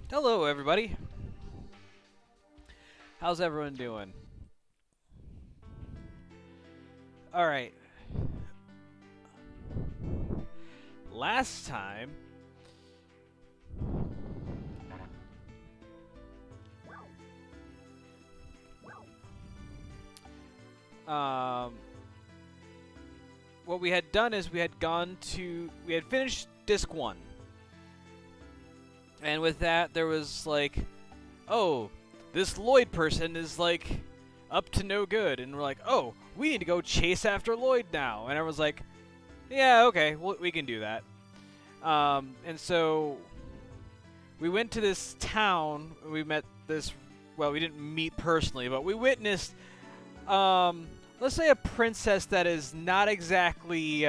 Hello, everybody. How's everyone doing? All right. Last time, um, what we had done is we had finished disc 1. And with that, there was like, oh, this Lloyd person is like up to no good. And we're like, oh, we need to go chase after Lloyd now. And everyone's like, yeah, okay, we can do that. And so we went to this town. We met this. Well, we didn't meet personally, but we witnessed, let's say, a princess that is not exactly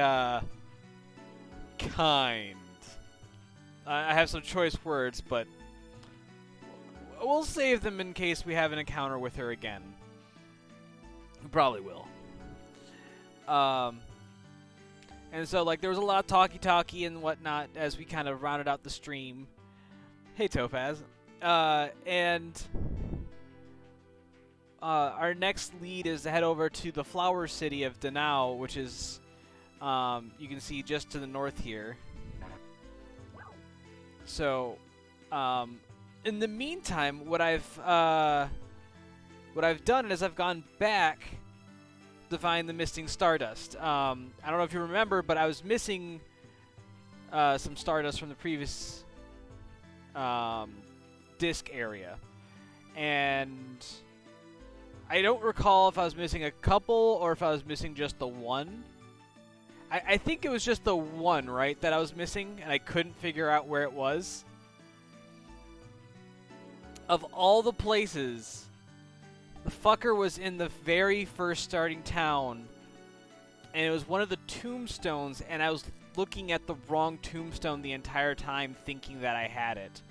kind. I have some choice words, but we'll save them in case we have an encounter with her again. We probably will. And so, like, there was a lot of talkie-talkie and whatnot as we kind of rounded out the stream. Hey, Topaz. And our next lead is to head over to the flower city of Danao, which is, you can see just to the north here. So, in the meantime, what I've done is I've gone back to find the missing Stardust. I don't know if you remember, but I was missing some Stardust from the previous disc area, and I don't recall if I was missing a couple or if I was missing just the one. I think it was just the one, right, that I was missing, and I couldn't figure out where it was. Of all the places, the fucker was in the very first starting town, and it was one of the tombstones, and I was looking at the wrong tombstone the entire time thinking that I had it.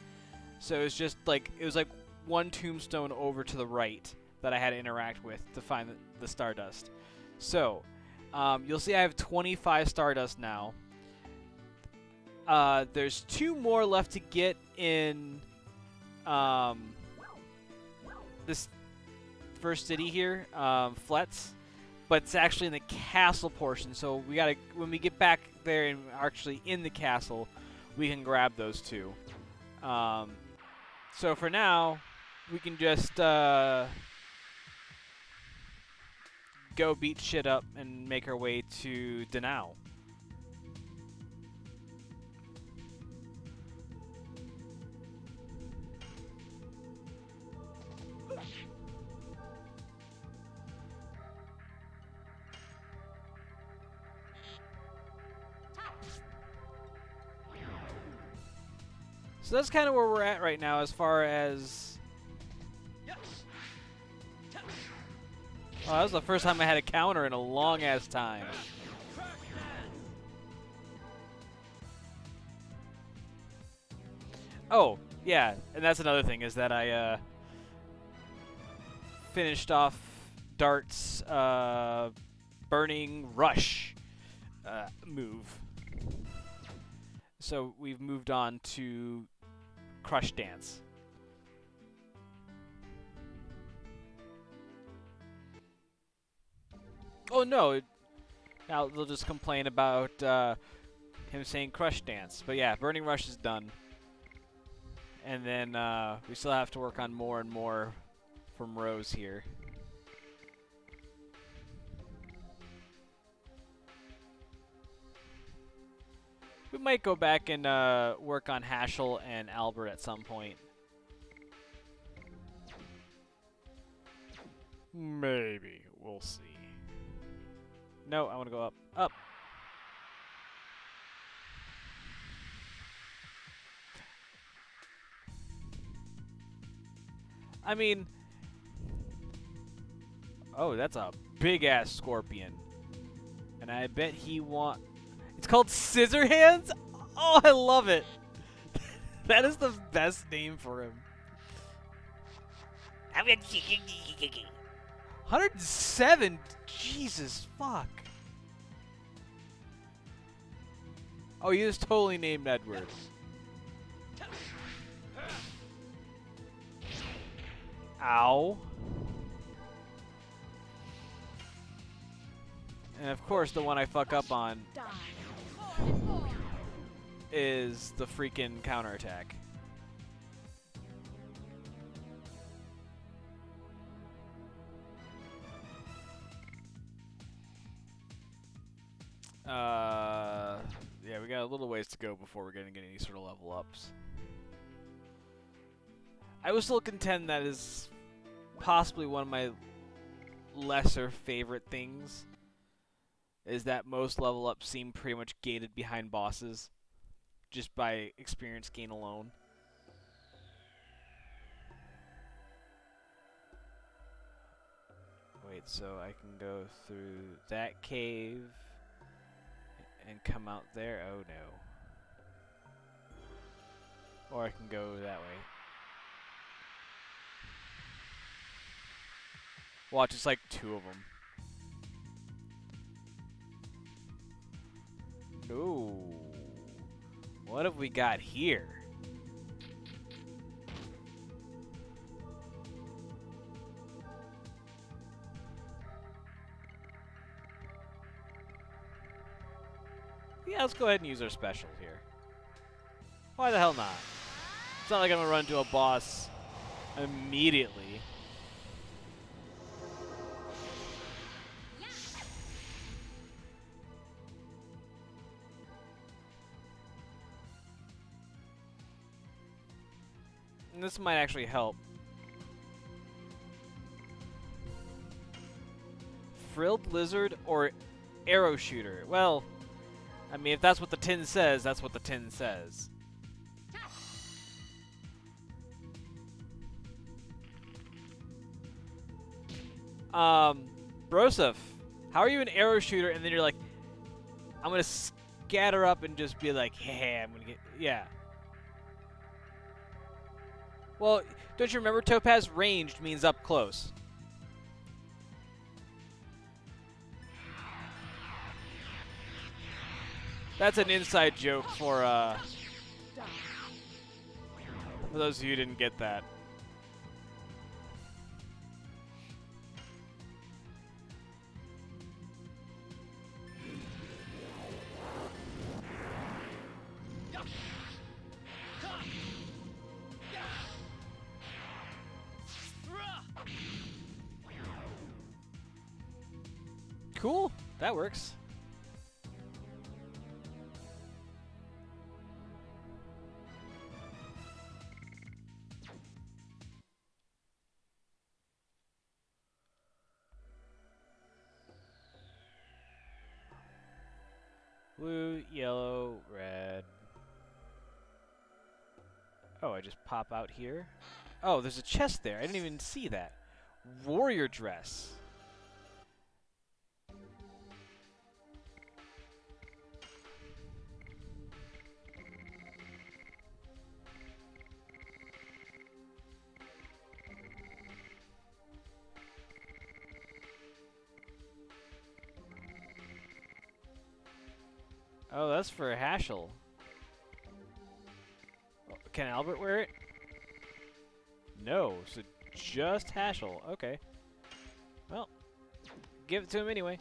So it was just like, it was like one tombstone over to the right that I had to interact with to find the Stardust. So, you'll see I have 25 Stardust now. There's 2 more left to get in this first city here, Fletz, but it's actually in the castle portion. So we gotta, when we get back there and actually in the castle, we can grab those 2. So for now, we can just go beat shit up and make our way to Danao. So that's kind of where we're at right now as far as... Oh, that was the first time I had a counter in a long-ass time. Oh, yeah, and that's another thing, is that I finished off Dart's Burning Rush move. So we've moved on to Crush Dance. Oh no, now they'll just complain about him saying Crush Dance. But yeah, Burning Rush is done. And then we still have to work on more and more from Rose here. We might go back and work on Haschel and Albert at some point. Maybe. We'll see. No, I want to go up. Up! I mean... Oh, that's a big-ass scorpion. And I bet he want... It's called Scissor Hands? Oh, I love it! That is the best name for him. 107? Jesus, fuck. Oh, he is totally named Edward. Ow. And of course, the one I fuck up on is the freaking counterattack. Yeah, we got a little ways to go before we're gonna get any sort of level ups. I would still contend that is possibly one of my lesser favorite things, is that most level ups seem pretty much gated behind bosses, just by experience gain alone. Wait, so I can go through that cave and come out there? Oh no. Or I can go that way. Watch, it's like 2 of them. No. What have we got here? Yeah, let's go ahead and use our special here. Why the hell not? It's not like I'm gonna run into a boss immediately. And this might actually help. Frilled lizard or arrow shooter? Well, I mean, if that's what the tin says, that's what the tin says. Broseph, how are you an arrow shooter and then you're like, I'm gonna scatter up and just be like, hey, I'm gonna get, yeah. Well, don't you remember, Topaz? Ranged means up close. That's an inside joke for those of you who didn't get that. Cool, that works. Blue, yellow, red. Oh, I just pop out here? Oh, there's a chest there. I didn't even see that. Warrior dress. Oh, that's for Hashel. Can Albert wear it? No, so just Hashel. Okay. Well, give it to him anyway.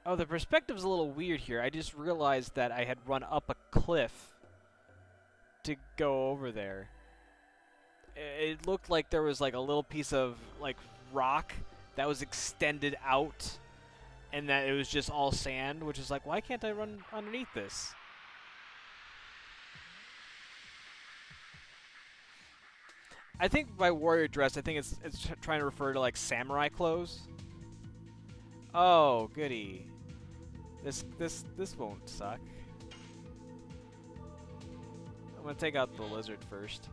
Oh, the perspective's a little weird here. I just realized that I had run up a cliff to go over there. It looked like there was like a little piece of like rock that was extended out and that it was just all sand, which is like, why can't I run underneath this? I think by warrior dress, I think it's trying to refer to like samurai clothes. Oh, goody. This won't suck. I'm gonna take out the lizard first.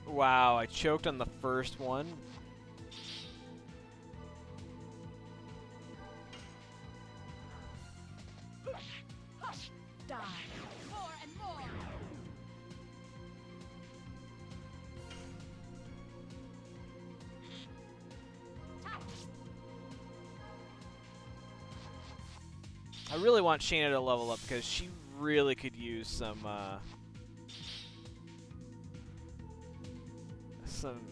Wow, I choked on the first one. Die. More and more. I really want Shayna to level up because she really could use some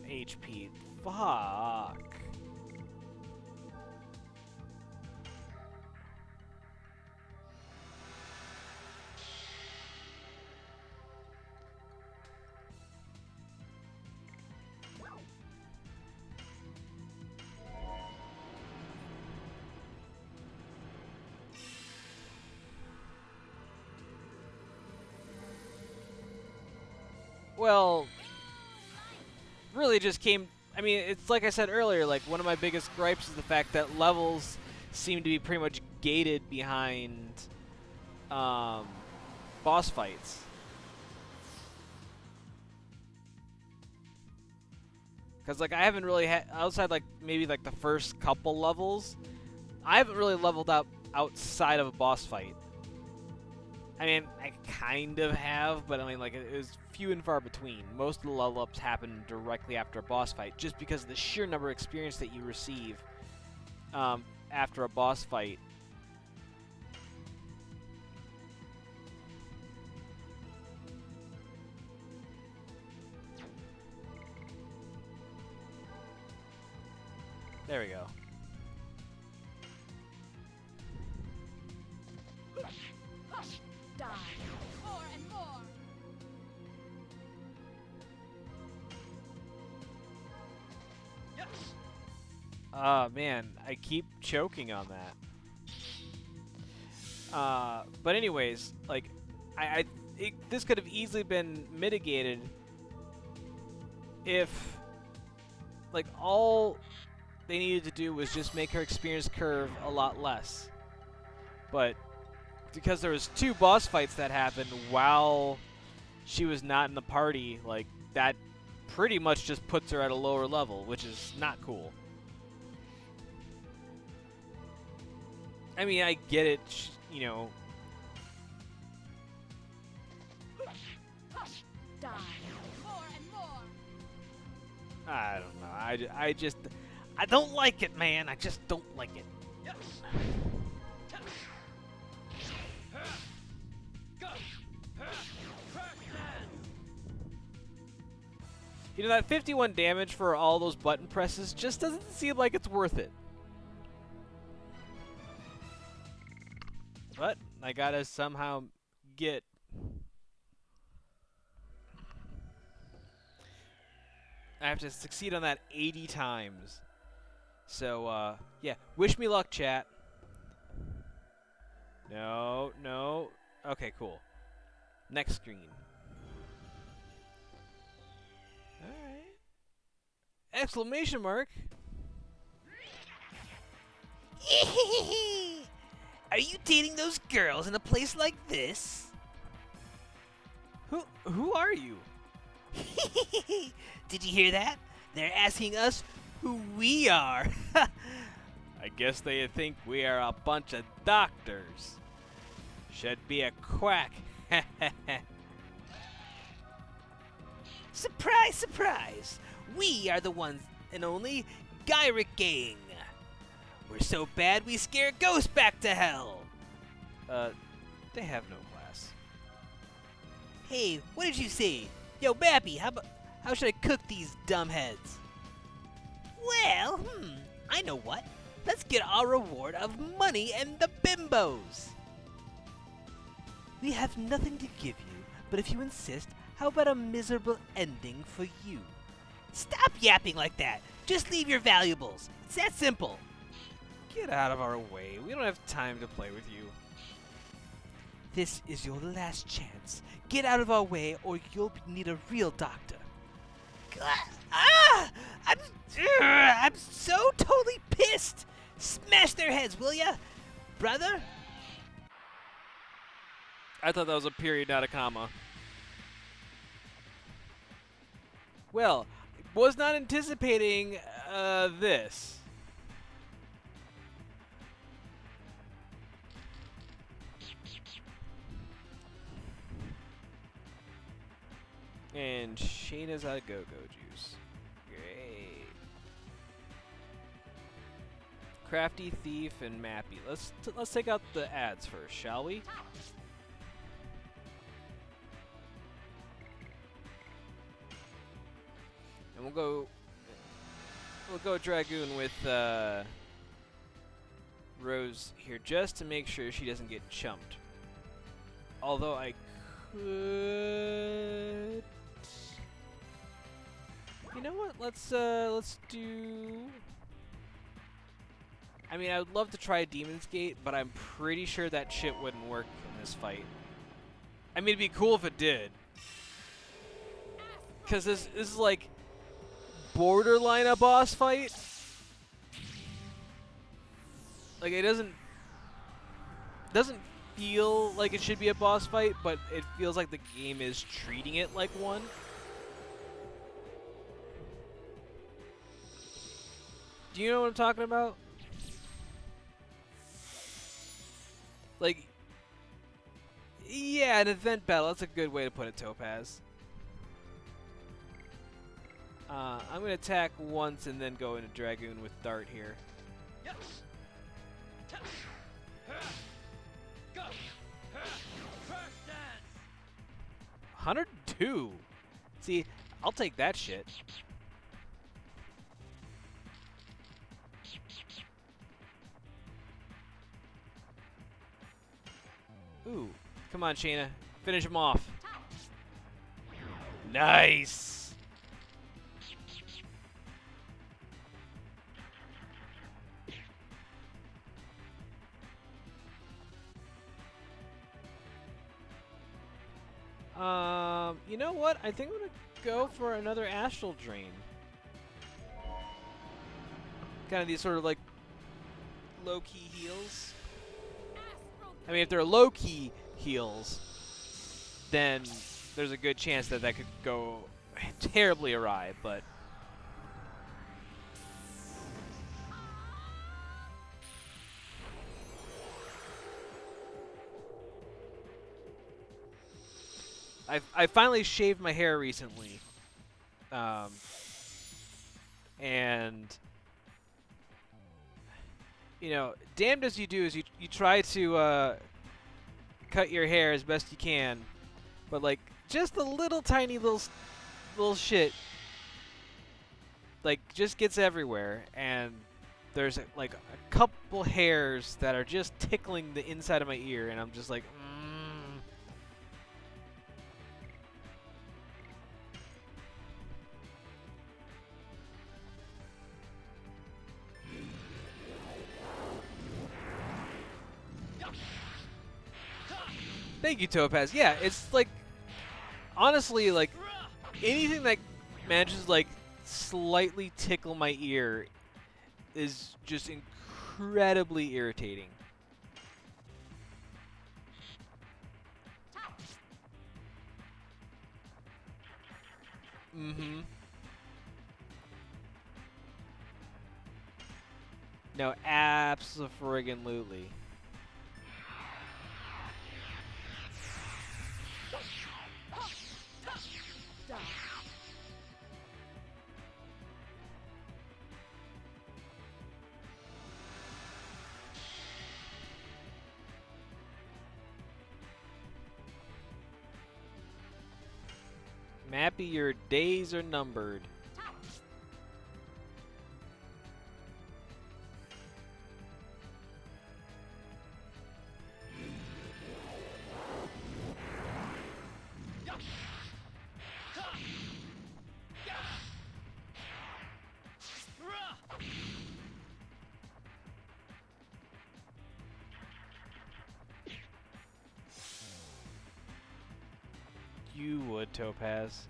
HP. Fuck. Well, really just came. I mean, it's like I said earlier, like one of my biggest gripes is the fact that levels seem to be pretty much gated behind boss fights. Because like I haven't really had, outside like maybe like the first couple levels, I haven't really leveled up outside of a boss fight. I mean, I kind of have, but I mean, like, it was few and far between. Most of the level ups happen directly after a boss fight, just because of the sheer number of experience that you receive after a boss fight. There we go. Die. More and more. Yes. Man, I keep choking on that. But anyways, like, this could have easily been mitigated if, like, all they needed to do was just make her experience curve a lot less. But because there was 2 boss fights that happened while she was not in the party, like, that pretty much just puts her at a lower level, which is not cool. I mean, I get it, you know. Die. More and more. I don't know. I don't like it, man. I just don't like it. Yes. You know, that 51 damage for all those button presses just doesn't seem like it's worth it. But I gotta somehow get... I have to succeed on that 80 times. So, yeah. Wish me luck, chat. No, no. Okay, cool. Next screen. Alright. Exclamation mark. Are you dating those girls in a place like this? Who are you? Did you hear that? They're asking us who we are. I guess they think we are a bunch of doctors. Should be a quack. Surprise, surprise! We are the ones and only Gyric Gang. We're so bad we scare ghosts back to hell. They have no class. Hey, what did you say? Yo, Bappy, how should I cook these dumbheads? Well, I know what. Let's get our reward of money and the bimbos. We have nothing to give you, but if you insist, how about a miserable ending for you? Stop yapping like that. Just leave your valuables. It's that simple. Get out of our way. We don't have time to play with you. This is your last chance. Get out of our way or you'll need a real doctor. I'm so totally pissed. Smash their heads, will ya? Brother? I thought that was a period, not a comma. Well, was not anticipating this. And Shayna's out of go-go juice. Great. Crafty, Thief, and Mappy. Let's take out the ads first, shall we? And we'll go Dragoon with Rose here just to make sure she doesn't get chumped. Although I could, you know what? Let's do. I mean, I would love to try Demon's Gate, but I'm pretty sure that shit wouldn't work in this fight. I mean, it'd be cool if it did, because this is like borderline a boss fight. Like it doesn't feel like it should be a boss fight, but it feels like the game is treating it like one. Do you know what I'm talking about? Like, yeah, an event battle. That's a good way to put it, Topaz. I'm gonna attack once and then go into Dragoon with Dart here. Yes. Go. First dance. 102. See, I'll take that shit. Ooh, come on, Shayna, finish him off. Nice. You know what? I think I'm gonna go for another Astral Drain. Kind of these sort of like low-key heals. I mean, if they're low-key heals, then there's a good chance that that could go terribly awry, but I finally shaved my hair recently, and you know, damned as you do is you try to cut your hair as best you can, but like just a little tiny little shit like just gets everywhere, and there's like a couple hairs that are just tickling the inside of my ear, and I'm just like, Thank you, Topaz. Yeah, it's like, honestly, like, anything that manages to, like, slightly tickle my ear is just incredibly irritating. Mm-hmm. No, abso-friggin-lutely. Mappy, your days are numbered. You would, Topaz.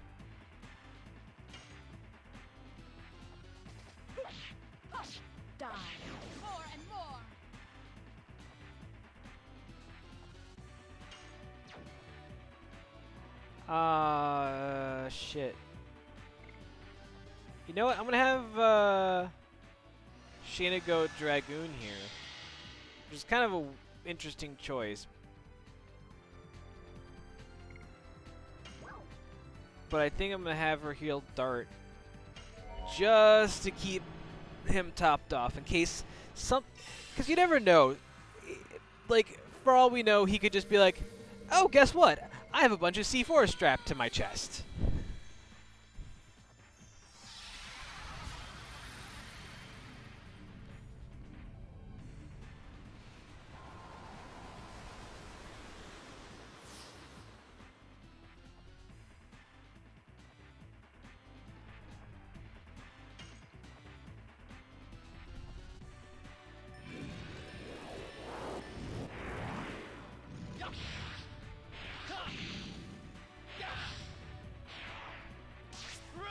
Die. More and more. Shit. You know what? I'm gonna have Shayna go Dragoon here, which is kind of an interesting choice. But I think I'm gonna have her heal Dart just to keep him topped off in case Because you never know. Like, for all we know, he could just be like, oh, guess what? I have a bunch of C4 strapped to my chest.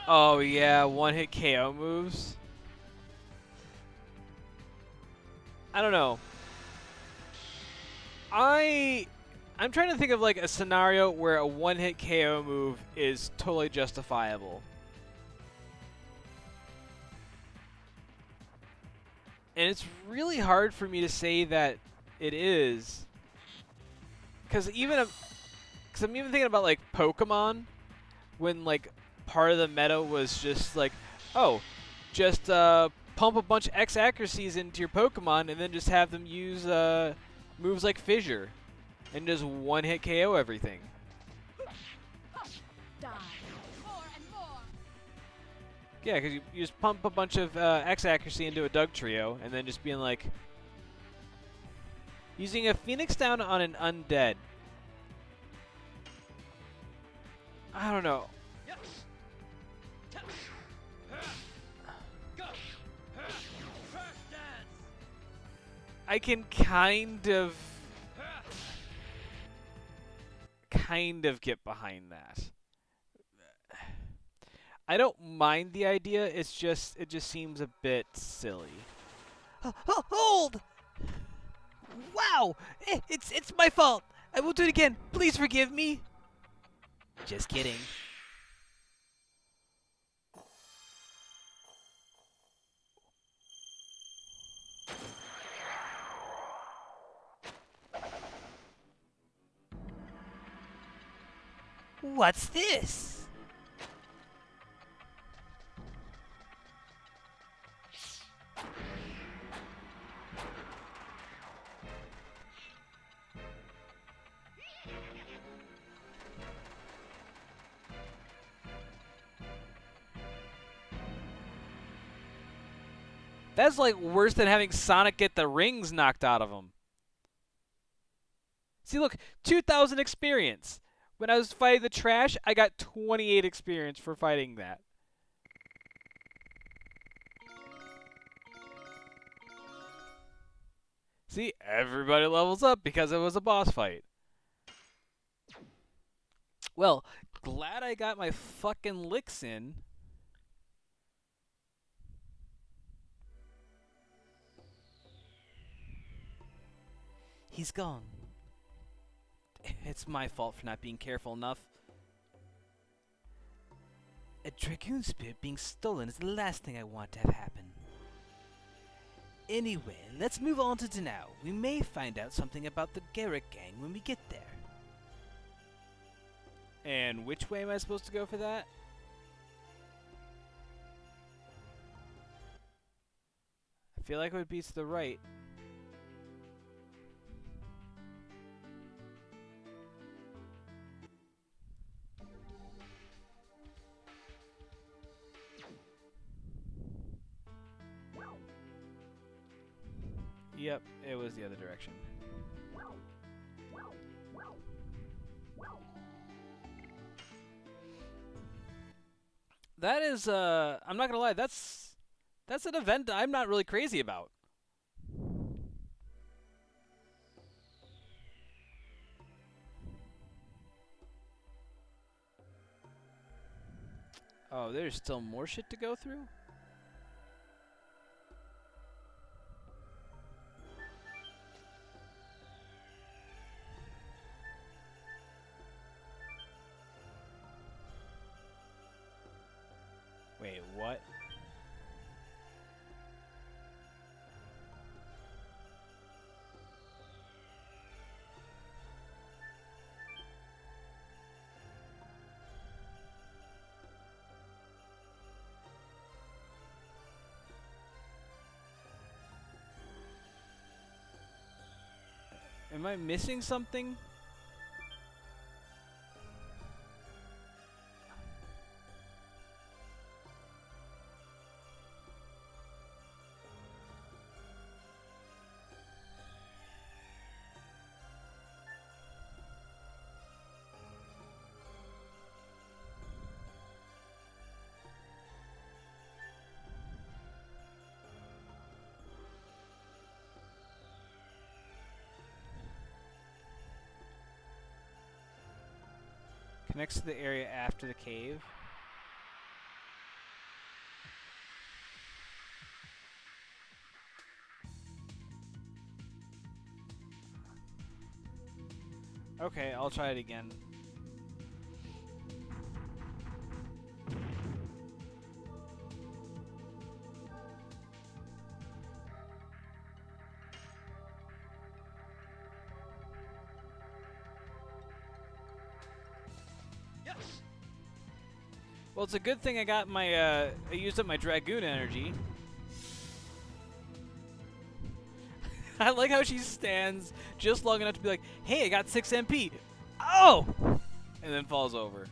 Oh yeah, one-hit KO moves. I don't know. I'm trying to think of like a scenario where a one-hit KO move is totally justifiable. And it's really hard for me to say that it is. Cuz I'm even thinking about like Pokemon when like part of the meta was just like, oh, just pump a bunch of X accuracies into your Pokemon and then just have them use moves like Fissure and just one-hit KO everything. Die. More and more. Yeah, because you just pump a bunch of X accuracy into a Dugtrio and then just being like, using a Phoenix down on an undead. I don't know. I can kind of get behind that. I don't mind the idea. It just seems a bit silly. Hold! Wow! It's my fault. I will do it again. Please forgive me. Just kidding. What's this? That's like worse than having Sonic get the rings knocked out of him. See, look, 2,000 experience. When I was fighting the trash, I got 28 experience for fighting that. See, everybody levels up because it was a boss fight. Well, glad I got my fucking licks in. He's gone. It's my fault for not being careful enough. A Dragoon spirit being stolen is the last thing I want to have happen. Anyway, let's move on to Danao. We may find out something about the Garrick gang when we get there. And which way am I supposed to go for that? I feel like it would be to the right. Yep, it was the other direction. That is, I'm not gonna lie, that's an event I'm not really crazy about. Oh, there's still more shit to go through? Wait, what? Am I missing something? Connects to the area after the cave. Okay, I'll try it again. Yes. Well, it's a good thing I got my, I used up my Dragoon energy. I like how she stands just long enough to be like, hey, I got 6 MP. Oh! And then falls over.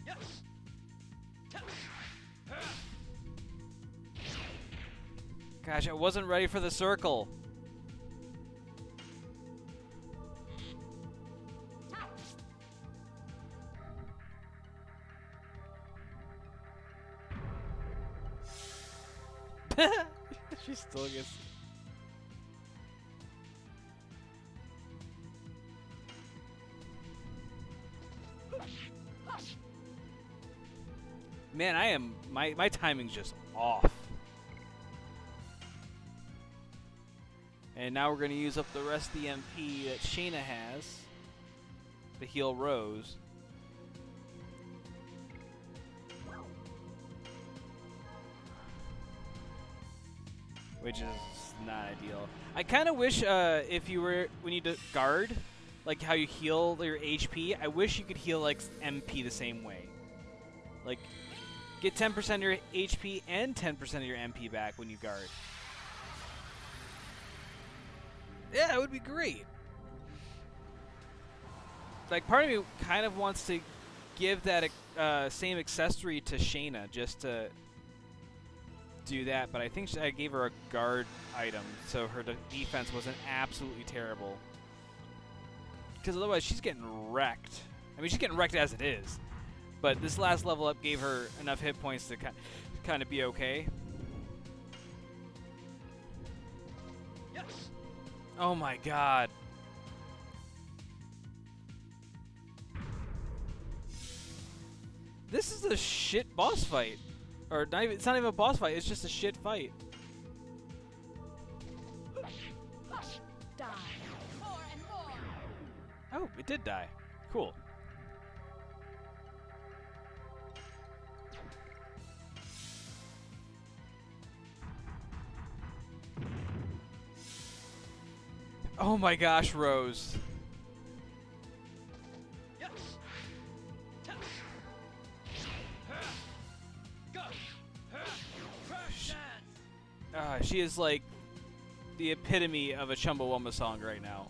Yes. Gosh, I wasn't ready for the circle. She still gets... Man, I am... My timing's just off. And now we're going to use up the rest of the MP that Shayna has to heal Rose. Which is not ideal. I kind of wish if you were, when you guard, like how you heal your HP, I wish you could heal like MP the same way. Like, get 10% of your HP and 10% of your MP back when you guard. Yeah, it would be great. Like, part of me kind of wants to give that same accessory to Shayna just to do that, but I think I gave her a guard item, so her defense wasn't absolutely terrible. Because otherwise, she's getting wrecked. I mean, she's getting wrecked as it is. But this last level up gave her enough hit points to kind of be okay. Yes. Oh my god. This is a shit boss fight. Or not even, it's not even a boss fight, it's just a shit fight. Die. More and more. Oh, it did die. Cool. Oh my gosh, Rose. Yes. Go. Crash dance. She is like the epitome of a Chumbawamba song right now.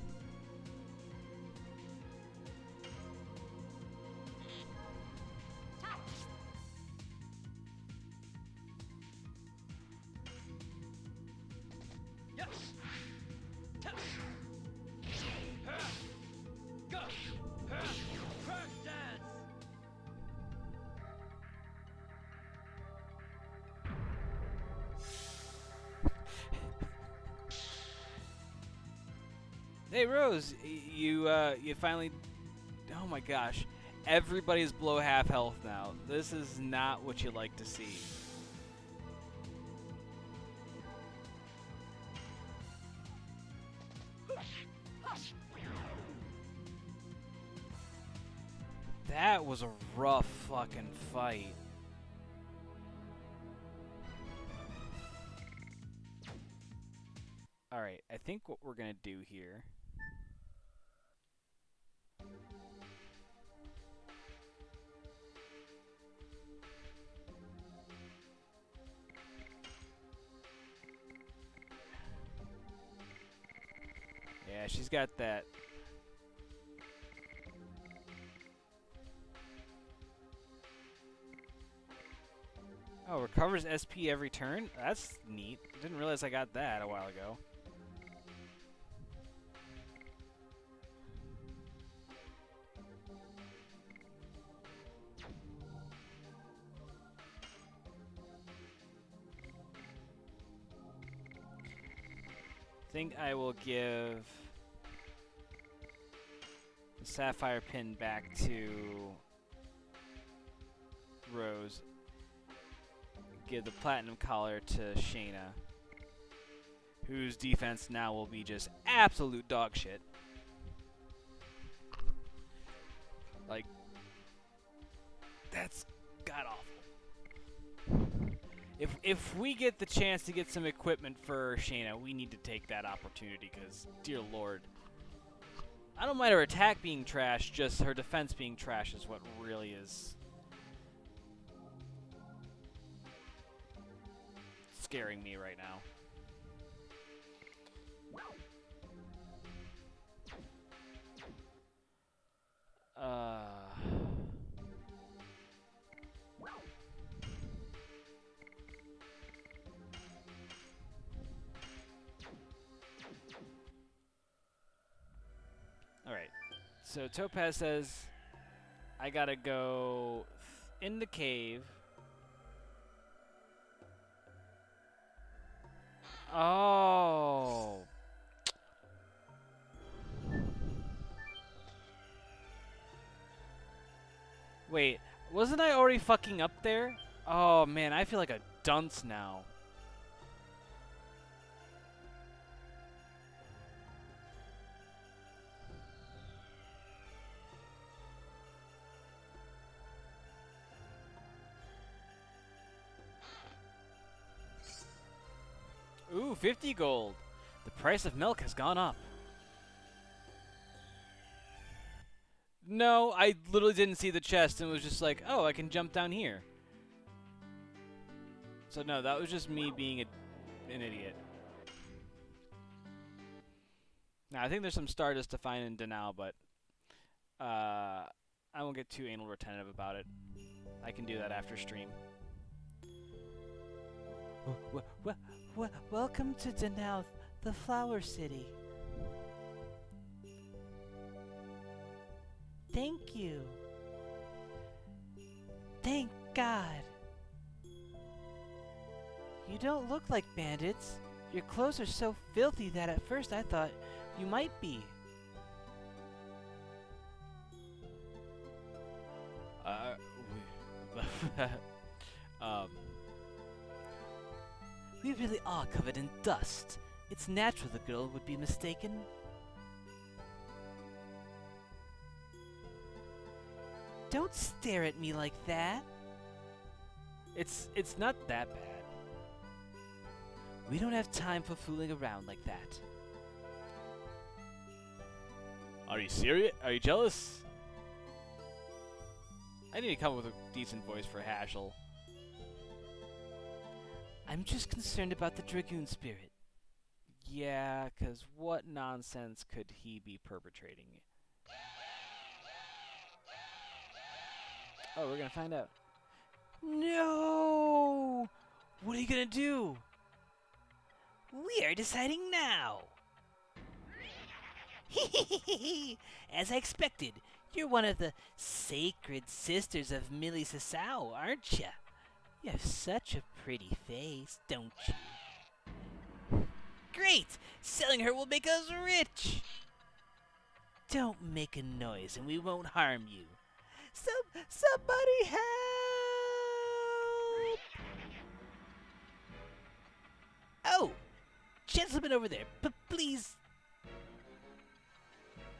Yes. Go. Crash dance. Hey Rose, you finally, oh my gosh, everybody's below half health now. This is not what you like to see. That was a rough fucking fight. Alright, I think what we're gonna do here Yeah, she's got that. Oh, recovers SP every turn? That's neat. Didn't realize I got that a while ago. I think I will give the sapphire pin back to Rose. Give the platinum collar to Shayna, whose defense now will be just absolute dog shit. Like, that's god awful. If we get the chance to get some equipment for Shayna, we need to take that opportunity, because, dear lord. I don't mind her attack being trash, just her defense being trash is what really is scaring me right now. Alright, so Topaz says I gotta go in the cave. Oh. Wait, wasn't I already fucking up there? Oh man, I feel like a dunce now. Ooh, 50 gold. The price of milk has gone up. No, I literally didn't see the chest and was just like, oh, I can jump down here. So no, that was just me being an idiot. Now, I think there's some Stardust to find in Denal, but I won't get too anal retentive about it. I can do that after stream. Welcome to Denal, the Flower City. Thank you. Thank God. You don't look like bandits. Your clothes are so filthy that at first I thought you might be. We really are covered in dust. It's natural the girl would be mistaken. Don't stare at me like that. It's not that bad. We don't have time for fooling around like that. Are you serious? Are you jealous? I need to come up with a decent voice for Hashel. I'm just concerned about the Dragoon spirit. Yeah, 'cause what nonsense could he be perpetrating? Oh, we're gonna find out. No! What are you gonna do? We are deciding now. As I expected, you're one of the sacred sisters of Millie Sasau, aren't you? You have such a pretty face, don't you? Great! Selling her will make us rich! Don't make a noise and we won't harm you. Somebody help! Oh! Gentleman over there, please...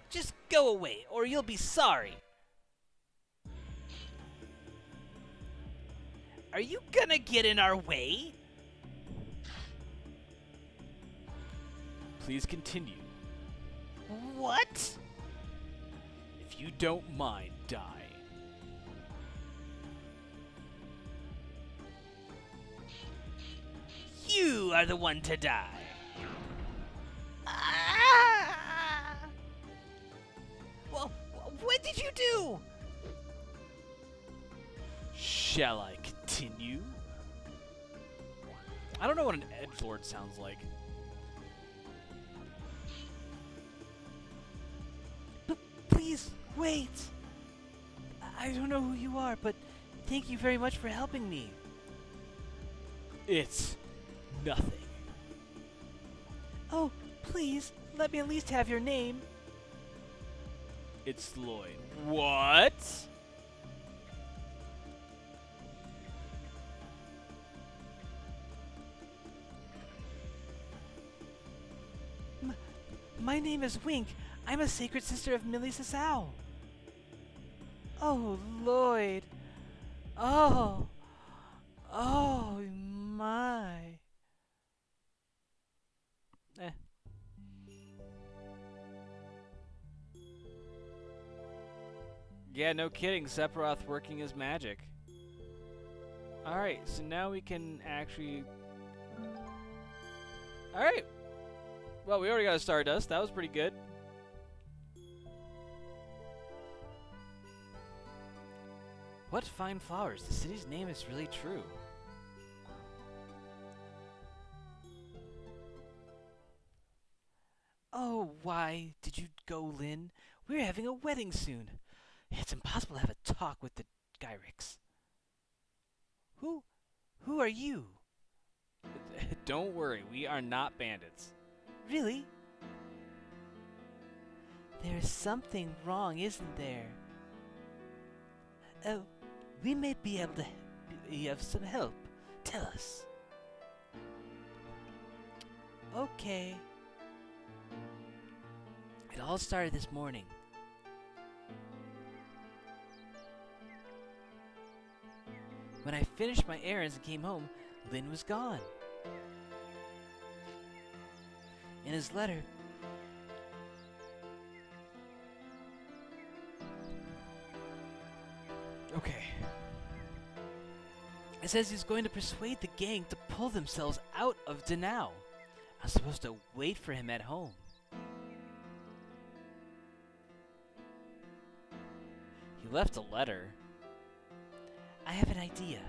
just go away, or you'll be sorry. Are you gonna get in our way? Please continue. What? If you don't mind, die. You are the one to die. Ah! What did you do? Shall I continue? I don't know what an edgelord sounds like. Please, wait. I don't know who you are, but thank you very much for helping me. It's nothing. Oh, please, let me at least have your name. It's Lloyd. What? My name is Wink. I'm a sacred sister of Millie Sasau. Oh, Lloyd. Oh. Oh, my. Eh. Yeah, no kidding. Sephiroth working his magic. Alright, so now we can actually... Alright. Well, we already got a Stardust. That was pretty good. What fine flowers. The city's name is really true. Oh, why did you go, Lynn? We're having a wedding soon. It's impossible to have a talk with the Gyrics. Who are you? Don't worry, we are not bandits. Really? There's something wrong, isn't there? Oh, we may be able to be of some help. Tell us. Okay. It all started this morning. When I finished my errands and came home, Lynn was gone. In his letter, Okay. it says he's going to persuade the gang to pull themselves out of Danao. I'm supposed to wait for him at home. He left a letter. I have an idea.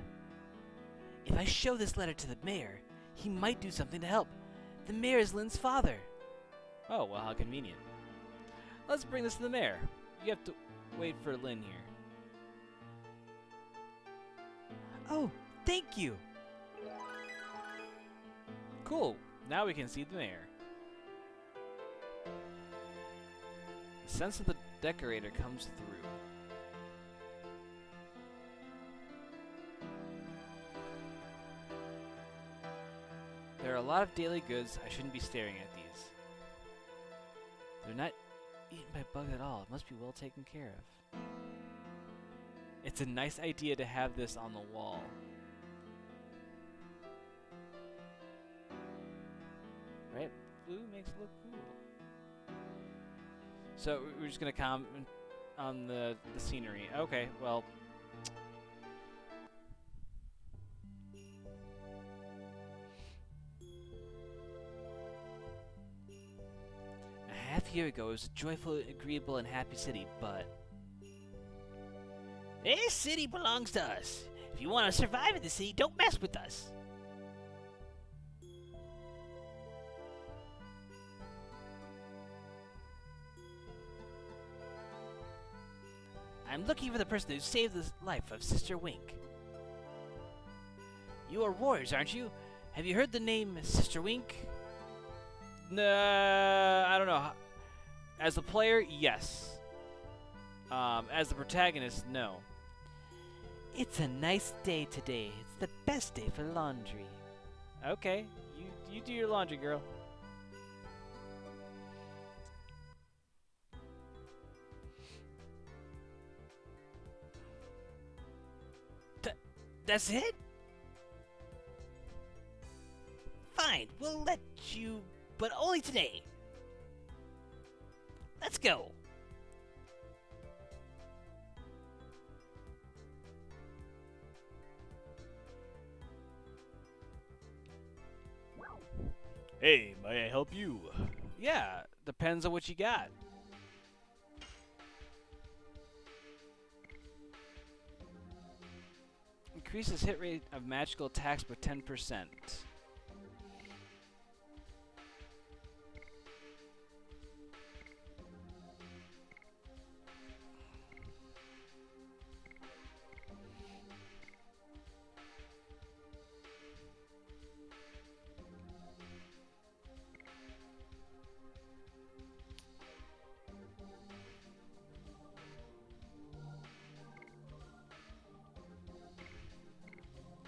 If I show this letter to the mayor, he might do something to help. The mayor is Lynn's father. Oh, well, how convenient. Let's bring this to the mayor. You have to wait for Lynn here. Oh, thank you. Cool. Now we can see the mayor. The sense of the decorator comes through. There are a lot of daily goods. I shouldn't be staring at these. They're not eaten by bugs at all. It must be well taken care of. It's a nice idea to have this on the wall. Right? Blue makes it look cool. So we're just gonna comment on the scenery. Okay, well. A half year ago, it was a joyful, agreeable, and happy city, but This city belongs to us. If you want to survive in the city, don't mess with us. I'm looking for the person who saved the life of Sister Wink. You are warriors, aren't you? Have you heard the name Sister Wink? nah, I don't know. As a player, yes. As the protagonist, no. It's a nice day today. It's the best day for laundry. Okay, you do your laundry, girl. That's it? Fine, we'll let you, but only today. Let's go. Hey, may I help you? Yeah, depends on what you got. Increases hit rate of magical attacks by 10%.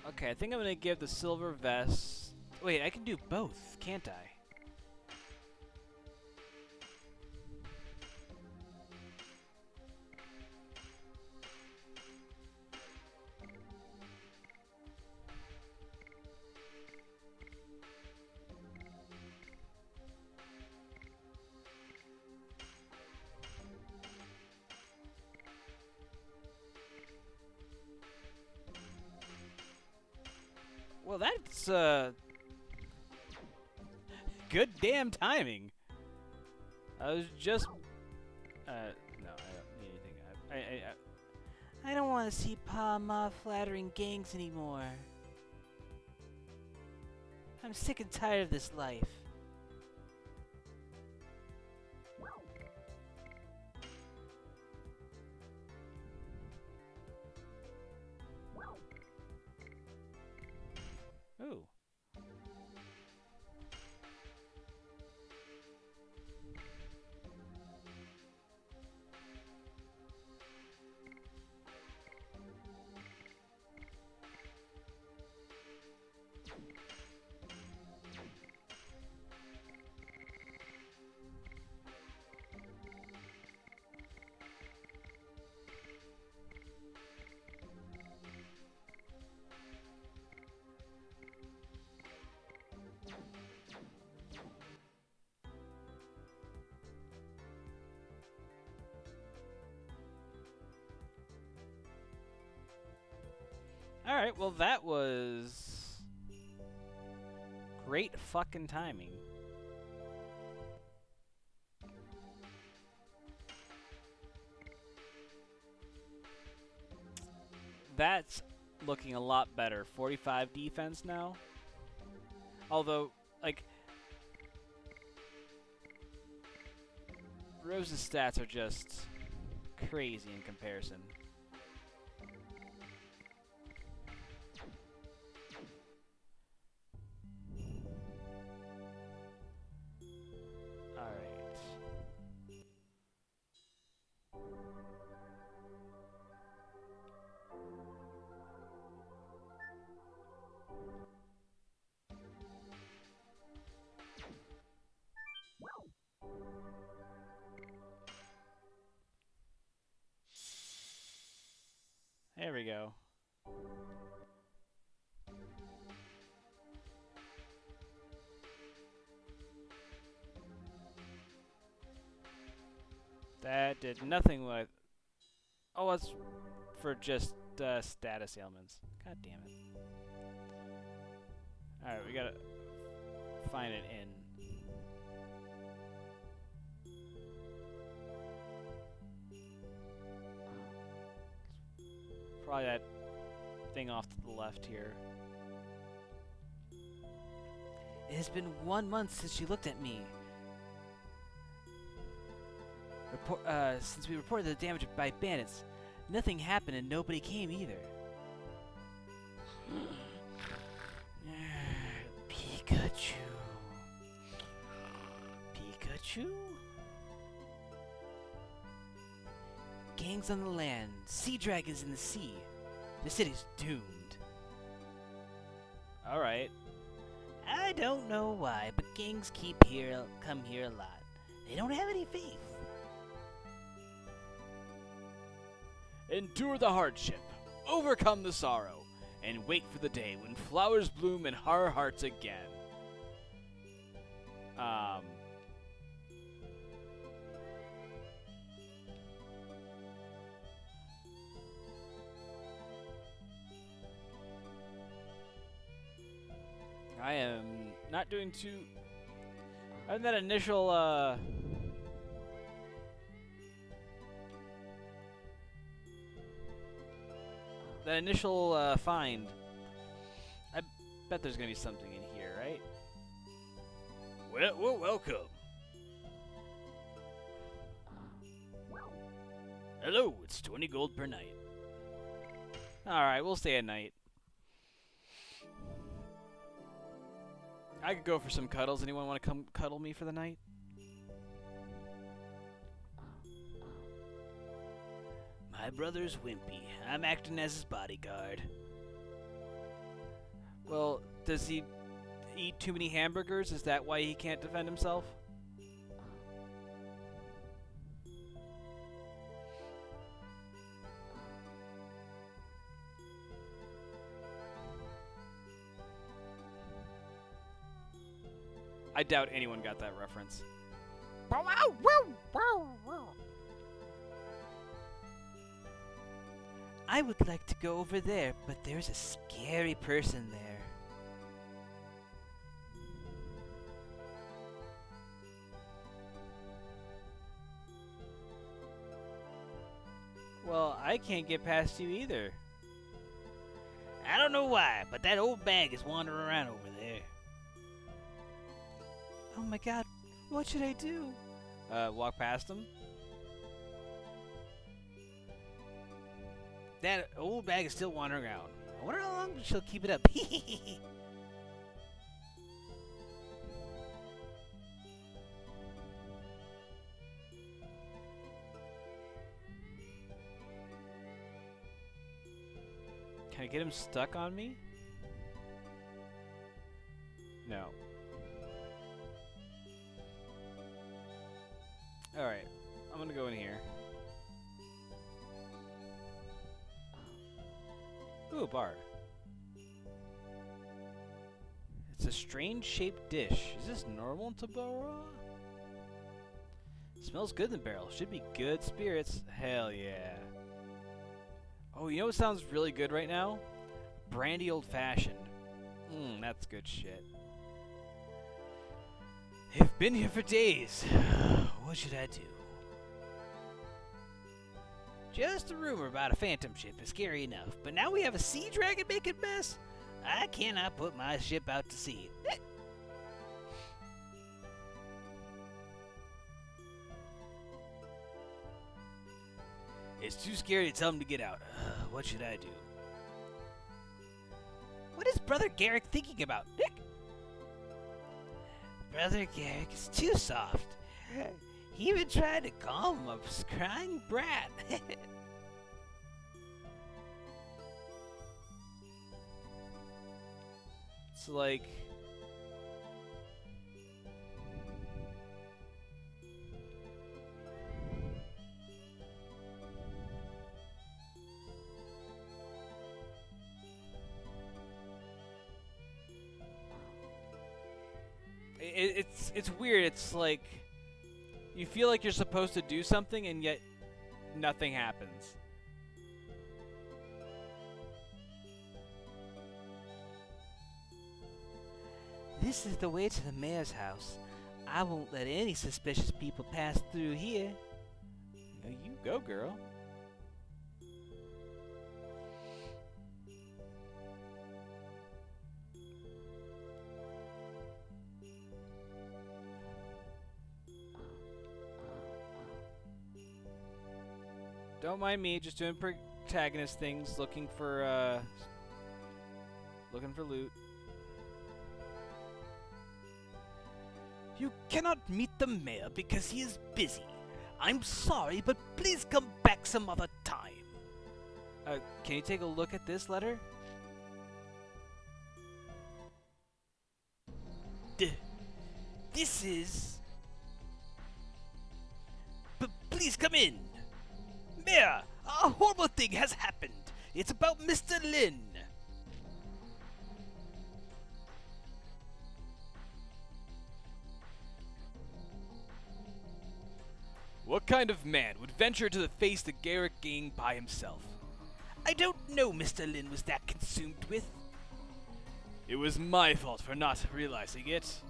Okay, I think I'm gonna give the silver vest. Wait, I can do both, can't I? Well, that's good damn timing. I was just no, I don't need anything. I don't want to see Pa Ma flattering gangs anymore. I'm sick and tired of this life. Ooh. Alright, well that was great fucking timing. That's looking a lot better. 45 defense now. Although, like, Rose's stats are just crazy in comparison. There we go. That did nothing with... Oh, it's for just status ailments. God damn it. Alright, we gotta find an inn. Probably that thing off to the left here. It has been 1 month since you looked at me. Since we reported the damage by bandits, nothing happened and nobody came either. Pikachu. Pikachu? Gangs on the land, sea dragons in the sea. The city's doomed. Alright. I don't know why, but gangs come here a lot. They don't have any faith. Endure the hardship, overcome the sorrow, and wait for the day when flowers bloom in our hearts again. I am not doing too... Other than that initial, that initial find. I bet there's gonna be something in here, right? Well, welcome. Hello, it's 20 gold per night. Alright, we'll stay at night. I could go for some cuddles. Anyone want to come cuddle me for the night? My brother's wimpy. I'm acting as his bodyguard. Well, does he eat too many hamburgers? Is that why he can't defend himself? I doubt anyone got that reference. I would like to go over there, but there's a scary person there. Well, I can't get past you either. I don't know why, but that old bag is wandering around over there. Oh my god, what should I do? Walk past him? That old bag is still wandering around. I wonder how long she'll keep it up. Can I get him stuck on me? No. Alright, I'm gonna go in here. Ooh, a bar. It's a strange shaped dish. Is this normal in Tabora? Smells good in the barrel. Should be good spirits. Hell yeah. Oh, you know what sounds really good right now? Brandy old fashioned. That's good shit. I've been here for days. What should I do? Just a rumor about a phantom ship is scary enough, but now we have a sea dragon making mess? I cannot put my ship out to sea. It's too scary to tell him to get out. What should I do? What is Brother Garrick thinking about, Nick? Brother Garrick is too soft. He even tried to calm a crying brat. It's like... It's weird. It's like you feel like you're supposed to do something and yet nothing happens. This is the way to the mayor's house. I won't let any suspicious people pass through here. No, you go, girl. Don't mind me, just doing protagonist things, looking for loot. You cannot meet the mayor because he is busy. I'm sorry, but please come back some other time. Can you take a look at this letter? This is... please come in. Mayor, a horrible thing has happened. It's about Mr. Lin. What kind of man would venture to face the Garrick gang by himself? I don't know Mr. Lin was that consumed with. It was my fault for not realizing it.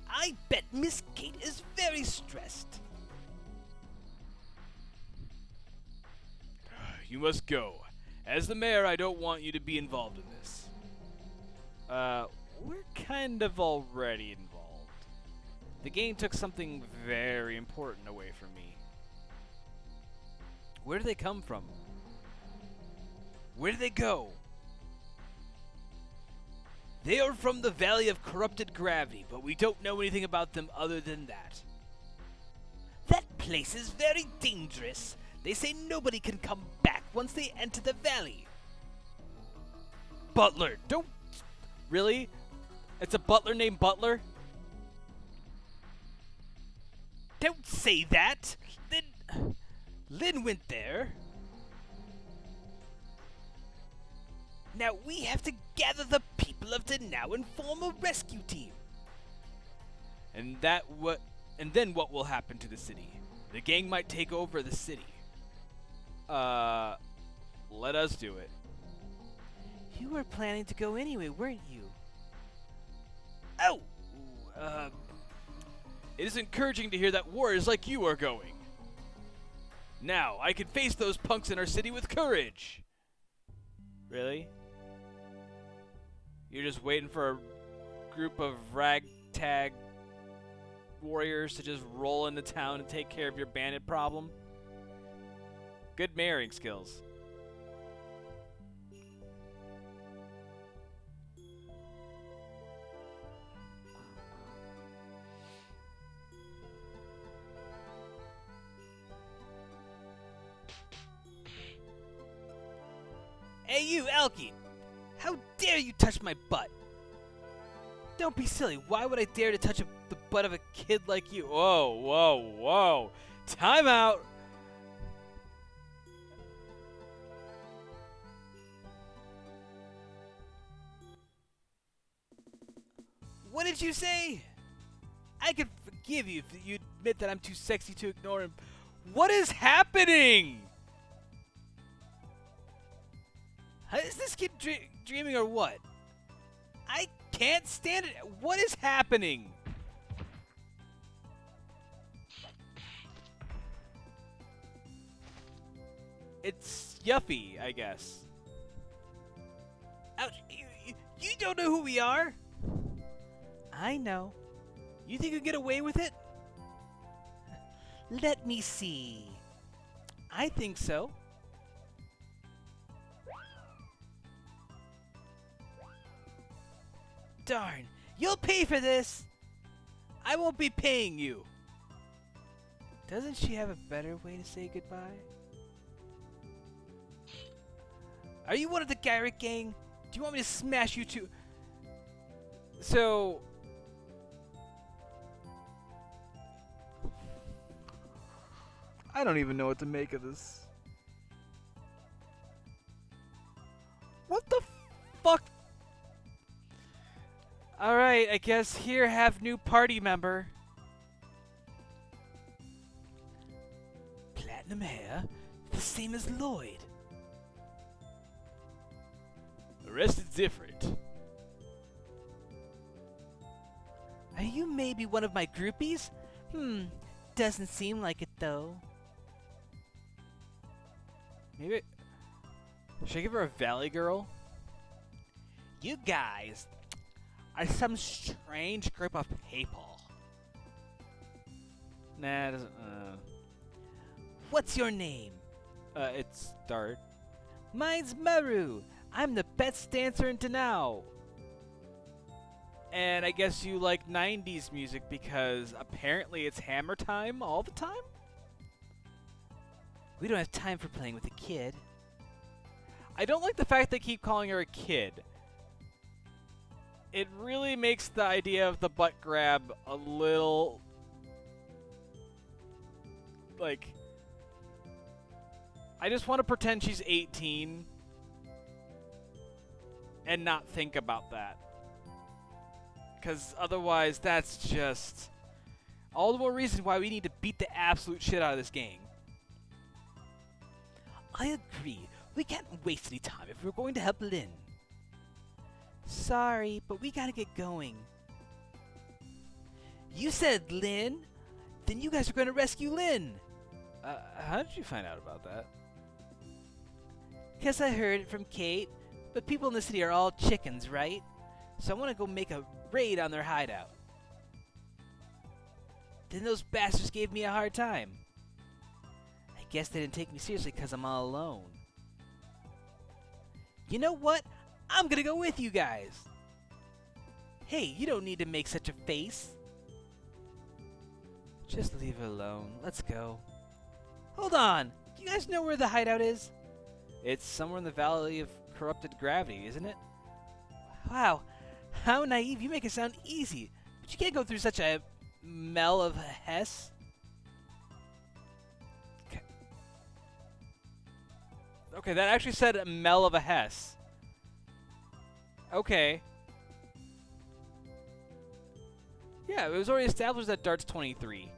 I bet Miss Kate is very stressed. You must go, As the mayor, I don't want you to be involved in this. We're kind of already involved. The game took something very important away from me. Where do they come from? Where do they go? They are from the Valley of Corrupted Gravity, but we don't know anything about them other than that. That place is very dangerous. They say nobody can come back once they enter the valley. Butler, don't... Really? It's a butler named Butler? Don't say that. Lynn went there. Now we have to gather the people of Danao and form a rescue team. And then what will happen to the city? The gang might take over the city. Let us do it. You were planning to go anyway, weren't you? Oh! It is encouraging to hear that warriors like you are going. Now, I can face those punks in our city with courage! Really? You're just waiting for a group of ragtag warriors to just roll into town and take care of your bandit problem? Good marrying skills. Hey you, Elkie! How dare you touch my butt? Don't be silly. Why would I dare to touch the butt of a kid like you? Whoa, whoa, whoa. Time out! What did you say? I could forgive you if you admit that I'm too sexy to ignore him. What is happening? Is this kid dreaming or what? I can't stand it. What is happening? It's Yuffie, I guess. Ouch! You don't know who we are? I know. You think you can get away with it? Let me see. I think so. Darn, you'll pay for this! I won't be paying you! Doesn't she have a better way to say goodbye? Are you one of the Garrett gang? Do you want me to smash you too? So... I don't even know what to make of this. What the fuck? Alright, I guess here have new party member. Platinum hair? The same as Lloyd. The rest is different. Are you maybe one of my groupies? Doesn't seem like it though. Maybe... Should I give her a Valley Girl? You guys are some strange group of people. Nah, it doesn't... What's your name? It's Dart. Mine's Maru. I'm the best dancer in Danao. And I guess you like 90s music because apparently it's hammer time all the time? We don't have time for playing with a kid. I don't like the fact they keep calling her a kid. It really makes the idea of the butt grab a little... like... I just want to pretend she's 18 and not think about that. Because otherwise, that's just all the more reason why we need to beat the absolute shit out of this gang. I agree. We can't waste any time if we're going to help Lynn. Sorry, but we gotta get going. You said Lynn? Then you guys are going to rescue Lynn. How did you find out about that? 'Cause I heard it from Kate, but people in the city are all chickens, right? So I want to go make a raid on their hideout. Then those bastards gave me a hard time. I guess they didn't take me seriously 'cause I'm all alone. You know what? I'm gonna go with you guys. Hey, you don't need to make such a face. Just leave it alone. Let's go. Hold on. Do you guys know where the hideout is? It's somewhere in the Valley of Corrupted Gravity, isn't it? Wow. How naive. You make it sound easy. But you can't go through such a mell of Hess. Okay, that actually said a Mel of a Hess. Okay. Yeah, it was already established that Dart's 23.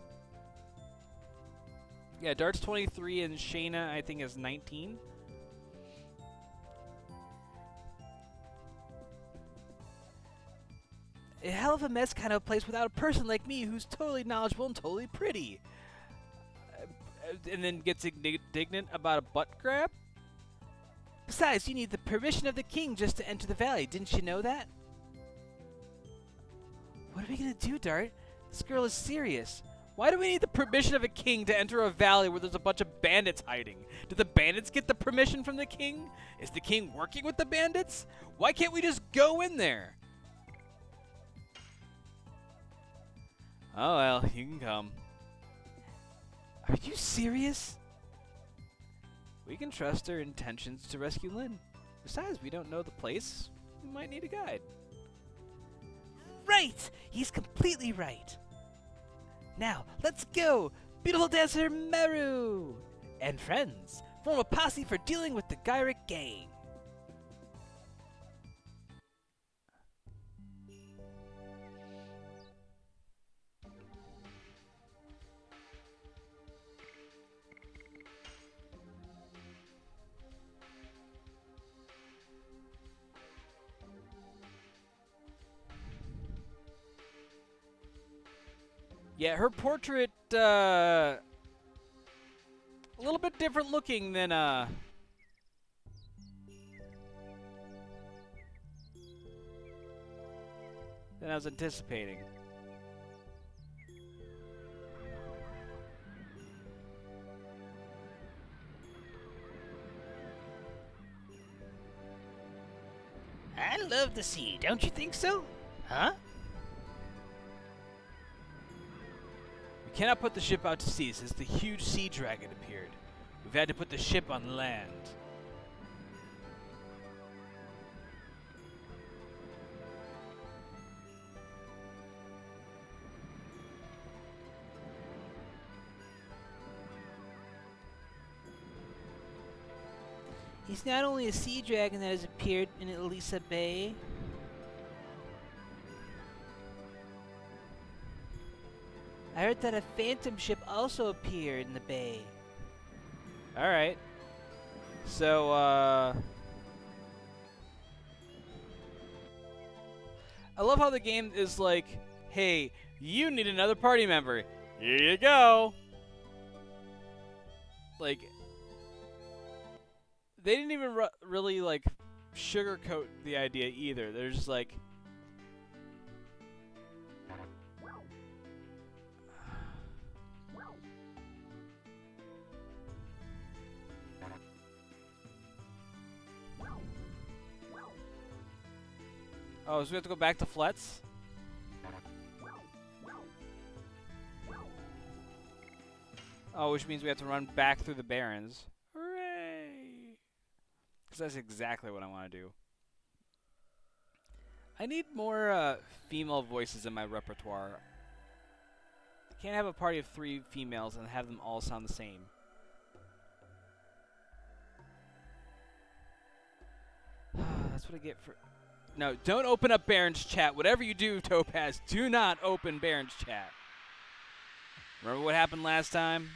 Yeah, Dart's 23 and Shayna, I think, is 19. A hell of a mess kind of place without a person like me who's totally knowledgeable and totally pretty. And then gets indignant about a butt grab? Besides, you need the permission of the king just to enter the valley. Didn't you know that? What are we gonna do, Dart? This girl is serious. Why do we need the permission of a king to enter a valley where there's a bunch of bandits hiding? Do the bandits get the permission from the king? Is the king working with the bandits? Why can't we just go in there? Oh well, you can come. Are you serious? We can trust her intentions to rescue Lynn. Besides, we don't know the place. We might need a guide. Right! He's completely right. Now, let's go! Beautiful dancer Meru! And friends, form a posse for dealing with the Gyric gang. Yeah, her portrait, a little bit different looking than I was anticipating. I love the sea, don't you think so? Huh? We cannot put the ship out to sea since the huge sea dragon appeared. We've had to put the ship on land. He's not only a sea dragon that has appeared in Elisa Bay. I heard that a phantom ship also appeared in the bay. Alright. So, I love how the game is like, hey, you need another party member. Here you go. Like, they didn't even really, like, sugarcoat the idea either. They're just like, oh, so we have to go back to Fletz? Oh, which means we have to run back through the Barrens. Hooray! Because that's exactly what I want to do. I need more female voices in my repertoire. I can't have a party of 3 females and have them all sound the same. That's what I get for... No, don't open up Baron's chat. Whatever you do, Topaz, do not open Baron's chat. Remember what happened last time?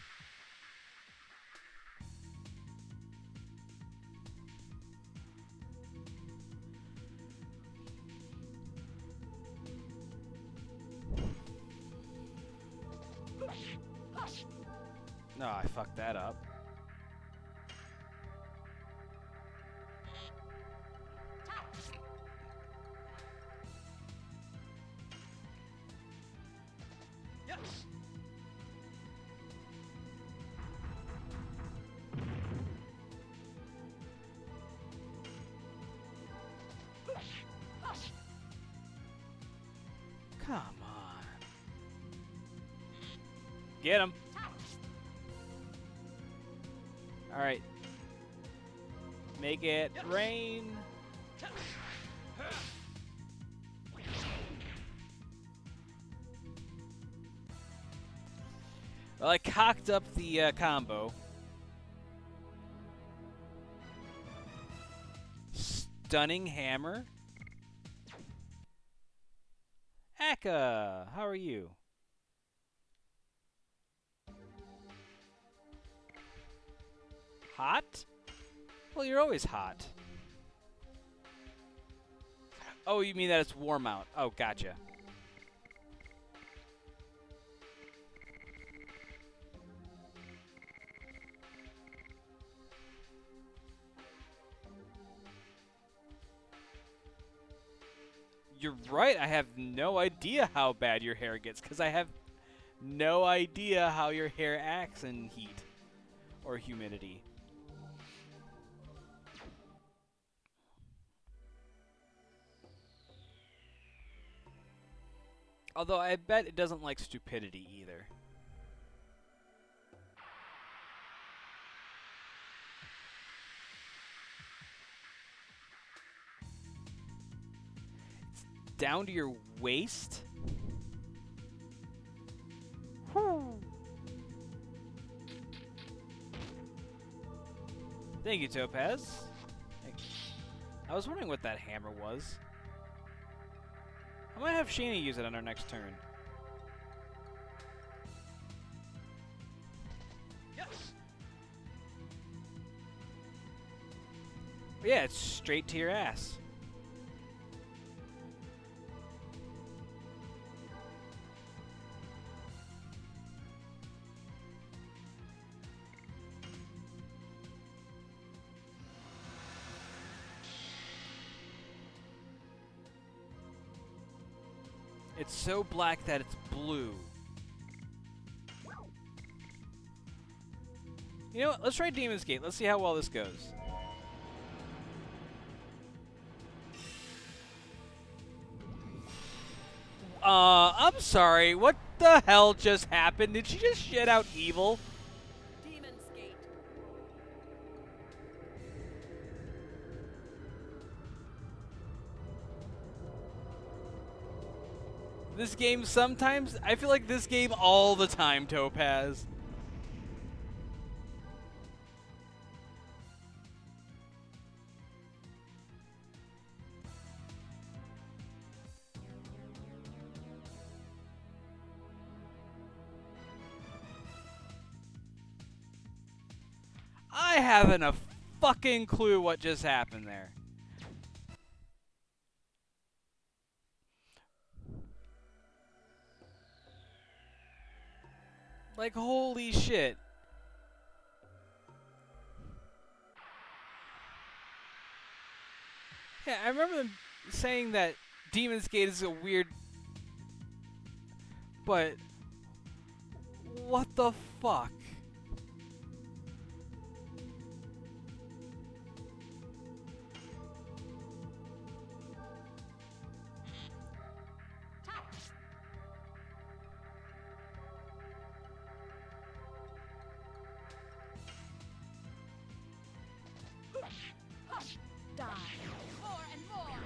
No, I fucked that up. Come on. Get him. Alright. Make it rain. Well, I cocked up the combo. Stunning hammer. Akka, how are you? Hot? Well, you're always hot. Oh, you mean that it's warm out. Oh, gotcha. You're right, I have no idea how bad your hair gets, because I have no idea how your hair acts in heat or humidity. Although I bet it doesn't like stupidity either. It's down to your waist? Whew. Thank you, Topaz. I was wondering what that hammer was. I might have Shani use it on our next turn. Yes. But yeah, it's straight to your ass. It's so black that it's blue. You know what? Let's try Demon's Gate. Let's see how well this goes. I'm sorry. What the hell just happened? Did she just shit out evil? Demon's Gate. This game sometimes, I feel like this game all the time, Topaz. I haven't a fucking clue what just happened there. Like, holy shit. Yeah, I remember them saying that Demon's Gate is a weird... But... What the fuck? Die. More and more.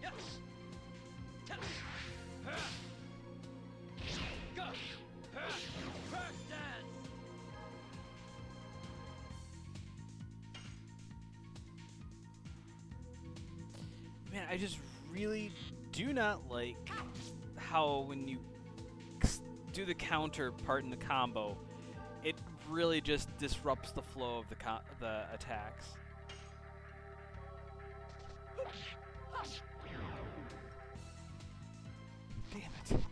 Yes. Go. Crash dance. Man, I just really do not like how when you do the counter part in the combo, it really just disrupts the flow of the attacks. Damn it.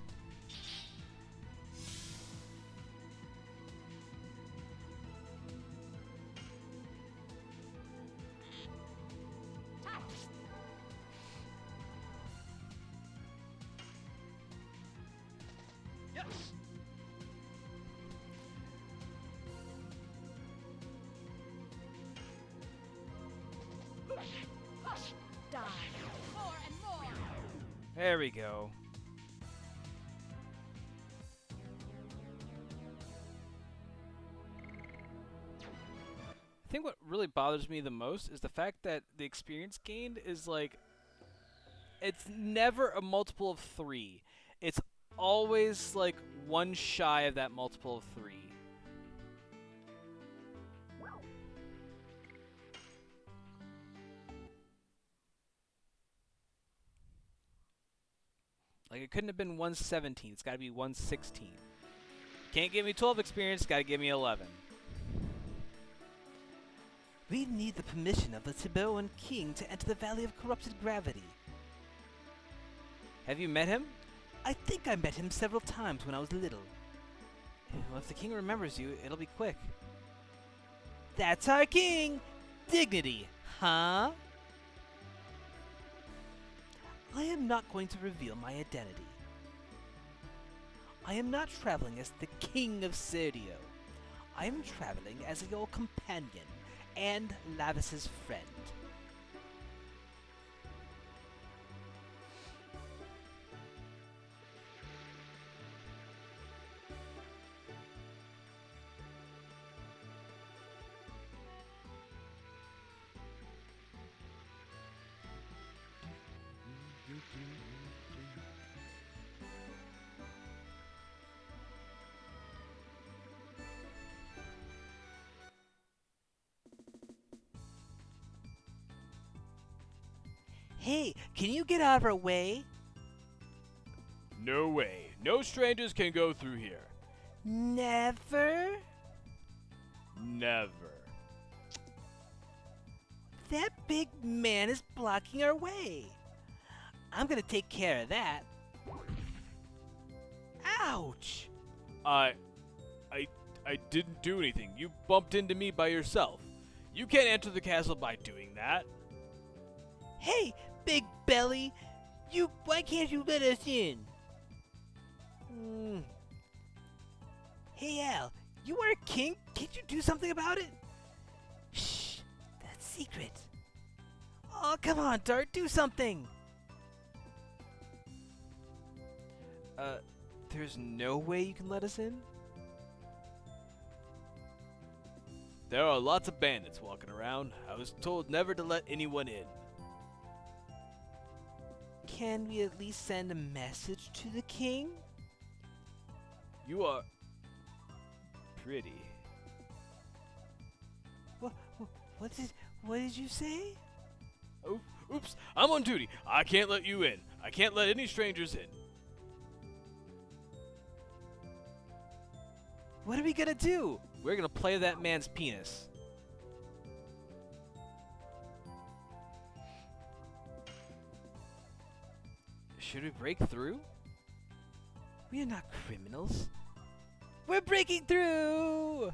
Die. More and more. There we go. I think what really bothers me the most is the fact that the experience gained is like, it's never a multiple of 3. It's always like one shy of that multiple of 3. Like, it couldn't have been 117. It's got to be 116. Can't give me 12 experience. Got to give me 11. We need the permission of the Tiboan king to enter the Valley of Corrupted Gravity. Have you met him? I think I met him several times when I was little. Well, if the king remembers you, it'll be quick. That's our king! Dignity, huh? I am not going to reveal my identity. I am not traveling as the King of Serdio. I am traveling as your companion and Lavis's friend. Hey, can you get out of our way? No way. No strangers can go through here. Never? Never. That big man is blocking our way. I'm gonna take care of that. Ouch! I didn't do anything. You bumped into me by yourself. You can't enter the castle by doing that. Hey, big belly! Why can't you let us in? Hey Al, you are a king? Can't you do something about it? Shh, that's secret. Oh, come on, Dart, do something! There's no way you can let us in? There are lots of bandits walking around. I was told never to let anyone in. Can we at least send a message to the king? You are pretty. What did you say? Oh, oops, I'm on duty. I can't let you in. I can't let any strangers in. What are we gonna do? We're gonna play that man's penis. Should we break through? We are not criminals. We're breaking through!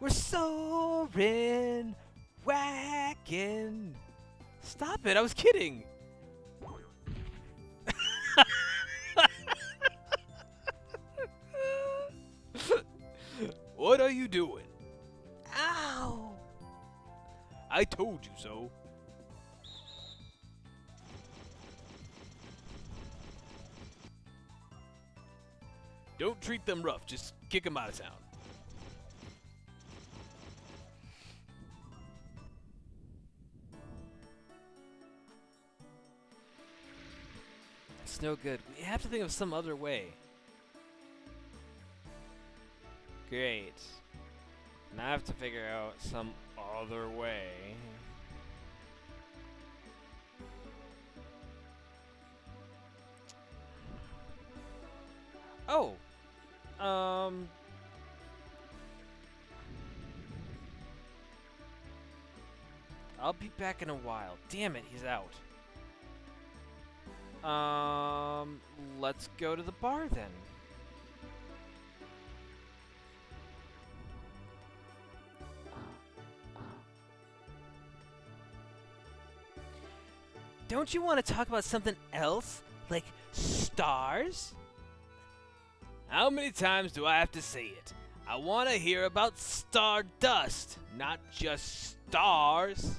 We're soaring, whacking. Stop it, I was kidding. What are you doing? Ow! I told you so. Don't treat them rough, just kick them out of town. It's no good. We have to think of some other way. Great. Now I have to figure out some other way. Oh. I'll be back in a while. Damn it, he's out. Let's go to the bar then. Don't you want to talk about something else? Like stars? How many times do I have to say it? I want to hear about Stardust, not just stars.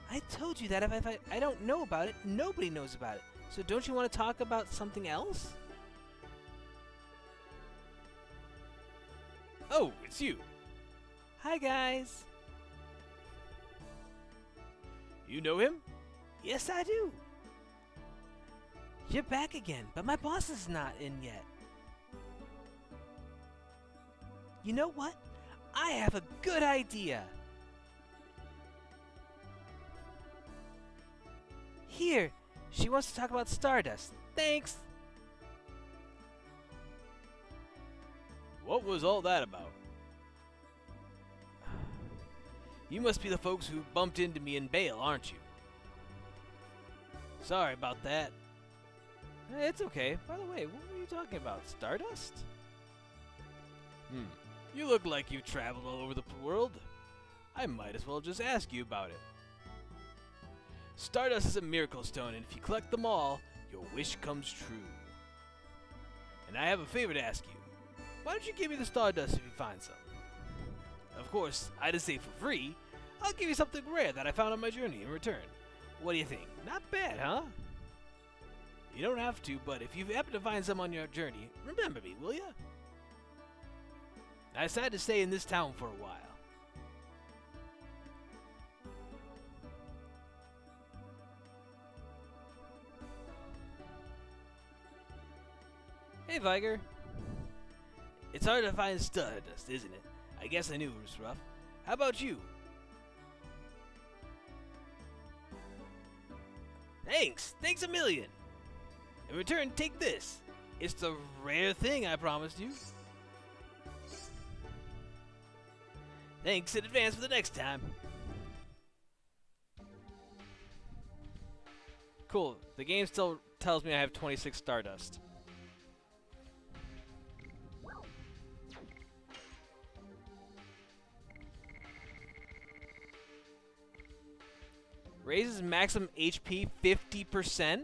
I told you that if I don't know about it, nobody knows about it. So don't you want to talk about something else? Oh, it's you. Hi, guys. You know him? Yes, I do. You're back again, but my boss is not in yet. You know what? I have a good idea. Here, she wants to talk about Stardust. Thanks. What was all that about? You must be the folks who bumped into me in Bale, aren't you? Sorry about that. It's okay. By the way, what were you talking about? Stardust? You look like you've traveled all over the world. I might as well just ask you about it. Stardust is a miracle stone, and if you collect them all, your wish comes true. And I have a favor to ask you. Why don't you give me the Stardust if you find some? Of course, I just say for free. I'll give you something rare that I found on my journey in return. What do you think? Not bad, huh? You don't have to, but if you happen to find some on your journey, remember me, will ya? I decided to stay in this town for a while. Hey, Viger. It's hard to find Stardust, isn't it? I guess I knew it was rough. How about you? Thanks! Thanks a million! In return, take this. It's the rare thing I promised you. Thanks in advance for the next time. Cool. The game still tells me I have 26 Stardust. Raises maximum HP 50%?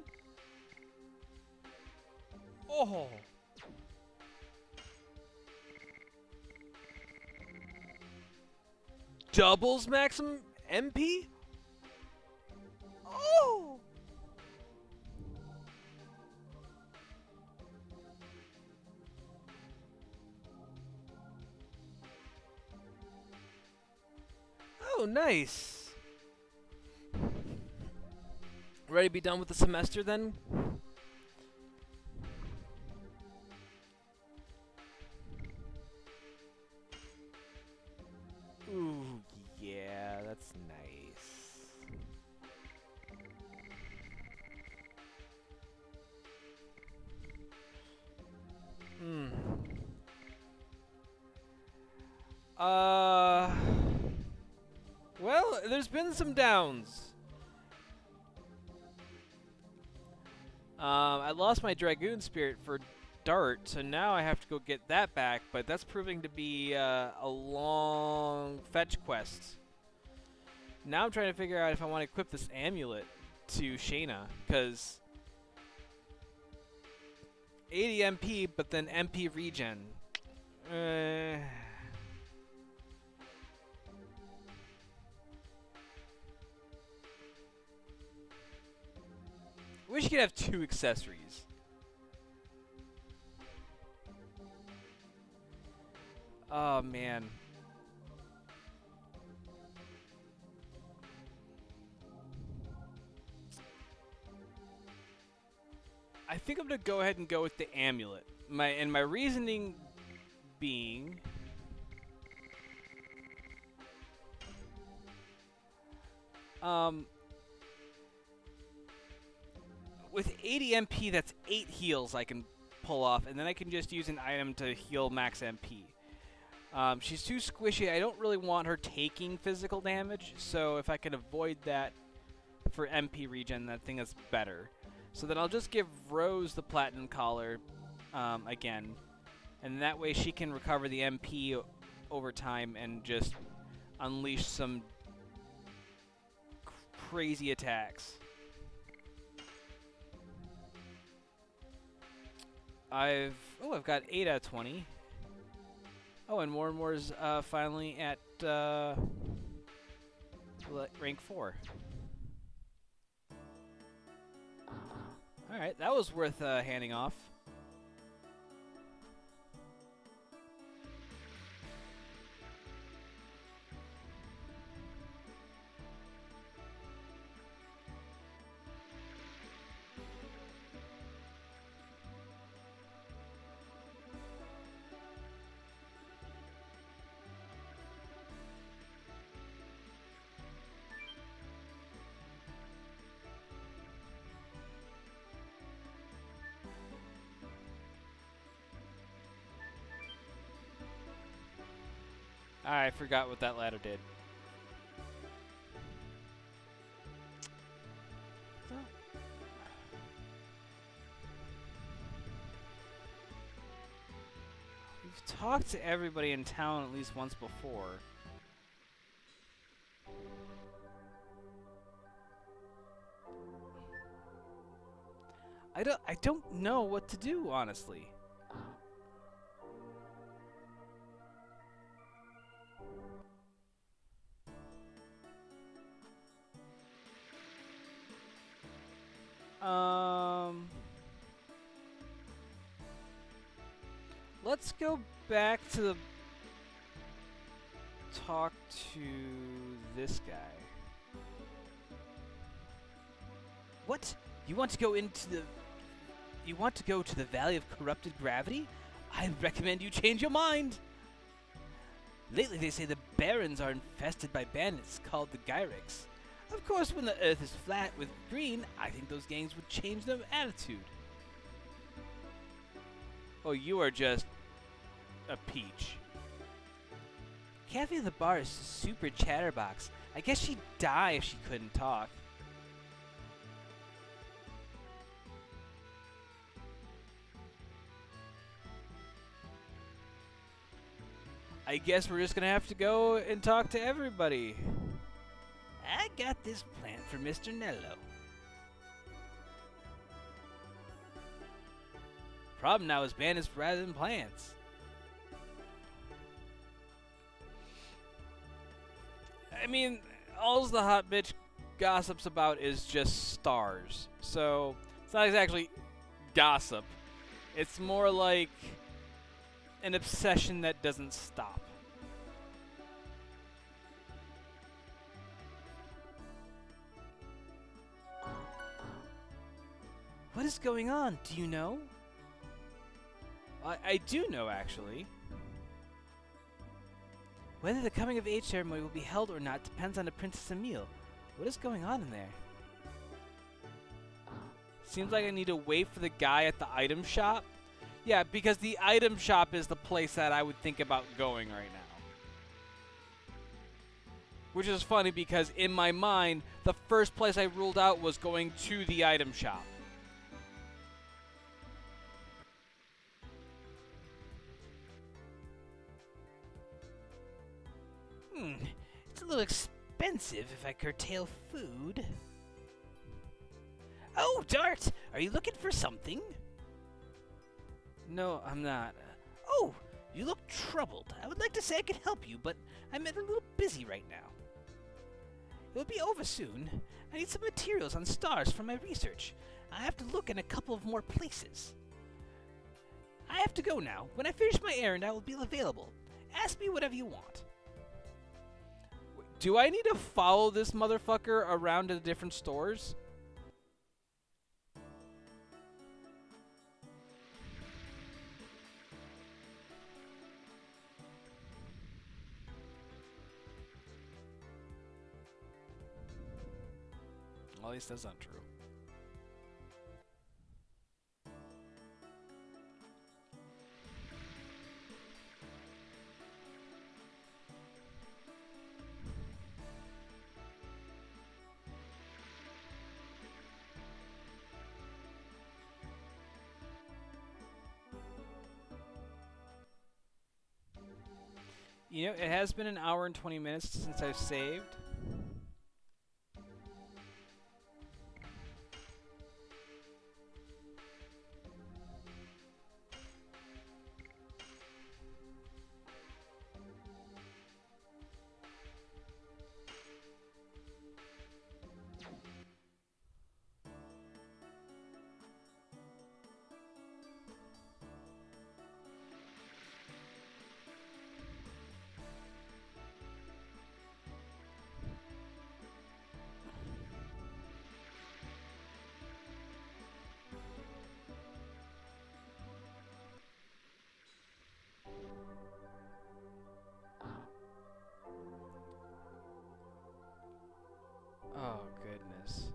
Oh. Doubles maximum MP? Oh. Oh, nice. Ready to be done with the semester then? Ooh, yeah, that's nice. Well, there's been some downs. I lost my Dragoon spirit for Dart, so now I have to go get that back, but that's proving to be a long fetch quest. Now I'm trying to figure out if I want to equip this amulet to Shayna, because 80 MP, but then MP regen. Wish you could have 2 accessories. Oh, man. I think I'm going to go ahead and go with the amulet. My reasoning being... with 80 MP, that's 8 heals I can pull off, and then I can just use an item to heal max MP. She's too squishy. I don't really want her taking physical damage, so if I can avoid that for MP regen, I think that's better. So then I'll just give Rose the Platinum Collar again, and that way she can recover the MP over time and just unleash some crazy attacks. I've got 8 out of 20. Oh, and more is finally at rank 4. All right, that was worth handing off. I forgot what that ladder did. We've talked to everybody in town at least once before. I don't know what to do, honestly. Let's go back to the talk to this guy. What? You want to go into the... You want to go to the Valley of Corrupted Gravity? I recommend you change your mind! Lately they say the Barrens are infested by bandits called the Gyrics. Of course, when the Earth is flat with green, I think those gangs would change their attitude. Oh, you are just a peach. Kathy in the bar is a super chatterbox. I guess she'd die if she couldn't talk. I guess we're just gonna have to go and talk to everybody. I got this plant for Mr. Nello. Problem now is bandits rather than plants. I mean, all the hot bitch gossips about is just stars. So, it's not exactly gossip. It's more like an obsession that doesn't stop. What is going on? Do you know? I do know, actually. Whether the coming of age ceremony will be held or not depends on the Princess Emile. What is going on in there? Seems like I need to wait for the guy at the item shop. Yeah, because the item shop is the place that I would think about going right now. Which is funny because in my mind, the first place I ruled out was going to the item shop. It's a little expensive if I curtail food. Oh, Dart! Are you looking for something? No, I'm not. Oh, you look troubled. I would like to say I could help you, but I'm a little busy right now. It will be over soon. I need some materials on stars for my research. I have to look in a couple of more places. I have to go now. When I finish my errand, I will be available. Ask me whatever you want. Do I need to follow this motherfucker around to the different stores? Well, at least that's not true. You know, it has been an hour and 20 minutes since I've saved. Oh, goodness.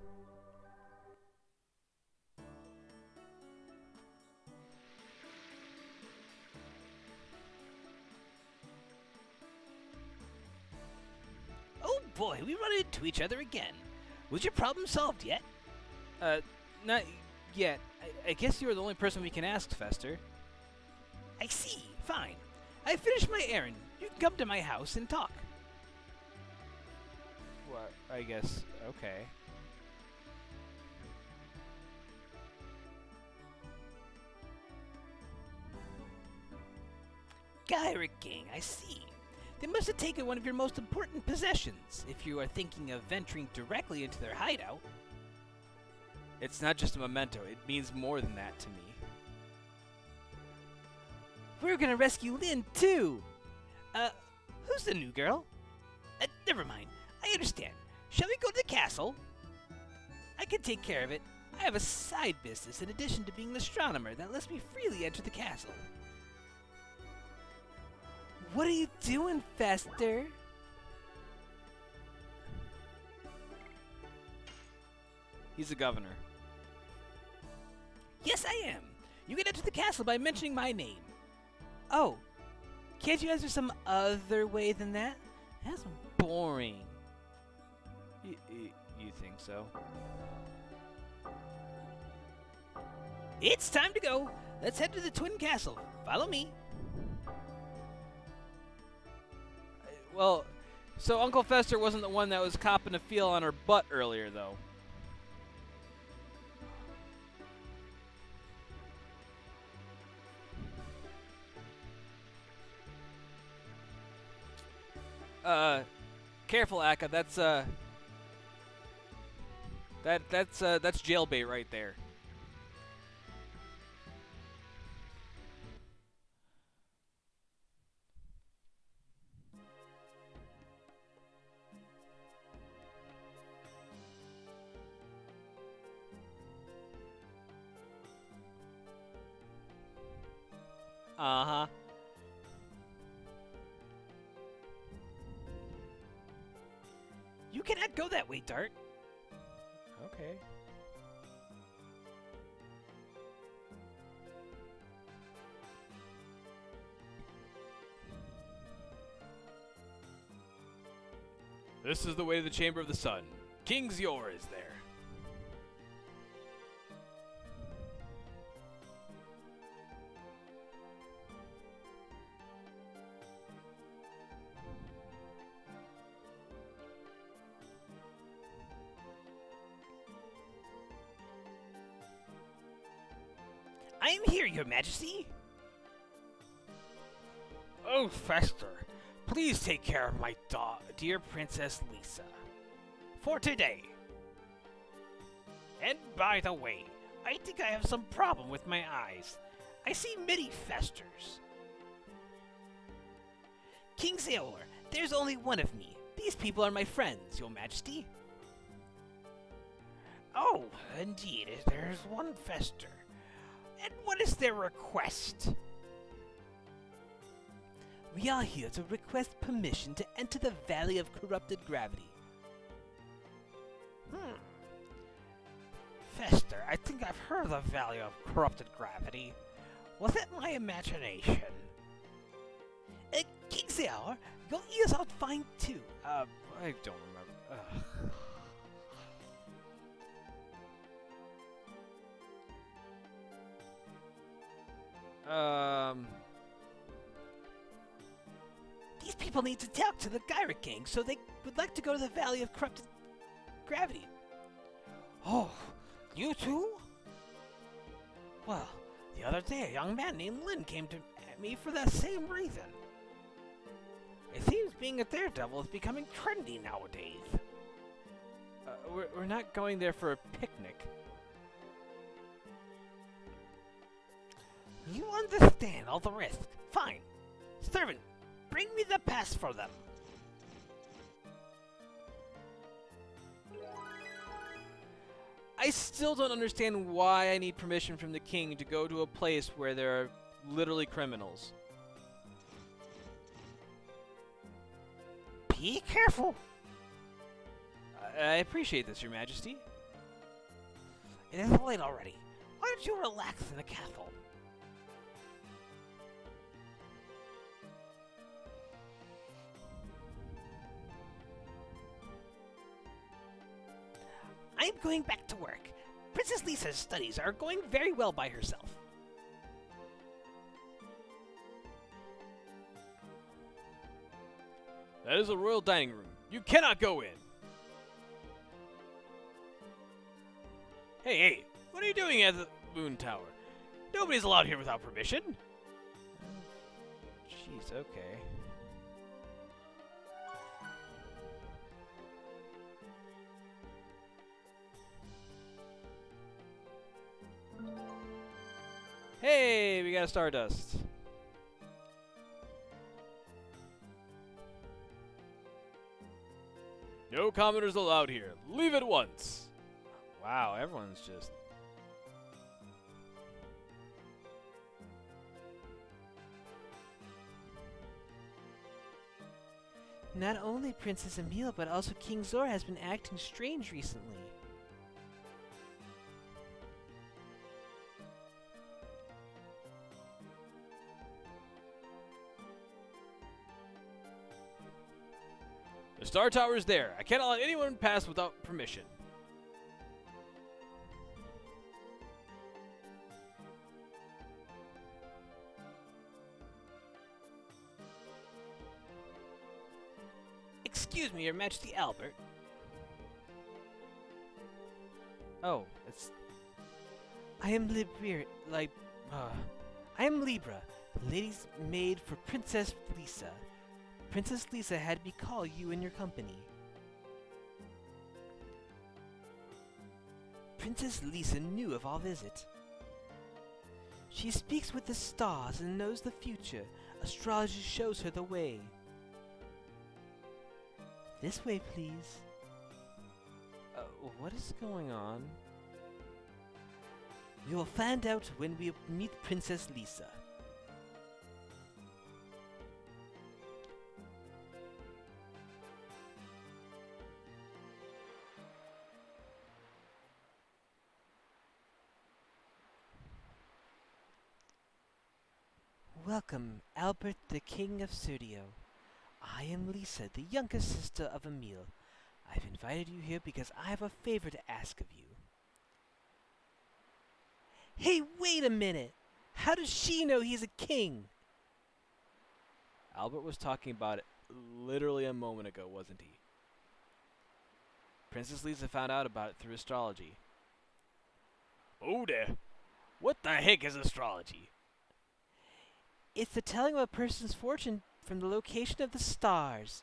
Oh boy, we run into each other again. Was your problem solved yet? Not yet. I guess you were the only person we can ask, Fester. I see. Fine. I finished my errand. You can come to my house and talk. What? I guess. Okay. Gyric Gang, I see. They must have taken one of your most important possessions, if you are thinking of venturing directly into their hideout. It's not just a memento. It means more than that to me. We're gonna rescue Lynn, too! Who's the new girl? Never mind. I understand. Shall we go to the castle? I can take care of it. I have a side business in addition to being an astronomer that lets me freely enter the castle. What are you doing, Fester? He's a governor. Yes, I am. You can enter the castle by mentioning my name. Oh, can't you answer some other way than that? That's boring. You think so? It's time to go. Let's head to the Twin Castle. Follow me. Well, so Uncle Fester wasn't the one that was copping a feel on her butt earlier, though. Careful, Akka. That's jailbait right there. Uh-huh. You cannot go that way, Dart. Okay. This is the way to the Chamber of the Sun. King Zior is there. I am here, Your Majesty. Oh, Fester, please take care of my dear Princess Lisa. For today. And by the way, I think I have some problem with my eyes. I see many Festers. King Zeolor, there's only one of me. These people are my friends, Your Majesty. Oh, indeed, there's one Fester. And what is their request? We are here to request permission to enter the Valley of Corrupted Gravity. Fester, I think I've heard of the Valley of Corrupted Gravity. Was it my imagination? King Zeolor, your ears are fine too. I don't remember. These people need to talk to the Gyric Gang, so they would like to go to the Valley of Corrupted Gravity. Oh, you too? Well, the other day a young man named Lynn came to me for that same reason. It seems being a daredevil is becoming trendy nowadays. We're not going there for a picnic. You understand all the risk. Fine. Servant, bring me the pass for them. I still don't understand why I need permission from the king to go to a place where there are literally criminals. Be careful. I appreciate this, Your Majesty. It is late already. Why don't you relax in the castle? I'm going back to work. Princess Lisa's studies are going very well by herself. That is a royal dining room. You cannot go in. Hey, what are you doing at the Moon Tower? Nobody's allowed here without permission. Jeez, okay. Hey, we got a Stardust. No commoners allowed here. Leave at once. Wow, everyone's just... Not only Princess Emil, but also King Zora has been acting strange recently. The Star Tower is there. I cannot let anyone pass without permission. Excuse me, Your Majesty Albert. Oh, it's... I am I am Libra, lady's maid for Princess Lisa. Princess Lisa had me call you in your company. Princess Lisa knew of our visit. She speaks with the stars and knows the future. Astrology shows her the way. This way, please. What is going on? We will find out when we meet Princess Lisa. Welcome, Albert, the King of Serdio. I am Lisa, the younger sister of Emil. I've invited you here because I have a favor to ask of you. Hey, wait a minute! How does she know he's a king? Albert was talking about it literally a moment ago, wasn't he? Princess Lisa found out about it through astrology. Oh there! What the heck is astrology? It's the telling of a person's fortune from the location of the stars.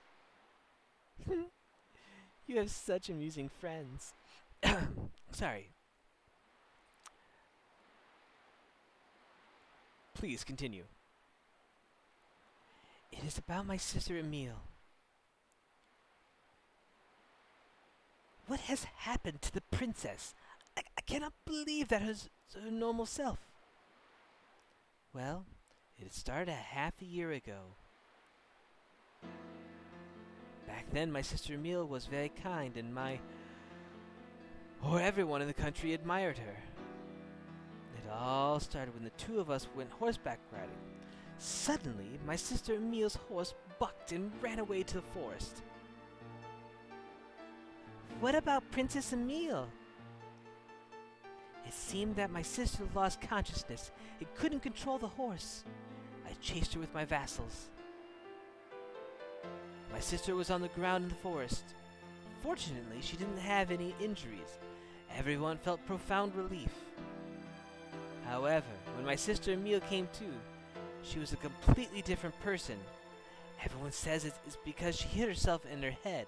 You have such amusing friends. Sorry. Please continue. It is about my sister Emil. What has happened to the princess? I cannot believe that is her normal self. Well, it started half a year ago. Back then, my sister Emil was very kind, and everyone in the country admired her. It all started when the two of us went horseback riding. Suddenly, my sister Emil's horse bucked and ran away to the forest. What about Princess Emil? It seemed that my sister lost consciousness and couldn't control the horse. I chased her with my vassals. My sister was on the ground in the forest. Fortunately, she didn't have any injuries. Everyone felt profound relief. However, when my sister Emil came to, she was a completely different person. Everyone says it's because she hit herself in her head.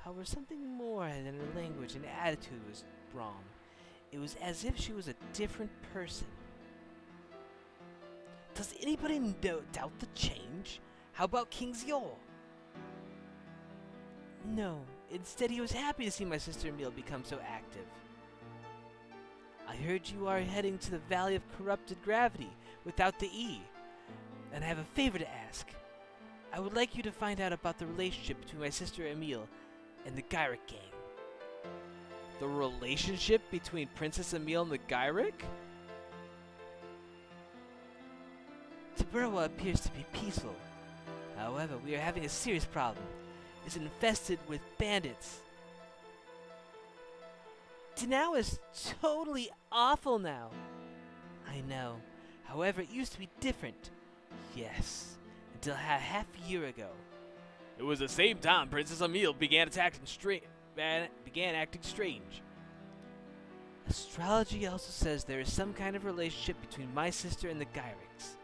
However, something more than her language and attitude was wrong. It was as if she was a different person. Does anybody doubt the change? How about King Zor? No, instead he was happy to see my sister Emil become so active. I heard you are heading to the Valley of Corrupted Gravity without the E, and I have a favor to ask. I would like you to find out about the relationship between my sister Emile and the Gyric gang. The relationship between Princess Emile and the Gyric? Taburwa appears to be peaceful. However, we are having a serious problem. It's infested with bandits. Tanao is totally awful now. I know. However, it used to be different. Yes, until half a year ago. It was the same time Princess Emile began acting strange. Astrology also says there is some kind of relationship between my sister and the Gyrics.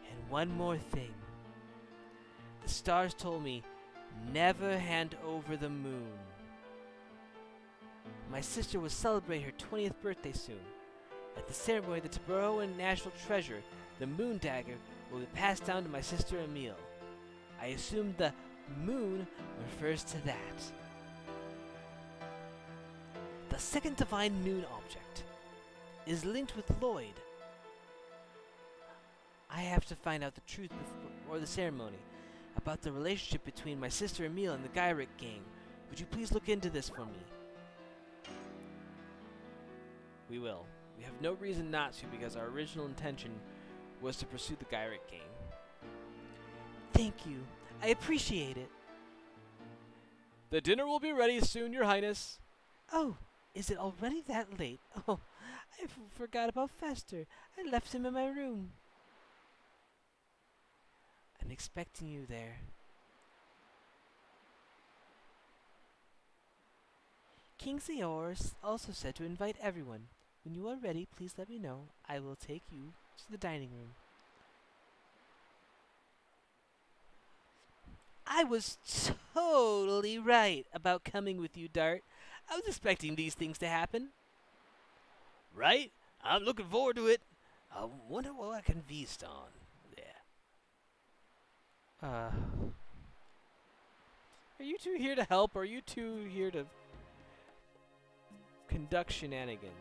And one more thing. The stars told me, never hand over the moon. My sister will celebrate her 20th birthday soon. At the ceremony, the Taburwan national treasure, the moon dagger, will be passed down to my sister Emile. I assume the moon refers to that. The second divine moon object is linked with Lloyd. I have to find out the truth before the ceremony about the relationship between my sister Emile and the Gyric gang. Would you please look into this for me? We will. We have no reason not to because our original intention was to pursue the Gyric gang. Thank you. I appreciate it. The dinner will be ready soon, Your Highness. Oh, is it already that late? Oh, I forgot about Fester. I left him in my room. I'm expecting you there. Kingsley Orr also said to invite everyone. When you are ready, please let me know. I will take you to the dining room. I was totally right about coming with you, Dart. I was expecting these things to happen. Right? I'm looking forward to it. I wonder what I can feast on. Are you two here to help, or are you two here to conduct shenanigans?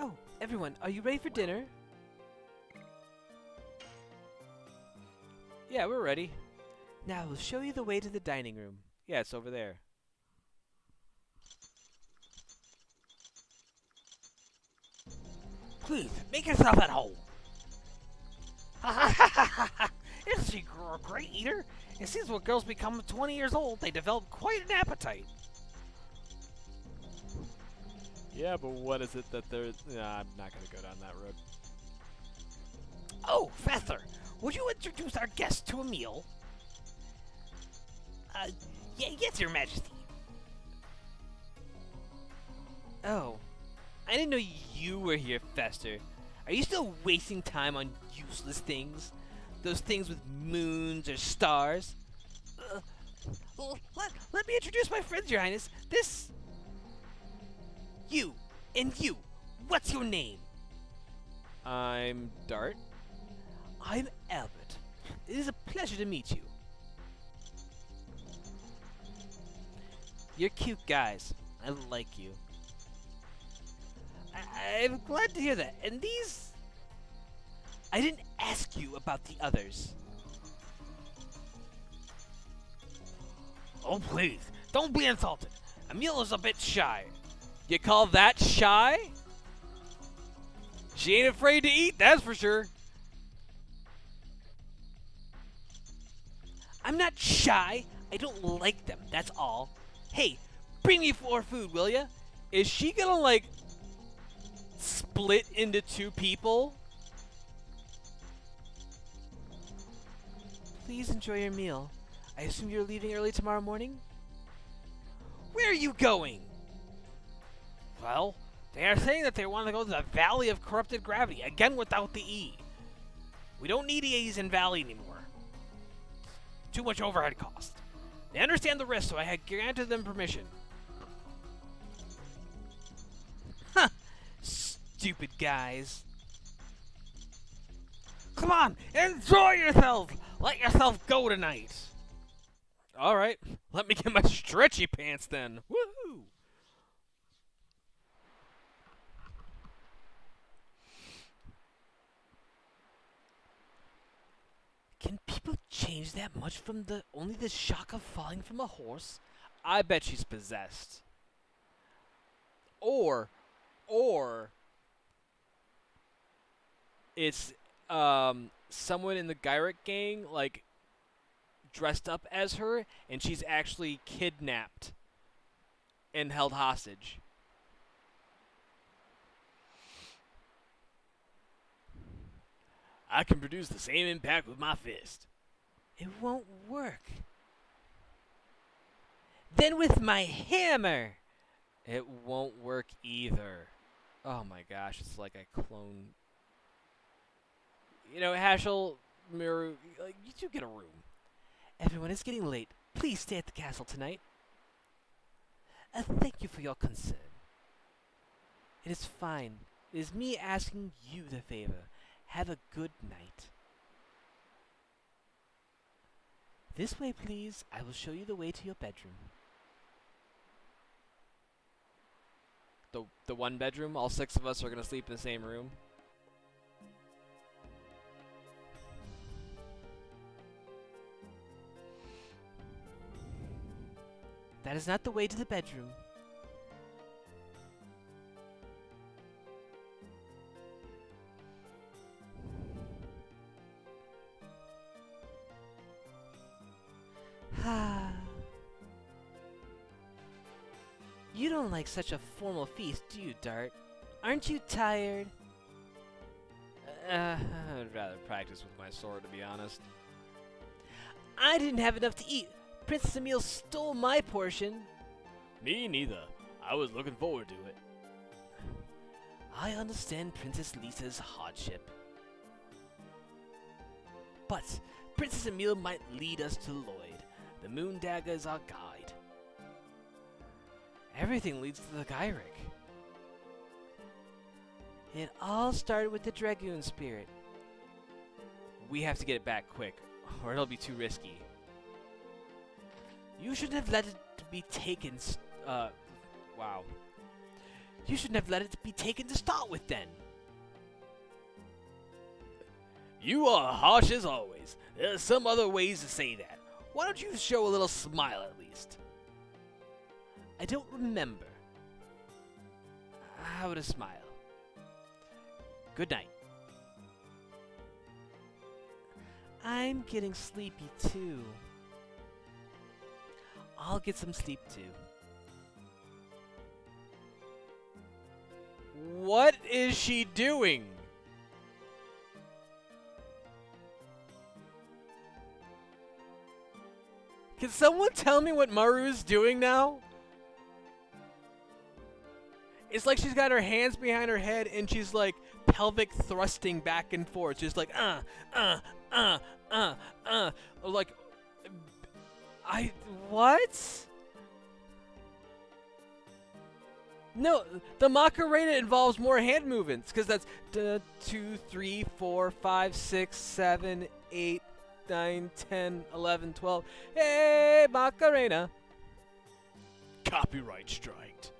Oh, everyone, are you ready for dinner? Yeah, we're ready. Now I will show you the way to the dining room. Yeah, it's over there. Please, make yourself at home. Isn't she a great eater? It seems when girls become 20 years old, they develop quite an appetite. Yeah, but what is it that they're... Nah, I'm not going to go down that road. Oh, Fether, would you introduce our guest to a meal? Yes, Your Majesty. Oh, I didn't know you were here, Fester. Are you still wasting time on useless things? Those things with moons or stars? Let me introduce my friends, Your Highness. This... You, and you. What's your name? I'm Dart. I'm Albert. It is a pleasure to meet you. You're cute guys. I like you. I'm glad to hear that. And these... I didn't ask you about the others. Oh, please. Don't be insulted. Emile is a bit shy. You call that shy? She ain't afraid to eat, that's for sure. I'm not shy. I don't like them, that's all. Hey, bring me more food, will ya? Is she gonna, like, split into two people? Please enjoy your meal. I assume you're leaving early tomorrow morning? Where are you going? Well, they are saying that they want to go to the Valley of Corrupted Gravity, again without the E. We don't need E's in Valley anymore. Too much overhead cost. They understand the risk, so I had granted them permission. Huh. Stupid guys. Come on, enjoy yourself! Let yourself go tonight! Alright, Let me get my stretchy pants then. Woohoo! Can people change that much from only the shock of falling from a horse? I bet she's possessed. Or it's someone in the Gyric gang like dressed up as her, and she's actually kidnapped and held hostage. I can produce the same impact with my fist. It won't work. Then with my hammer! It won't work either. Oh my gosh, it's like a clone. You know, Hashel, Miru, like, you two get a room. Everyone is getting late. Please stay at the castle tonight. Thank you for your concern. It is fine. It is me asking you the favor. Have a good night. This way, please. I will show you the way to your bedroom. The one bedroom, all 6 of us are gonna sleep in the same room. That is not the way to the bedroom. You don't like such a formal feast, do you, Dart? Aren't you tired? I'd rather practice with my sword, to be honest. I didn't have enough to eat. Princess Emile stole my portion. Me neither. I was looking forward to it. I understand Princess Lisa's hardship. But Princess Emile might lead us to Lloyd. The Moon Dagger is our guide. Everything leads to the Gyric. It all started with the Dragoon spirit. We have to get it back quick, or it'll be too risky. You shouldn't have let it be taken. Wow. You shouldn't have let it be taken to start with, then. You are harsh as always. There are some other ways to say that. Why don't you show a little smile at least? I don't remember. How would a smile? Good night. I'm getting sleepy too. I'll get some sleep too. What is she doing? Can someone tell me what Maru's doing now? It's like she's got her hands behind her head and she's like pelvic thrusting back and forth, just like like what? No, the Macarena involves more hand movements because that's 2, 3, 4, 5, 6, 7, 8, 9, 10, 11, 12. Hey, Macarena. Copyright striked.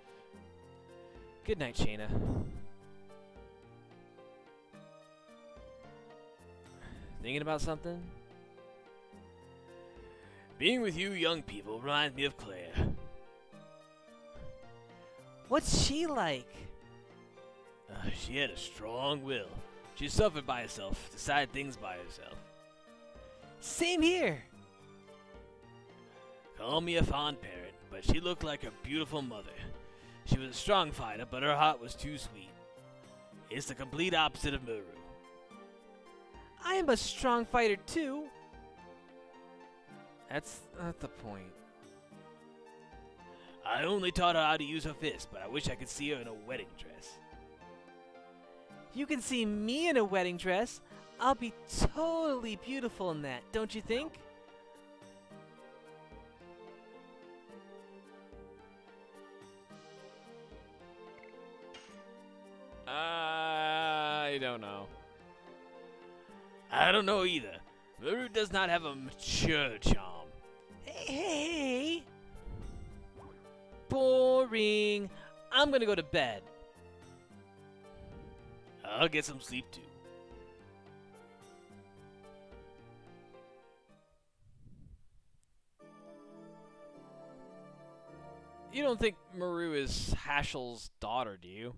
Good night, Shayna. Thinking about something? Being with you young people reminds me of Claire. What's she like? She had a strong will. She suffered by herself, decided things by herself. Same here. Call me a fond parent, but she looked like a beautiful mother. She was a strong fighter, but her heart was too sweet. It's the complete opposite of Muru. I am a strong fighter too. That's not the point. I only taught her how to use her fist, but I wish I could see her in a wedding dress. You can see me in a wedding dress. I'll be totally beautiful in that, don't you think? I don't know. I don't know either. Muru does not have a mature charm. Hey! Boring. I'm gonna go to bed. I'll get some sleep too. You don't think Maru is Hashel's daughter, do you?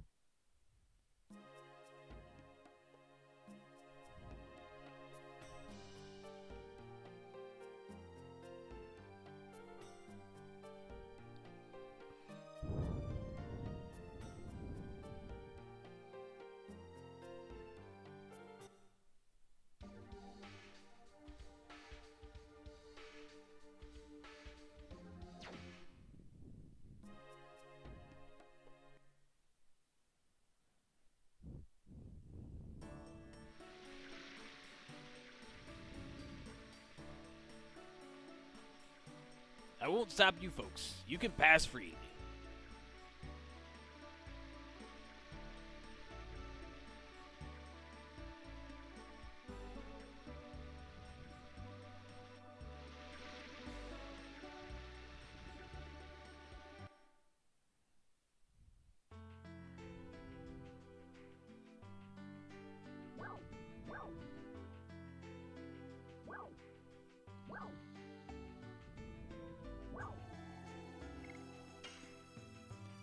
I won't stop you folks. You can pass freely.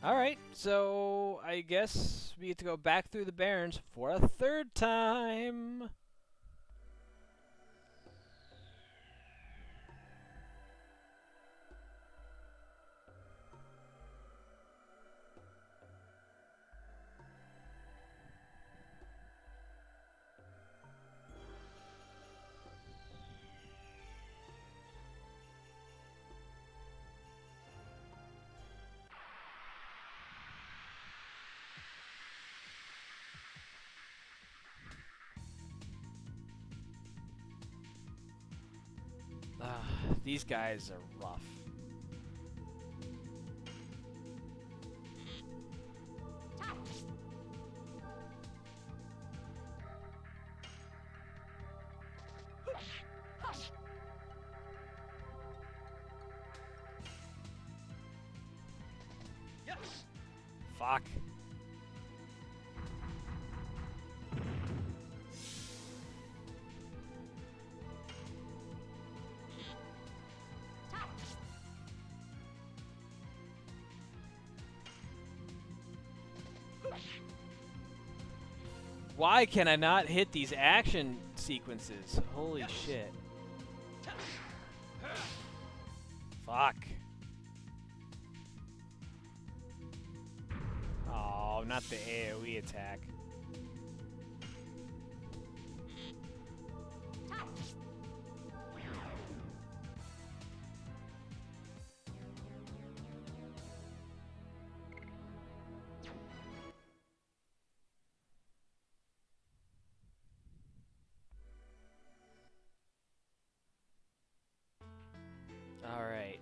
Alright, so I guess we get to go back through the Barrens for a third time. These guys are rough. Fuck. Why can I not hit these action sequences? Holy shit. Fuck. Oh, not the AoE attack. Alright.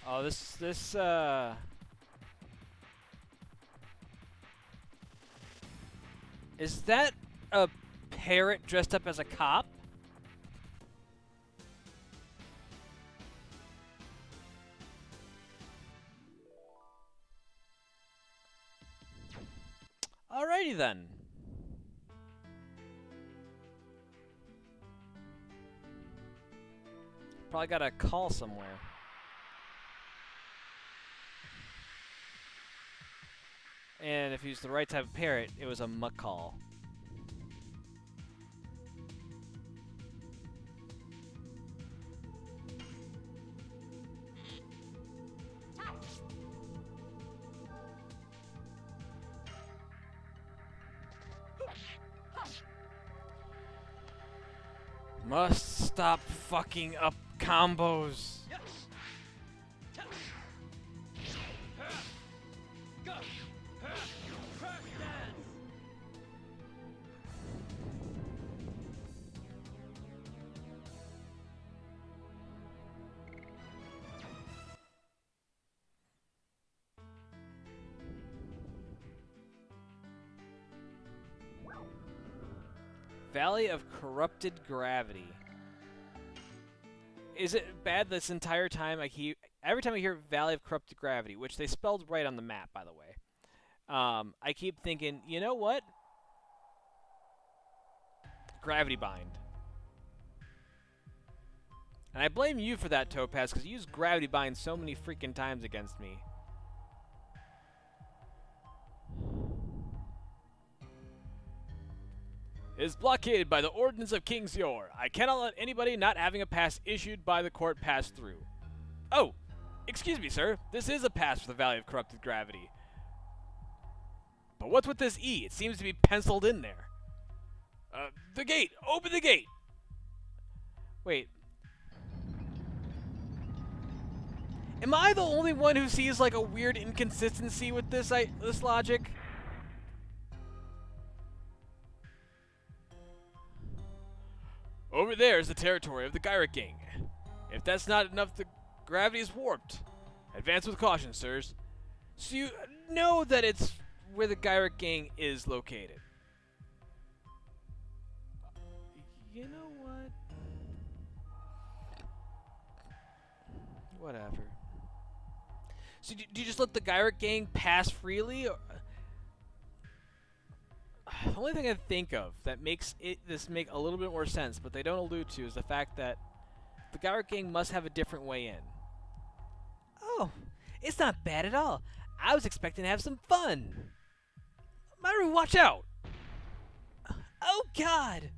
Oh, this, is that a parrot dressed up as a cop? Alrighty then. Probably got a call somewhere. And if he's the right type of parrot, it was a macaw. Must stop fucking up combos. Valley of Corrupted Gravity. Is it bad this entire time every time I hear Valley of Corrupted Gravity, which they spelled right on the map, by the way, I keep thinking, you know what? Gravity Bind. And I blame you for that, Topaz, because you used Gravity Bind so many freaking times against me. It is blockaded by the ordinance of King Zior. I cannot let anybody not having a pass issued by the court pass through. Oh, excuse me, sir. This is a pass for the Valley of Corrupted Gravity. But what's with this E? It seems to be penciled in there. The gate! Open the gate! Wait. Am I the only one who sees like a weird inconsistency with this logic? Over there is the territory of the Gyric Gang. If that's not enough, the gravity is warped. Advance with caution, sirs. So you know that it's where the Gyric Gang is located. You know what? Whatever. So do you just let the Gyric Gang pass freely? Or the only thing I think of that makes this make a little bit more sense, but they don't allude to, is the fact that the Gyric Gang must have a different way in. Oh, it's not bad at all. I was expecting to have some fun. Maru, watch out! Oh, God!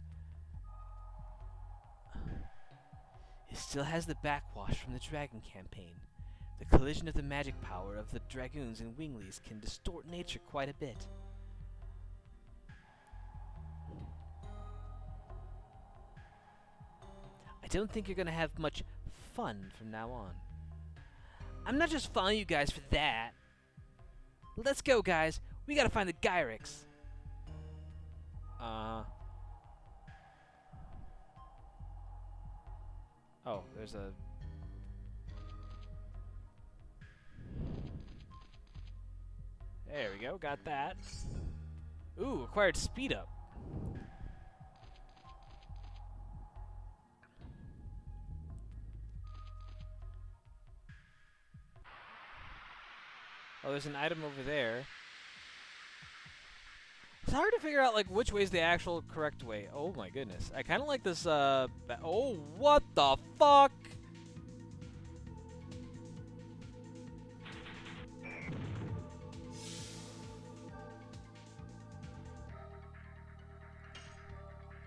It still has the backwash from the Dragon campaign. The collision of the magic power of the Dragoons and Winglies can distort nature quite a bit. I don't think you're gonna have much fun from now on. I'm not just following you guys for that. Let's go, guys. We gotta find the Gyrics. Oh, there's a... There we go, got that. Ooh, acquired speed up. Oh, there's an item over there. It's hard to figure out, like, which way is the actual correct way. Oh my goodness. I kind of like this, oh, what the fuck?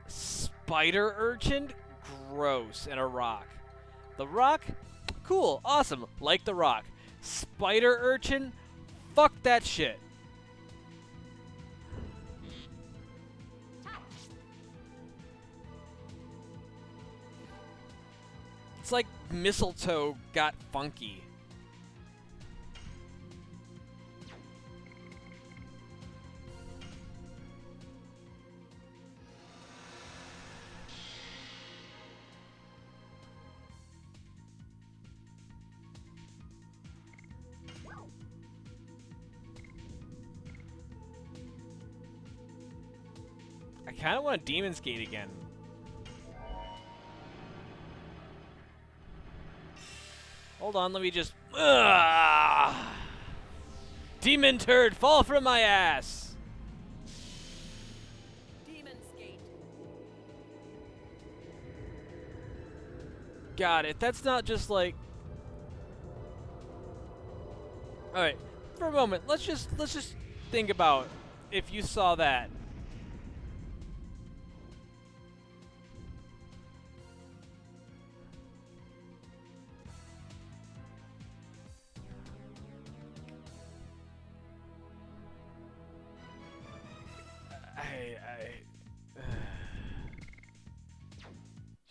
Spider urchin? Gross. And a rock. The rock? Cool. Awesome. Like the rock. Spider urchin? Fuck that shit. It's like mistletoe got funky. I kind of want Demon's Gate again. Hold on, let me just... Demon turd, fall from my ass! Demon's Gate. Got it. That's not just like... Alright, for a moment, let's just think about if you saw that.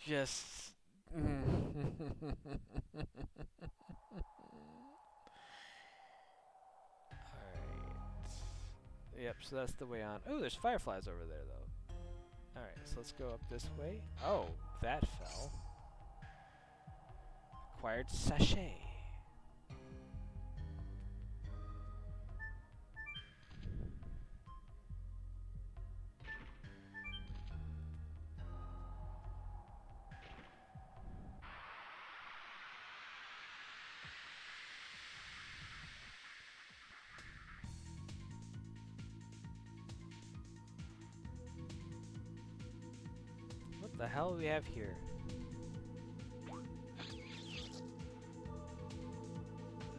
Just... Alright. Yep, so that's the way on. Oh, there's fireflies over there, though. Alright, so let's go up this way. Oh, that fell. Acquired sachet. The hell do we have here?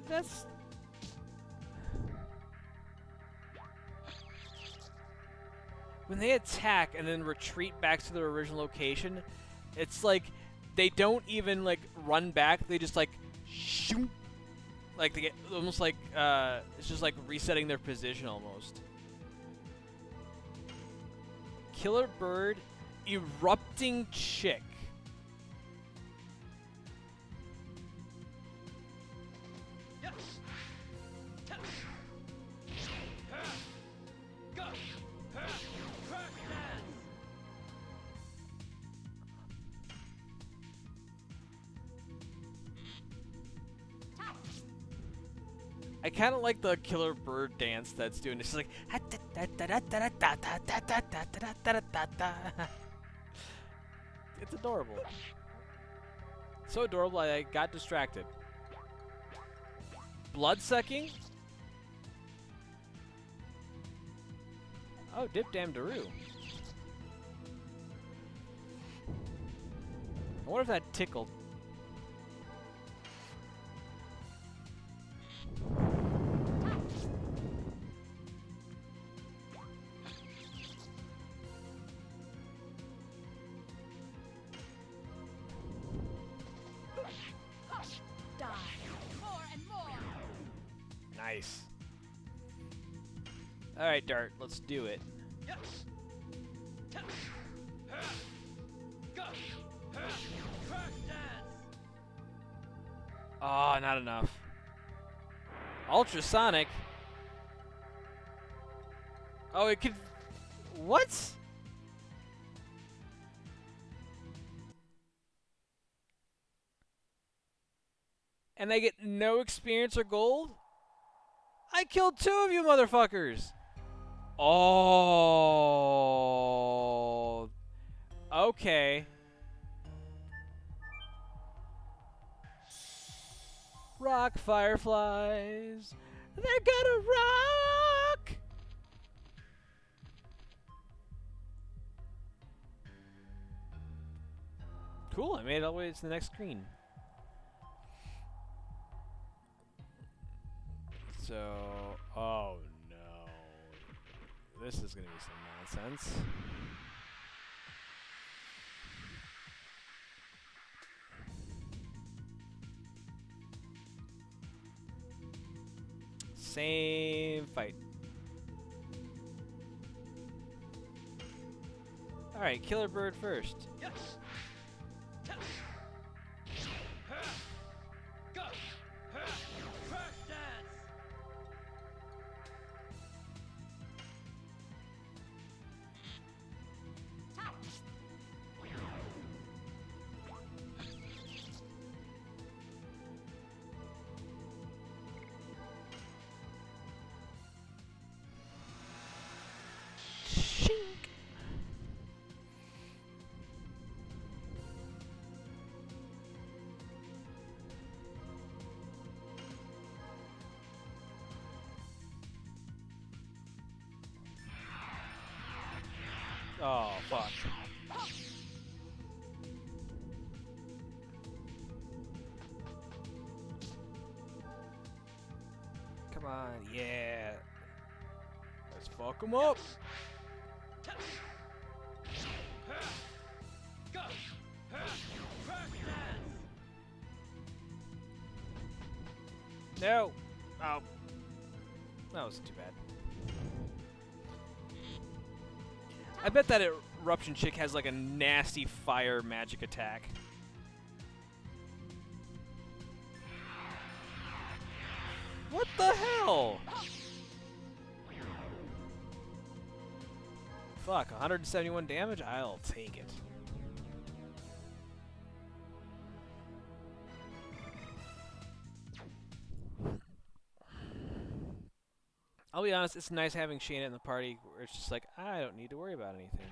That's... When they attack and then retreat back to their original location, it's like they don't even like run back. They just like shoot, like they get almost like it's just like resetting their position almost. Killer bird, erupting chick. Yes. Tap. Go. Crash dance. I kind of like the killer bird dance that's doing. It's like it's adorable. So adorable I got distracted. Blood sucking? Oh, Dip Dam Daru. I wonder if that tickled. Die. More and more. Nice. Alright, Dart, let's do it. Yes. Tap. Go. Crash dance. Oh, not enough. Ultrasonic? Oh, it could... What? And they get no experience or gold? I killed 2 of you motherfuckers! Oh... Okay. Rock fireflies. They're gonna rock! Cool, I made it all the way to the next screen. So, oh no. This is gonna be some nonsense. Same fight. Alright, Killer Bird first. Yes. Tap. Go. Crash dance. Shink. Oh, fuck. Come on, yeah. Let's fuck him up. Tap. Go. Crash dance. No. Oh. That wasn't too bad. I bet that eruption chick has like a nasty fire magic attack. What the hell? Fuck, 171 damage? I'll take it. I'll be honest, it's nice having Shayna in the party where it's just like, I don't need to worry about anything.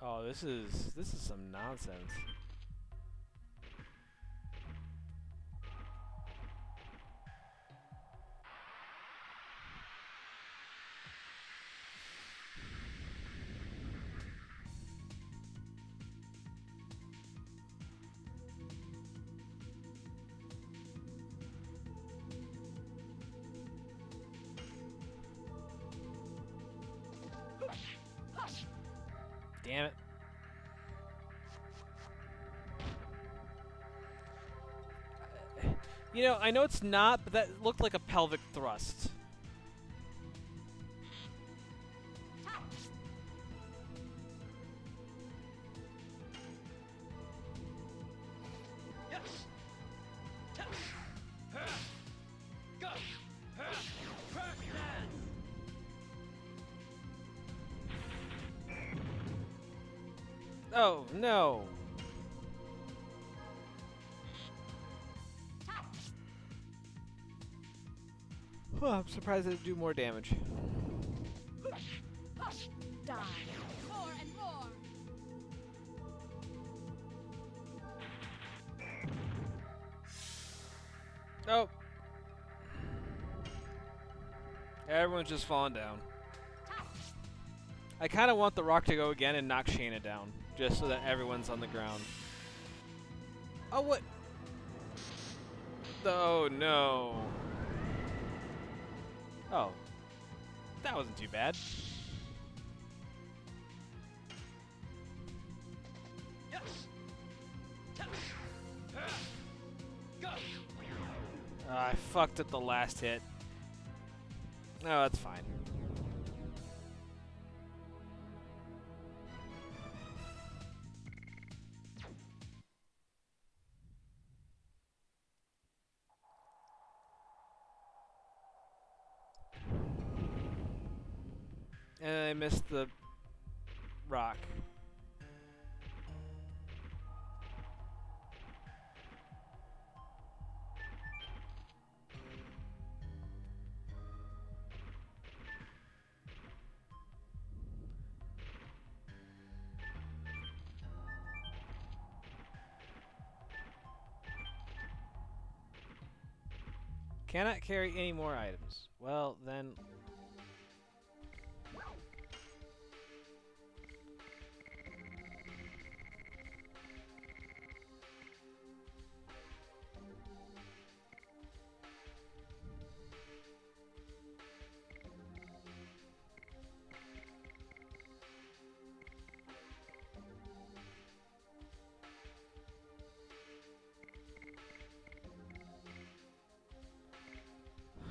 Oh, this is some nonsense. Damn it. You know, I know it's not, but that looked like a pelvic thrust. Yes. Touch. Go. Crash dance. Oh, no. Oh, I'm surprised it didn't do more damage. Die. More and more. Oh. Everyone's just falling down. I kind of want the rock to go again and knock Shayna down, just so that everyone's on the ground. Oh, what? Oh, no. Oh. That wasn't too bad. Yes. Touch. Go. I fucked up the last hit. Oh, that's fine. And I missed the rock. Cannot carry any more items. Well, then...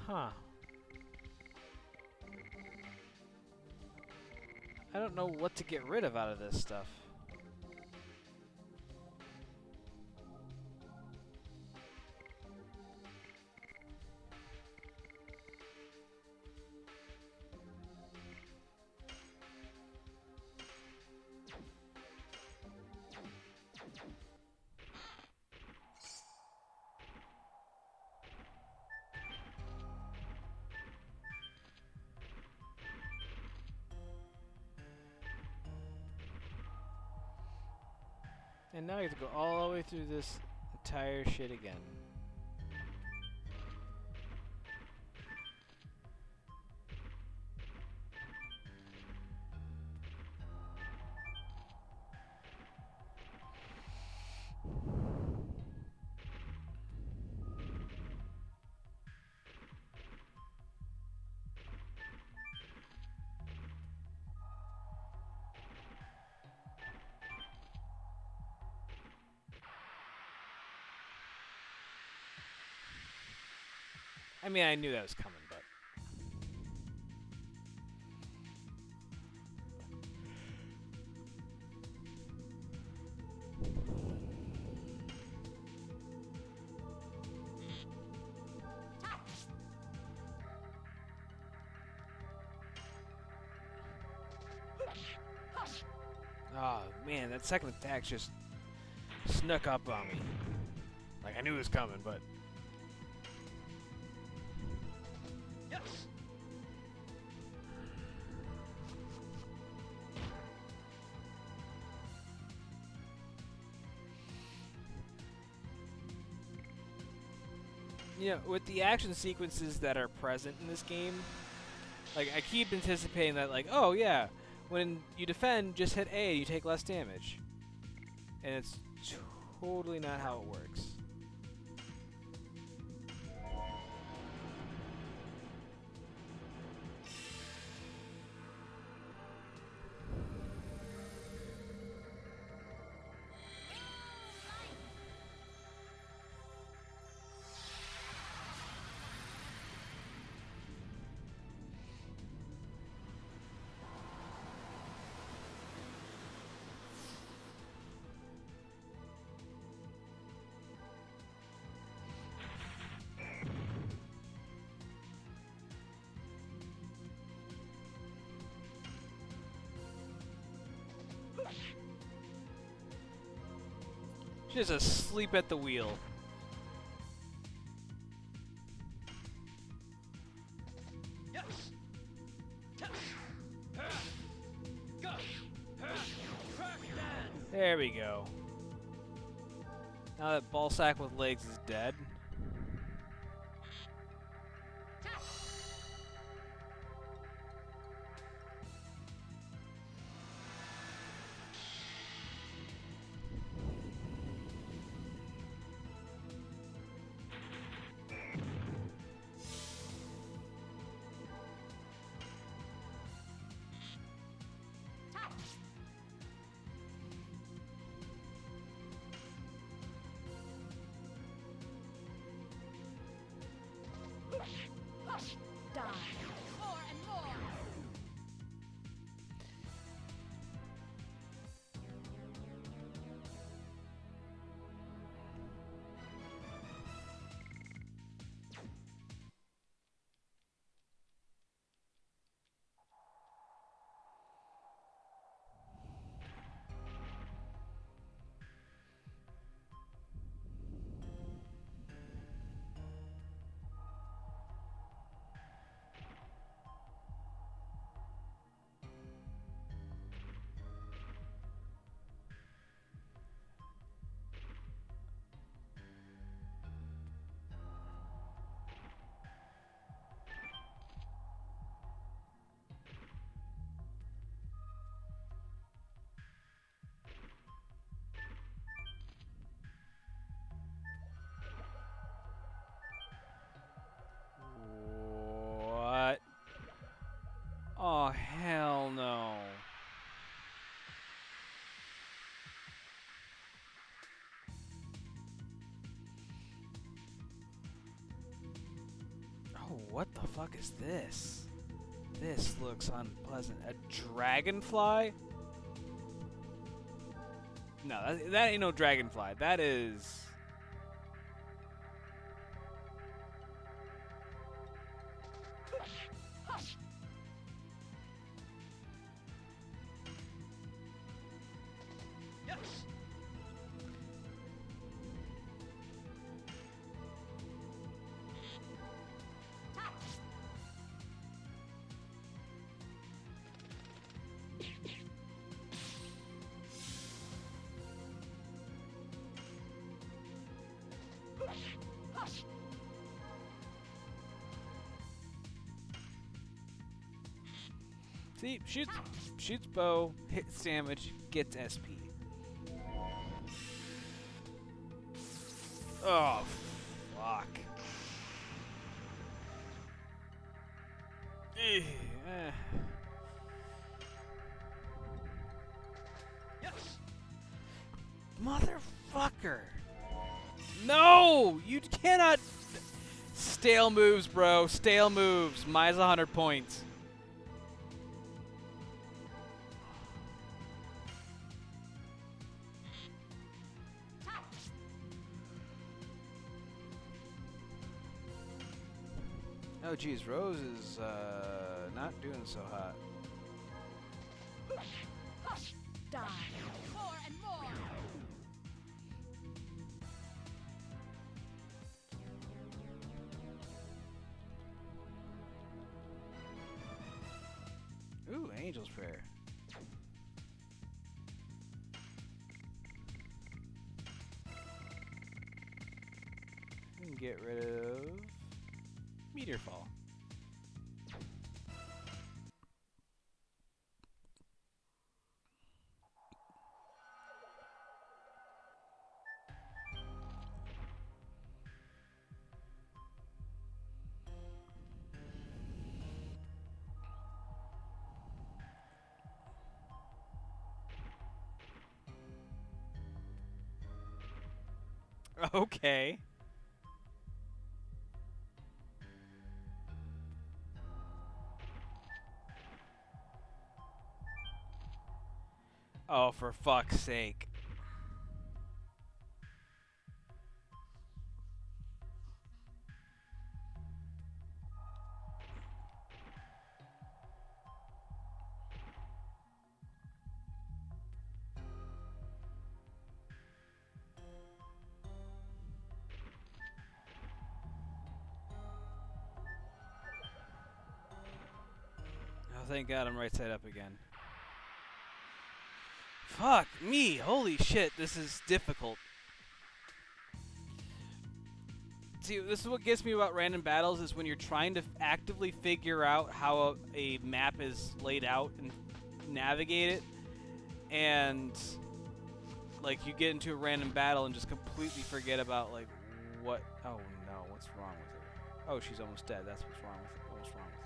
Huh. I don't know what to get rid of out of this stuff. And now you have to go all the way through this entire shit again. I mean, I knew that was coming, but... Oh, man, that second attack just snuck up on me. Like, I knew it was coming, but... Yes. you know, with the action sequences that are present in this game, like, I keep anticipating that, like, oh yeah, when you defend, just hit A, you take less damage. And it's totally not how it works. She's asleep at the wheel. Yes. Tap. Go. Crack that. There we go. Now that Ballsack with legs is dead. Die. More and more. What? Oh, hell no. Oh, what the fuck is this? This looks unpleasant. A dragonfly? No, that ain't no dragonfly. That is... Yes. See, shoots bow, hits damage, gets SP. Oh, fuck. Eh. Yes. Motherfucker. No! You cannot... Stale moves, bro. Stale moves. Minus 100 points. Oh, geez. Rose is not doing so hot. Die. More and more. Ooh, Angel's Prayer. get rid of Meteor Fall. Okay. Oh, for fuck's sake. Oh, thank God I'm right side up again. Fuck me, holy shit, this is difficult. See, this is what gets me about random battles, is when you're trying to actively figure out how a map is laid out and navigate it, and like you get into a random battle and just completely forget about like what. Oh no, what's wrong with her? Oh, she's almost dead. That's what's wrong with her. What's wrong with her?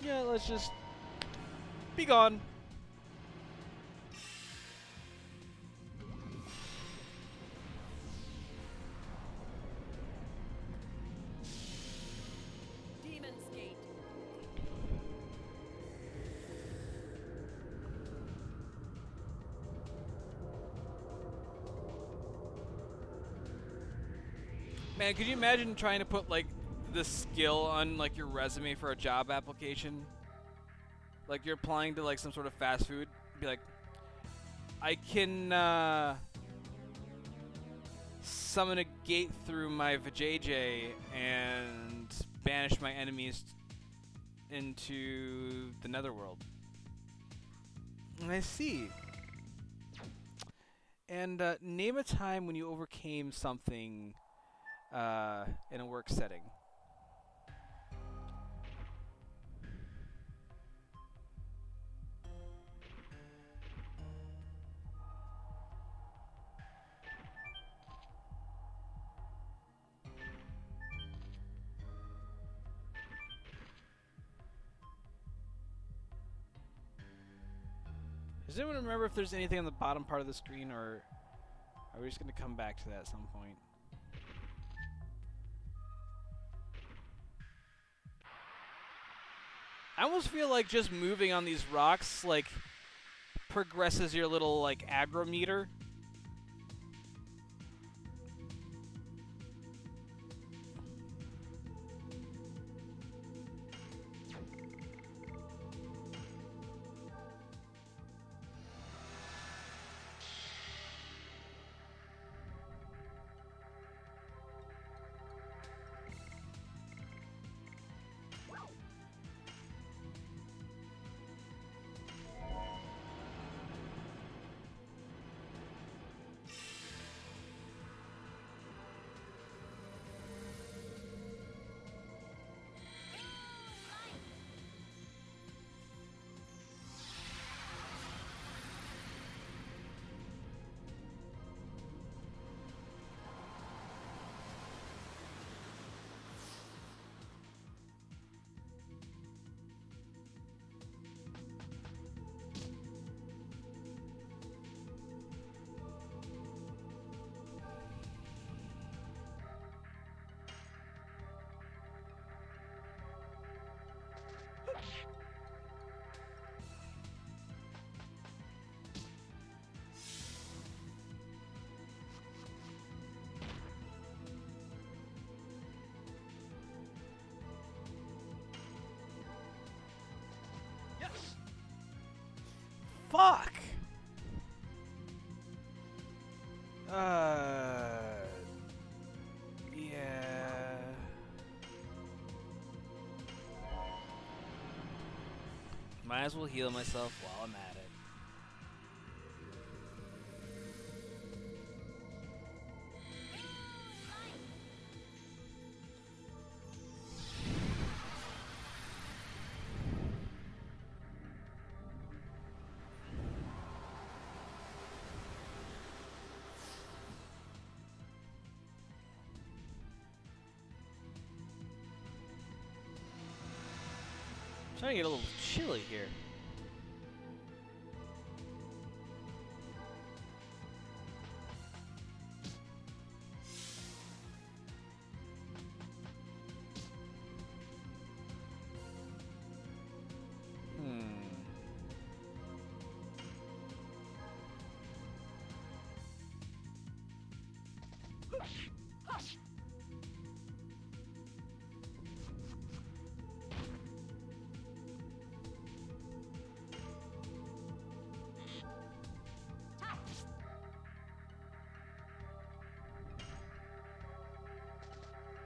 Yeah, let's just be gone. Demon's Gate. Man, could you imagine trying to put like this skill on like your resume for a job application? Like you're applying to like some sort of fast food. Be like, I can summon a gate through my vajayjay and banish my enemies into the netherworld. I see. And name a time when you overcame something in a work setting. Does anyone remember if there's anything on the bottom part of the screen, or are we just going to come back to that at some point? I almost feel like just moving on these rocks, like, progresses your little, like, aggro meter. Yes. Fuck! Yeah. Might as well heal myself while I'm at it. Starting to get a little chilly here.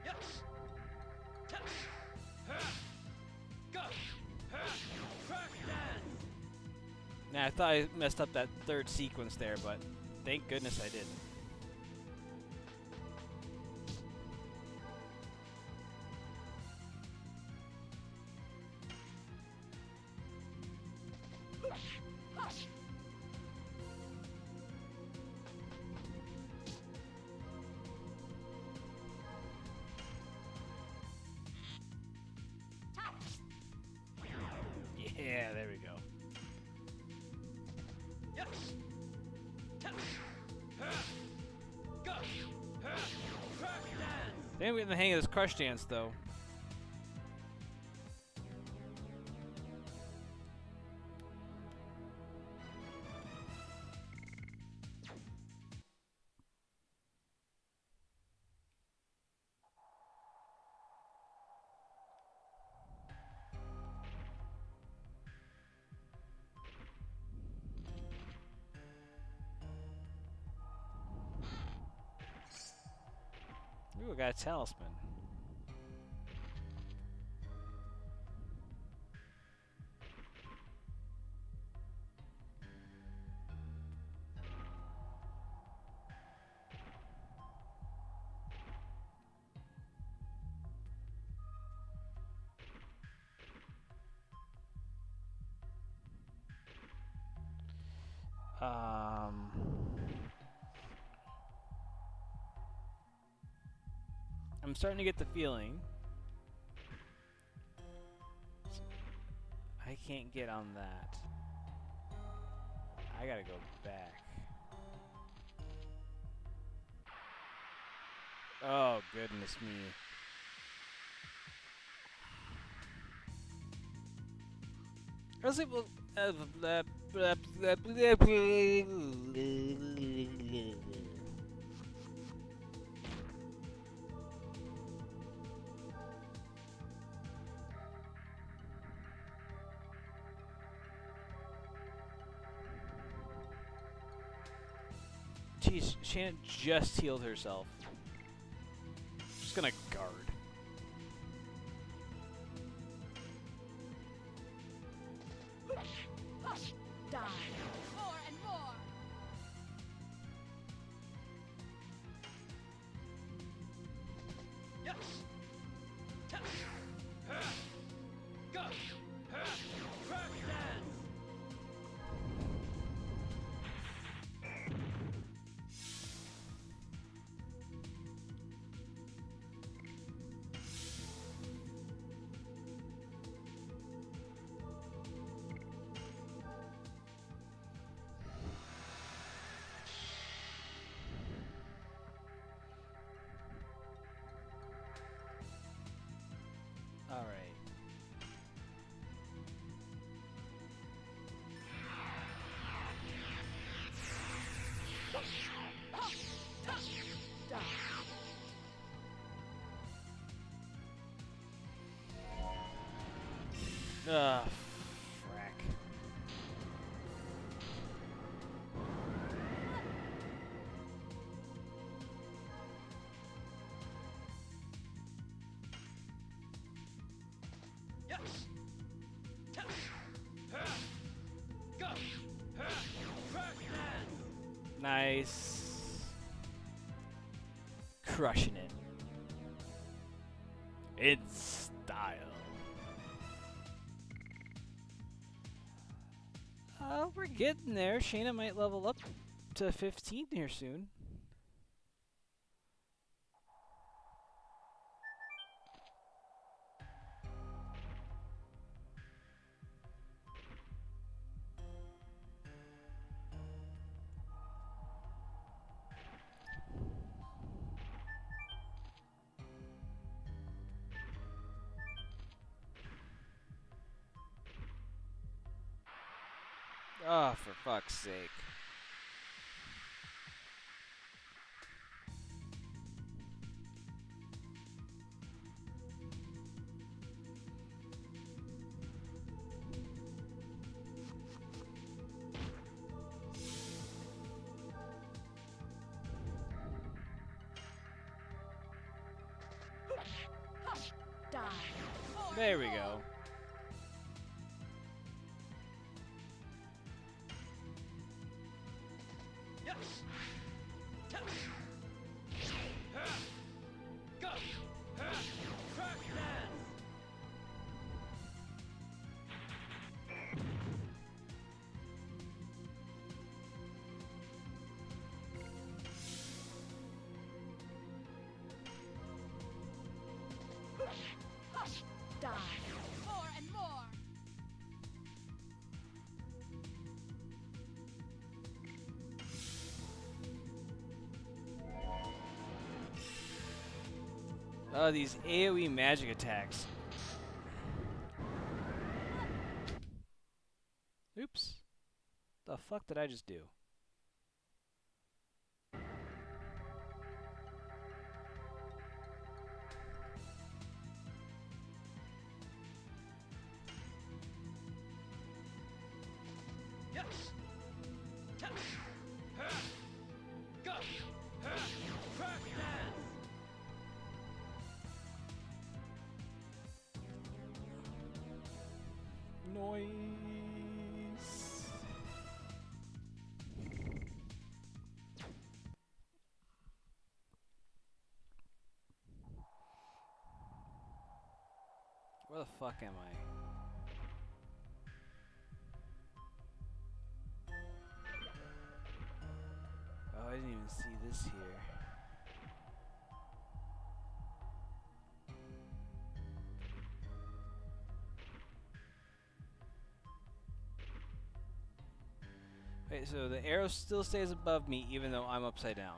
Yes. Tap. Ha. Go. Ha. Crack dance. Nah, I thought I messed up that third sequence there, but thank goodness I didn't. Yeah, there we go. Yes. Tap. Ha. Go. Ha. Crack dance. Then we get in the hang of this crush dance, though. Ooh, I got a talisman. I'm starting to get the feeling I can't get on that. I gotta go back. Oh, goodness me. I was able. Jeez, Shannon just healed herself. Just gonna guard. Die. More and more. Yes. Tap. Ha. Go. Ha. Crack dance. All right. Die. Ugh, frack. Yes. Tap. Ha. Nice. Crushing it. In style. We're getting there. Shayna might level up to 15 here soon. Oh, for fuck's sake. Die. There we go. Yes. Tap. Go. Crack dance. Die. More and more. Oh, these AoE magic attacks. Oops. The fuck did I just do? Yes. Tap. Go. Crack dance. Noise. Where the fuck am I? Oh, I didn't even see this here. Wait, so the arrow still stays above me even though I'm upside down.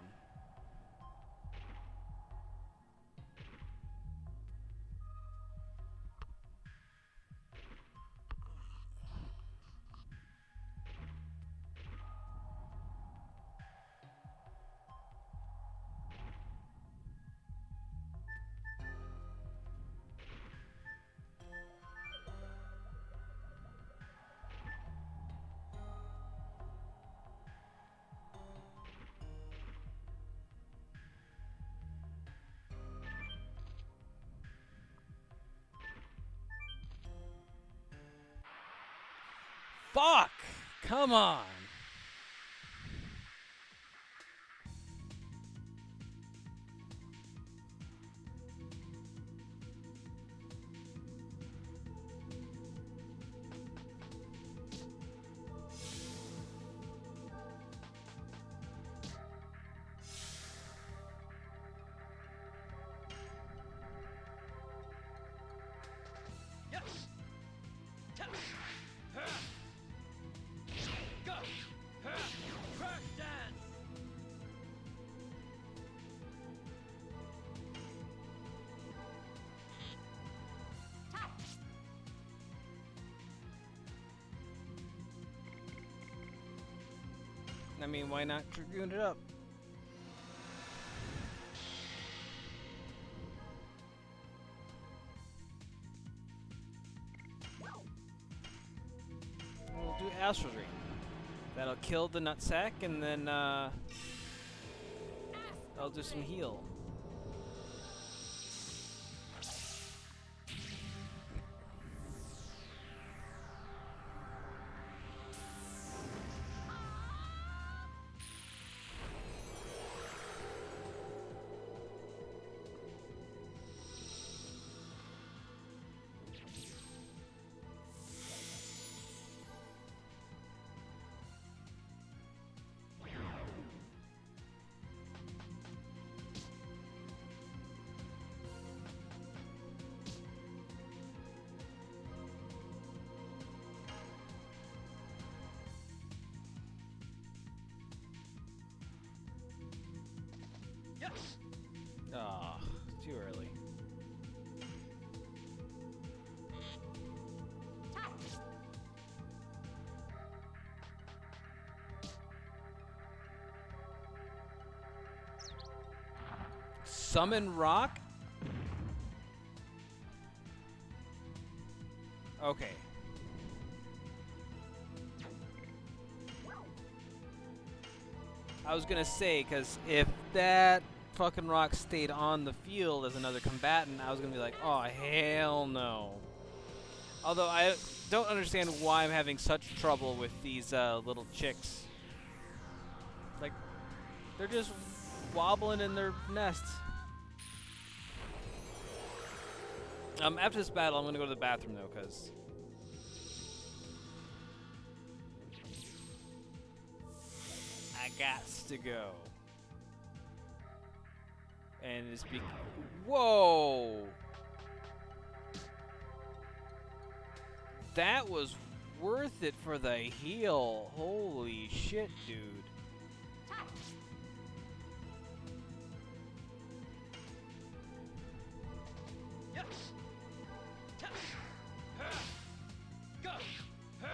Fuck! Come on! Yes. Tap. Go. Crack dance. I mean, why not Dragoon it up? We'll do Astral Dream. That'll kill the nutsack, and then I'll do some heal. Yes. Ah, too early. Summon rock? Okay. I was gonna say, because if that fucking rock stayed on the field as another combatant, I was gonna be like, oh, hell no. Although I don't understand why I'm having such trouble with these little chicks. Like, they're just wobbling in their nests. After this battle, I'm gonna go to the bathroom though, because I gots to go. And it's whoa! That was worth it for the heal. Holy shit, dude. Yes. Tap. Ha. Go. Ha.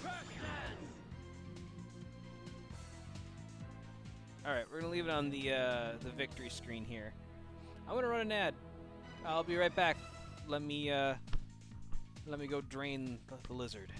Crash dance. All right, we're gonna leave it on the victory screen here. I'm gonna run an ad. I'll be right back. Let me go drain the lizard.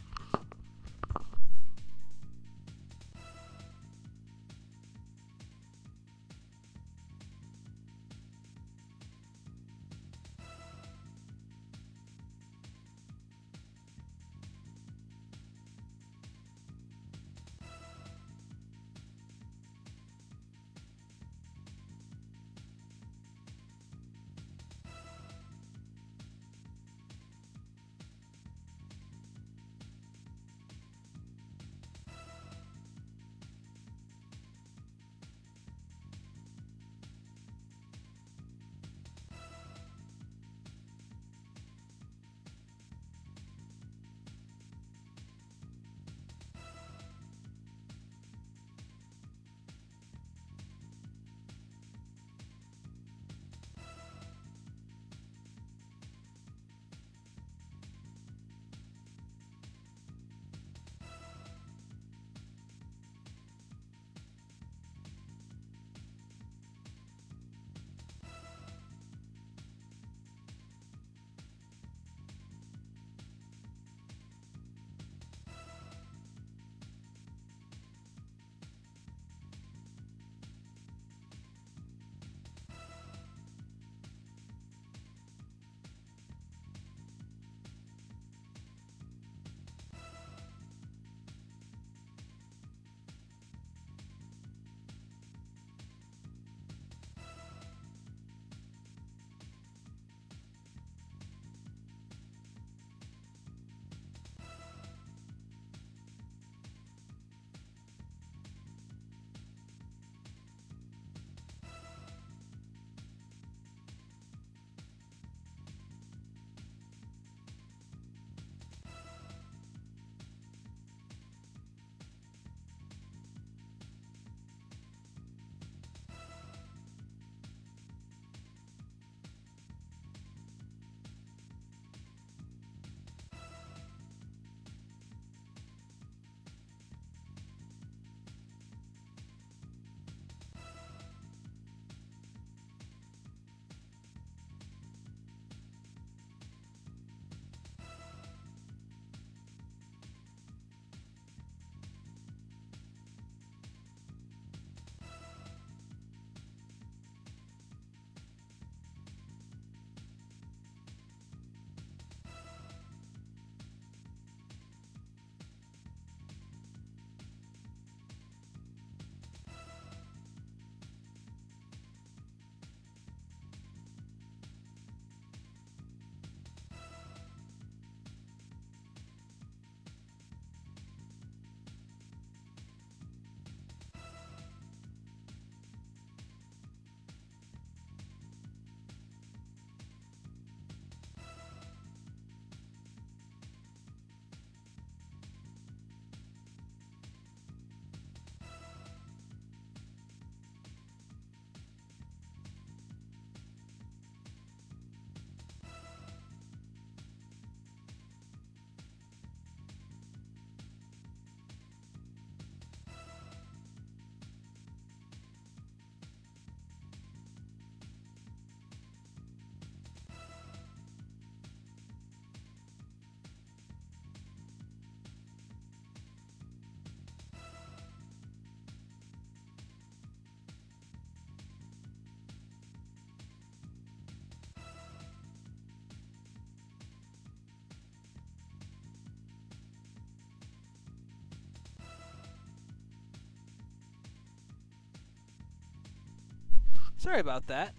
Sorry about that.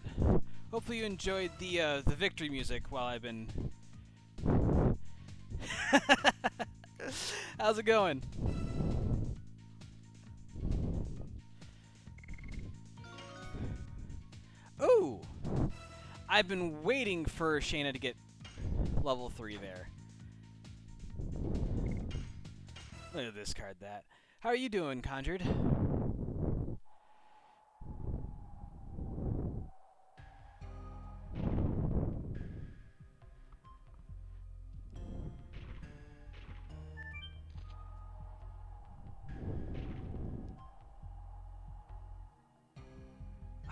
Hopefully you enjoyed the victory music while I've been. How's it going? Ooh! I've been waiting for Shayna to get level 3 there. Look at this card, that. How are you doing, Conjured?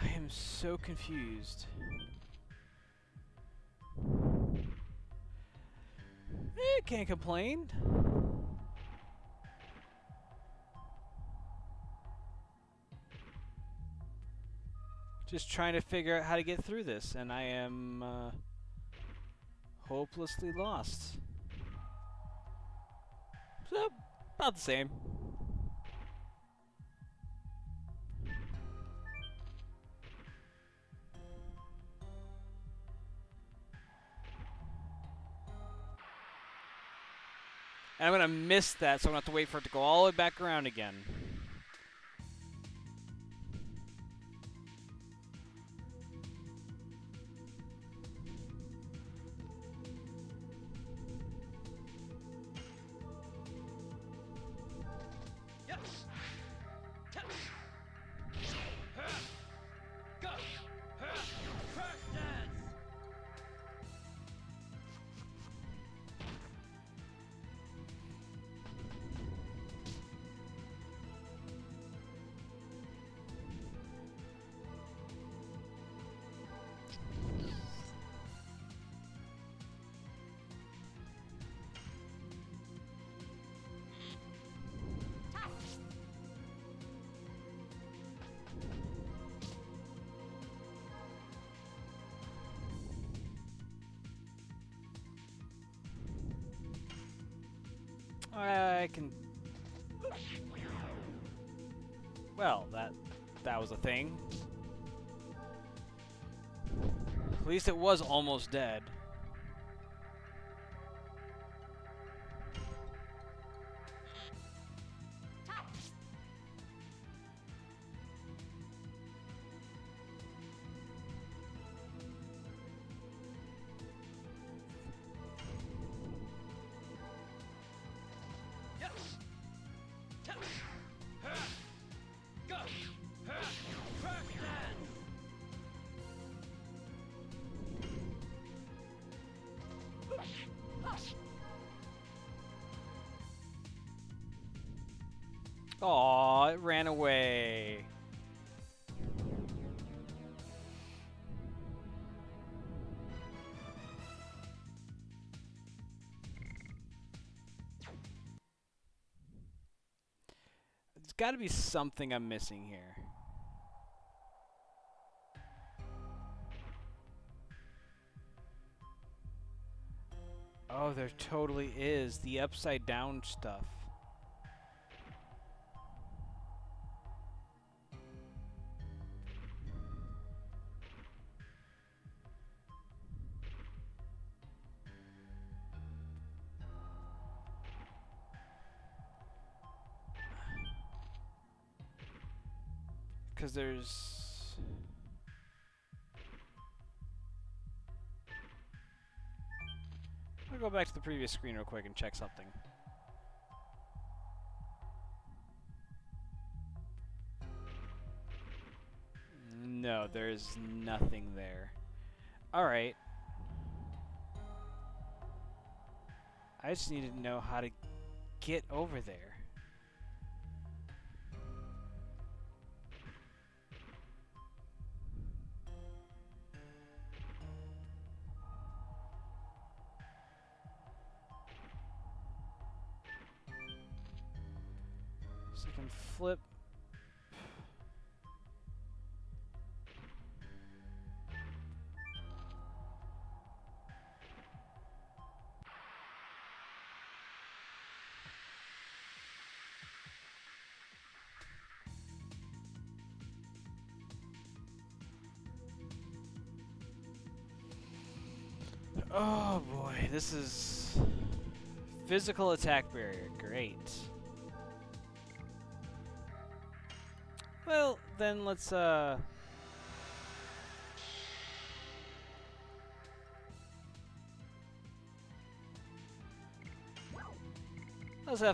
I am so confused. Can't complain. Just trying to figure out how to get through this, and I am hopelessly lost. So, about the same. And I'm gonna miss that, so I'm gonna have to wait for it to go all the way back around again. Yes. Test. Go. Crash dance. I can. Well, that was a thing. At least it was almost dead. Yes. Test. Go. Crash dance. Aw, it ran away. There's got to be something I'm missing here. Oh, there totally is. The upside down stuff. Because there's... I'll go back to the previous screen real quick and check something. No, there's nothing there. Alright. I just needed to know how to get over there. So I can flip. Oh boy, this is physical attack barrier. Great. Well, then let's have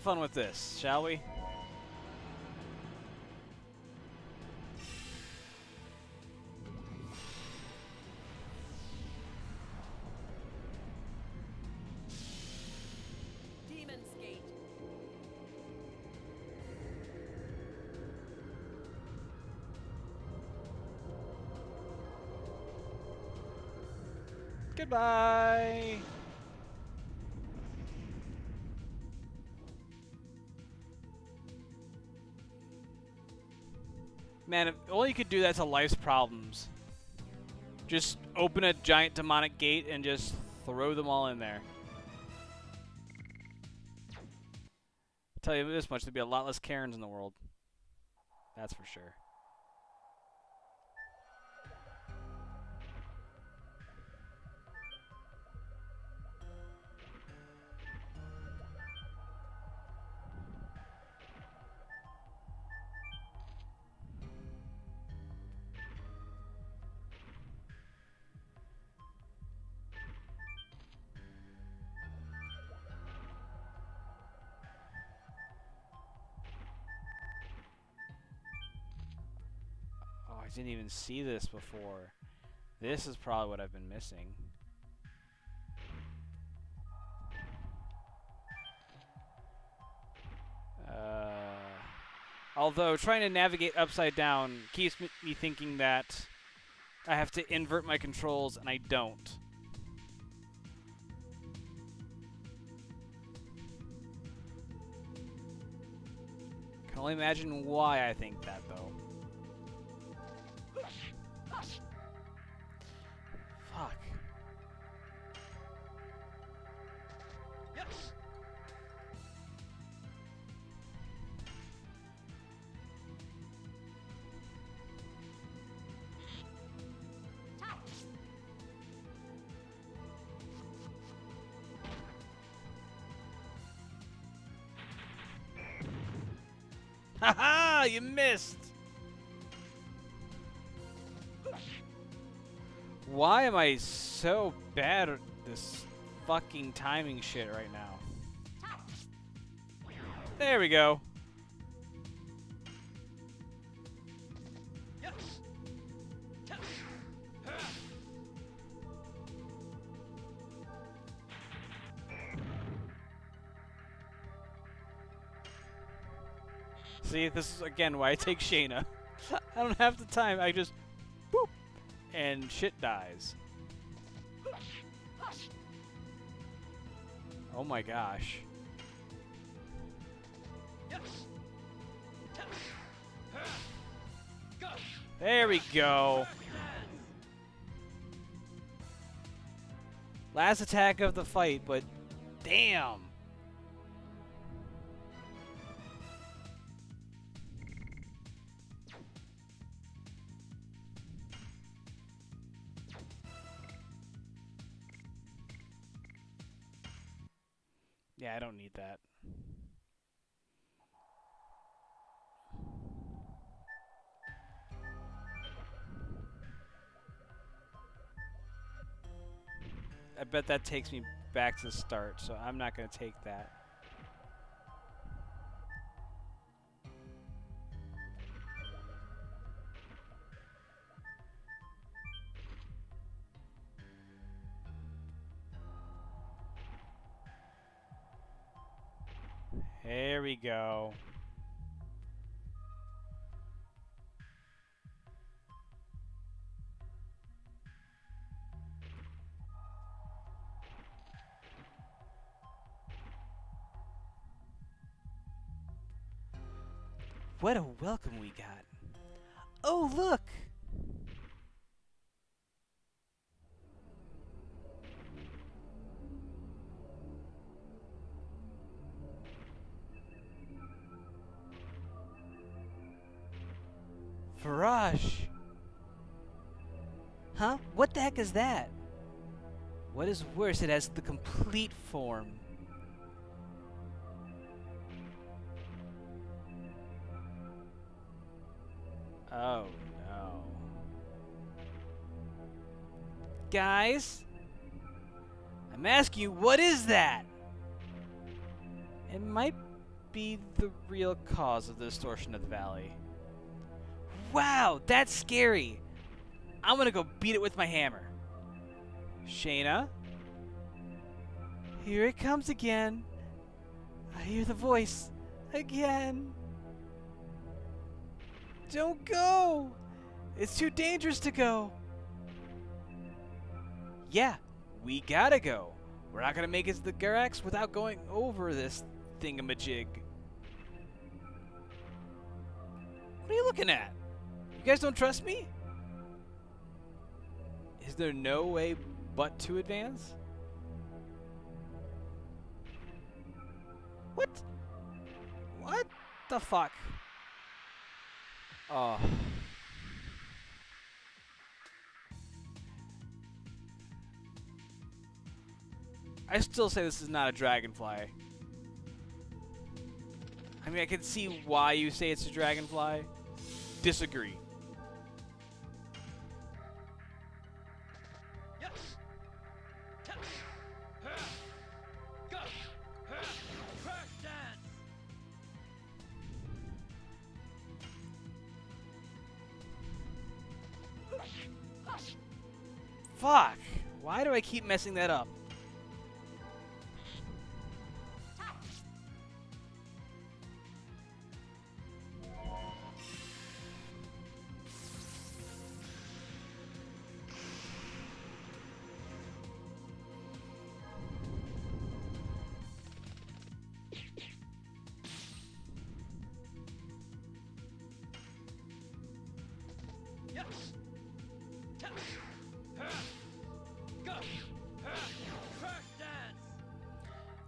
fun with this, shall we? Demon's Gate. Goodbye. Man, if only you could do that to life's problems. Just open a giant demonic gate and just throw them all in there. Tell you this much, there'd be a lot less Karens in the world. That's for sure. Oh, I didn't even see this before. This is probably what I've been missing. Although trying to navigate upside down keeps me thinking that I have to invert my controls, and I don't. Can only imagine why I think that, though. Fuck. Yes. Haha! You missed! Why am I so bad at this fucking timing shit right now? There we go. Yes. See, this is again why I take Shayna. I don't have the time. I just boop and shit dies. Oh my gosh. Yes. Go. There we go. Last attack of the fight, but damn. Yeah, I don't need that. I bet that takes me back to the start, so I'm not going to take that. There we go. What a welcome we got. Oh, look! Farash! Huh? What the heck is that? What is worse, it has the complete form. Oh no. Guys? I'm asking you, what is that? It might be the real cause of the distortion of the valley. Wow, that's scary. I'm gonna go beat it with my hammer. Shayna? Here it comes again. I hear the voice again. Don't go. It's too dangerous to go. Yeah, we gotta go. We're not gonna make it to the Garax without going over this thingamajig. What are you looking at? You guys don't trust me? Is there no way but to advance? What? What the fuck? Oh. I still say this is not a dragonfly. I mean, I can see why you say it's a dragonfly. Disagree. Yes. Go. Crash dance. Fuck. Why do I keep messing that up? Yes. Go. Crash dance.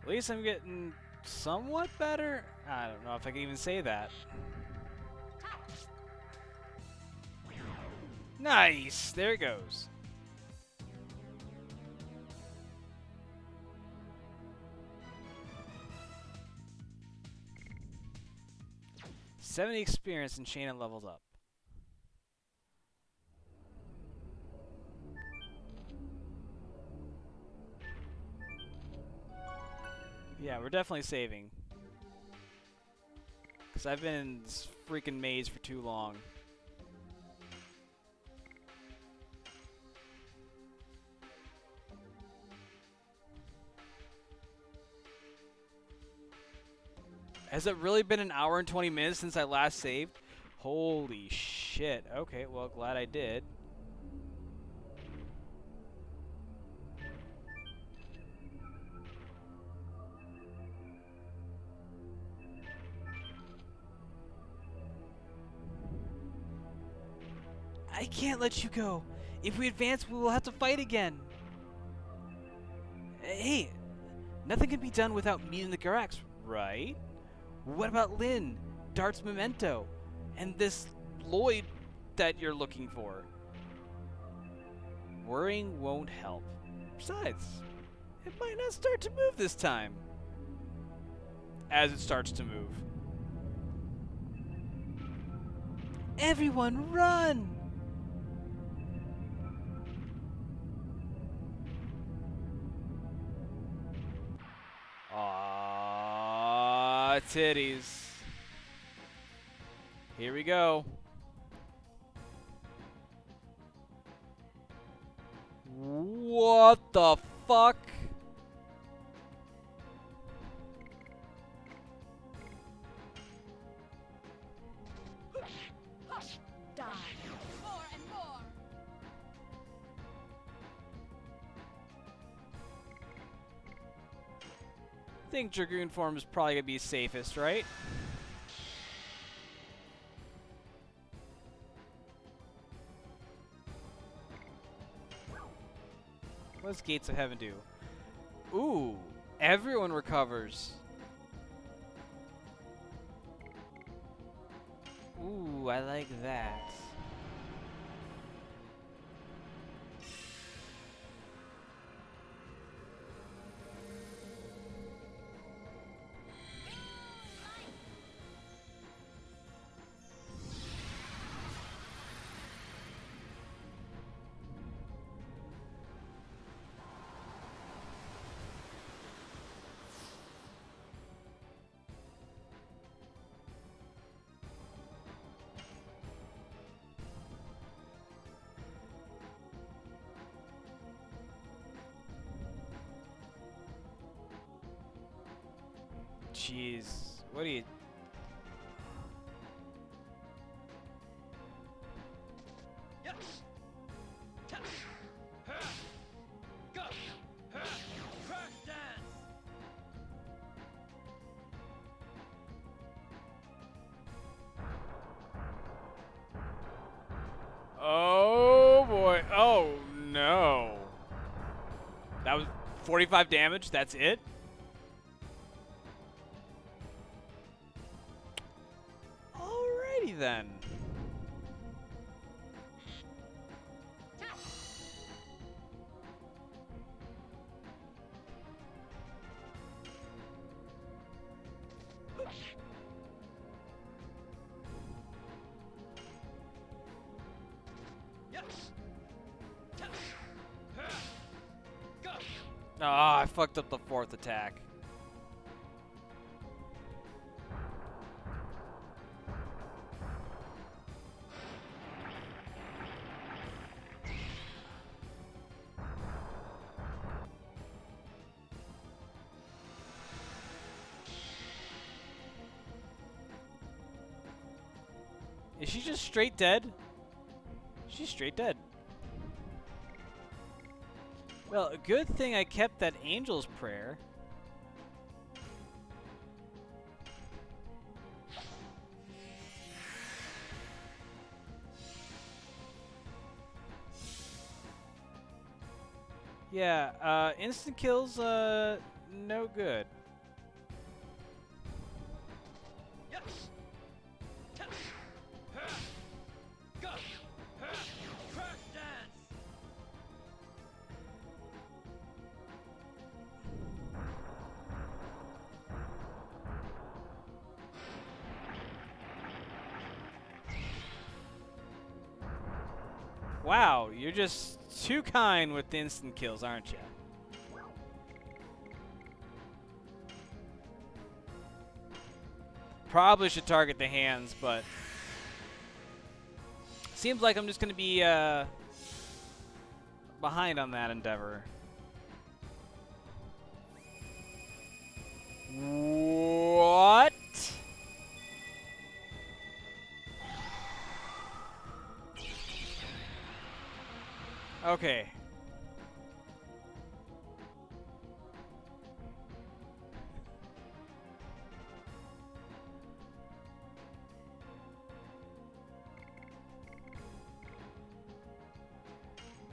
At least I'm getting somewhat better. I don't know if I can even say that. Nice! There it goes. $70 experience and Shayna levels up. Yeah, we're definitely saving. Because I've been in this freaking maze for too long. Has it really been an hour and 20 minutes since I last saved? Holy shit. Okay, well, glad I did. I can't let you go. If we advance, we will have to fight again. Hey, nothing can be done without meeting the Garax, right? What about Lynn, Dart's memento, and this Lloyd that you're looking for? Worrying won't help. Besides, it might not start to move this time. As it starts to move. Everyone run! Aww, titties. Here we go. What the fuck? Die. More and more. I think Dragoon form is probably gonna be safest, right? What does Gates of Heaven do? Ooh, everyone recovers. Ooh, I like that. Jeez. What do you... Yes. Go. Crash dance. Oh boy. Oh no. That was 45 damage? That's it? Alrighty then. Yes. Go. Ah, I fucked up the fourth attack. Is she just straight dead? She's straight dead. Well, a good thing I kept that angel's prayer. Yeah, instant kills, no good. Yes. Go. Crash dance. Wow, you're just too kind with the instant kills, aren't you? Probably should target the hands, but seems like I'm just gonna be behind on that endeavor. What? Okay.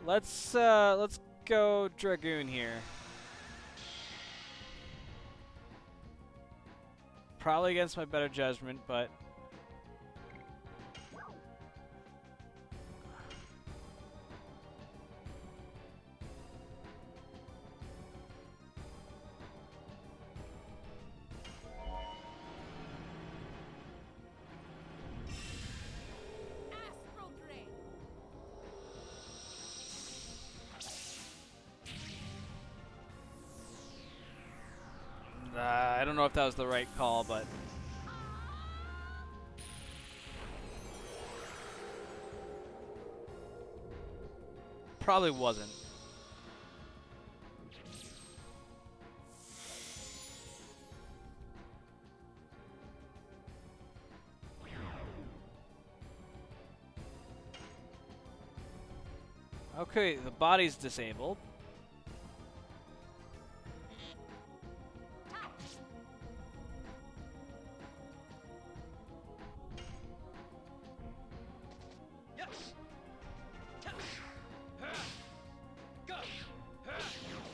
Let's go Dragoon here. Probably against my better judgment, but Astral Drain. I don't know if that was the right call, but probably wasn't. Okay, the body's disabled. Yes. Go.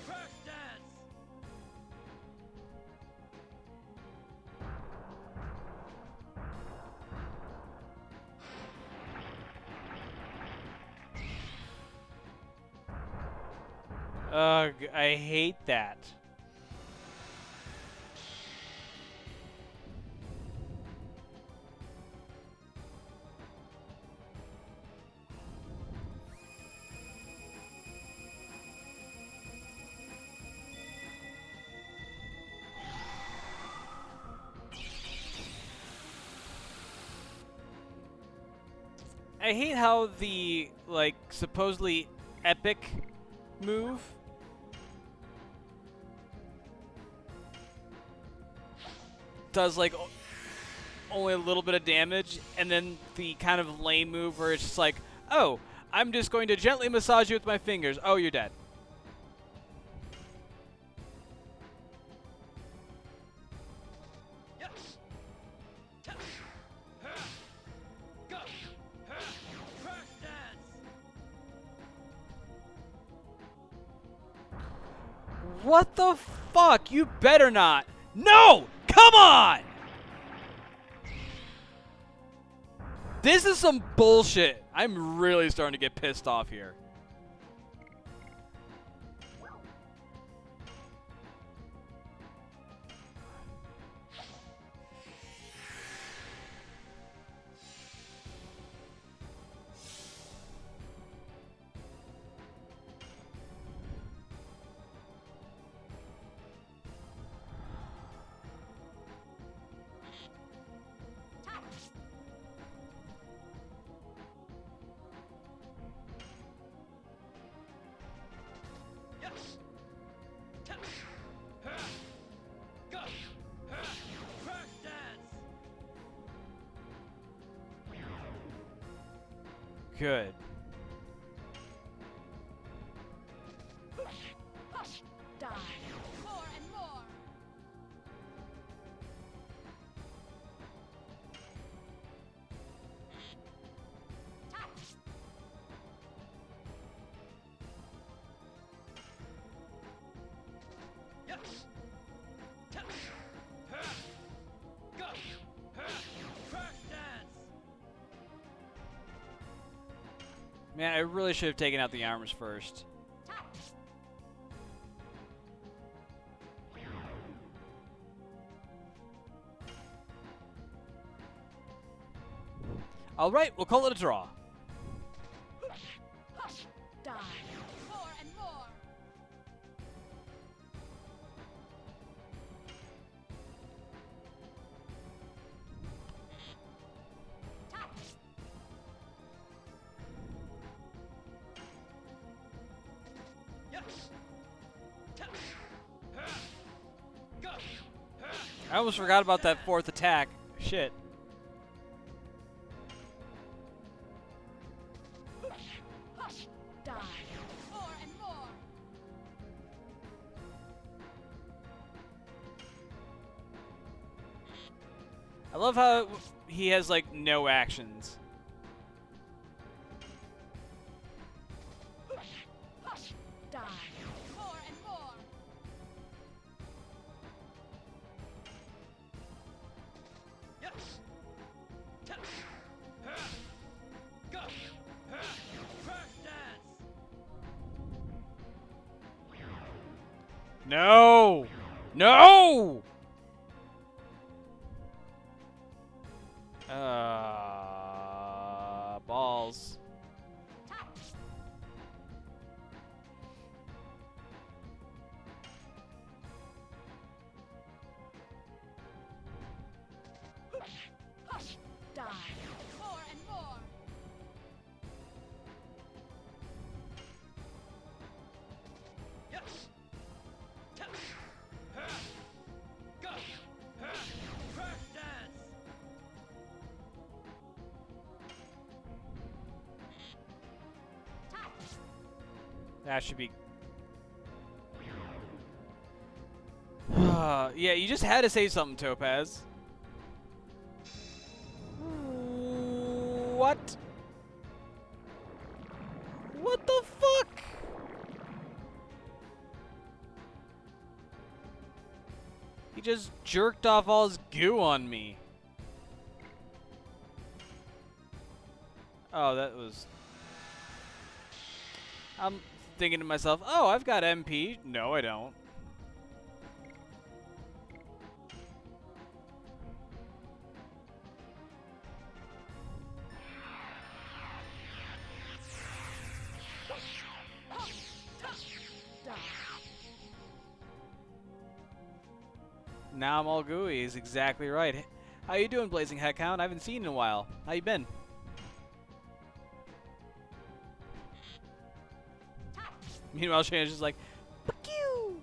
Crash dance. Ugh, I hate that. I hate how the, like, supposedly epic move does like only a little bit of damage, and then the kind of lame move where it's just like, oh, I'm just going to gently massage you with my fingers. Oh, you're dead. Yes. Ta- ha. Go. Ha. Crash dance. What the fuck? You better not. No! Come on! This is some bullshit. I'm really starting to get pissed off here. Yes. Ta- ha. Go. Ha. Crash dance. Good. Die. More and more. Yes. Ta- ha. Go. Ha. Crash dance. Man, I really should have taken out the armors first. All right, we'll call it a draw. Die. More and more. Yes. Ta- ha. Go. Ha. I almost forgot about that fourth attack. Shit. Die. More and more. I love how he has like no actions. Die. More and more. Yes. Ta- ha. Go. Ha. Crash dance. No! No! Balls. Die. More and more. Yes. Ta- ha. Go. Ha. Crash dance. That should be. Yeah, you just had to say something, Topaz. What? What the fuck? He just jerked off all his goo on me. Oh, that was... I'm thinking to myself, oh, I've got MP. No, I don't. Die. Now I'm all gooey. He's exactly right. How you doing, Blazing Heckhound? I haven't seen you in a while. How you been? Meanwhile, Shannon's just like, fuck you!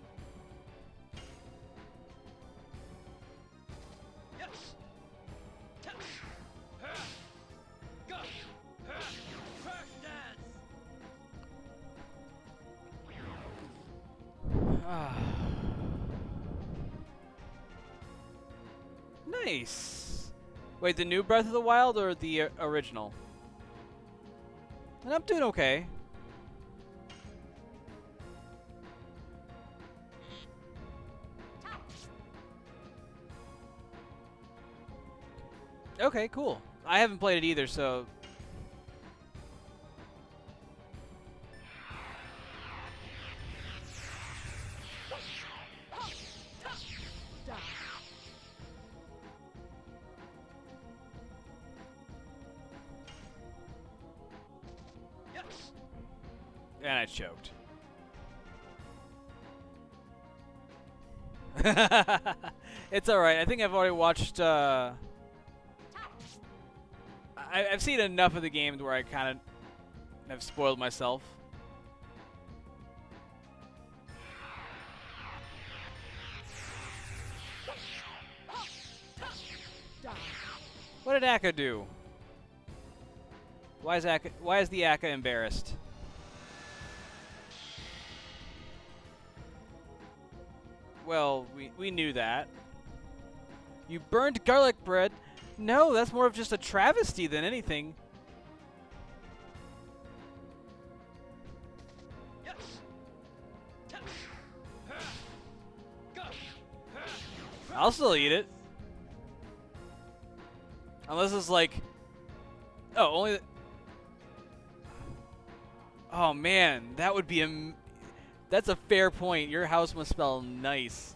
Nice. Wait, the new Breath of the Wild or the original? And I'm doing okay. Okay, cool. I haven't played it either, so... Die. Yes. And I choked. It's alright. I think I've already watched, I've seen enough of the games where I kind of have spoiled myself. Die. What did Akka do? Why is the Akka embarrassed? Well, we knew that. You burned garlic bread? No, that's more of just a travesty than anything. Yes. Tap. Go. I'll still eat it. Unless it's like... Oh, only... Oh, man. That would be a... That's a fair point. Your house must smell nice.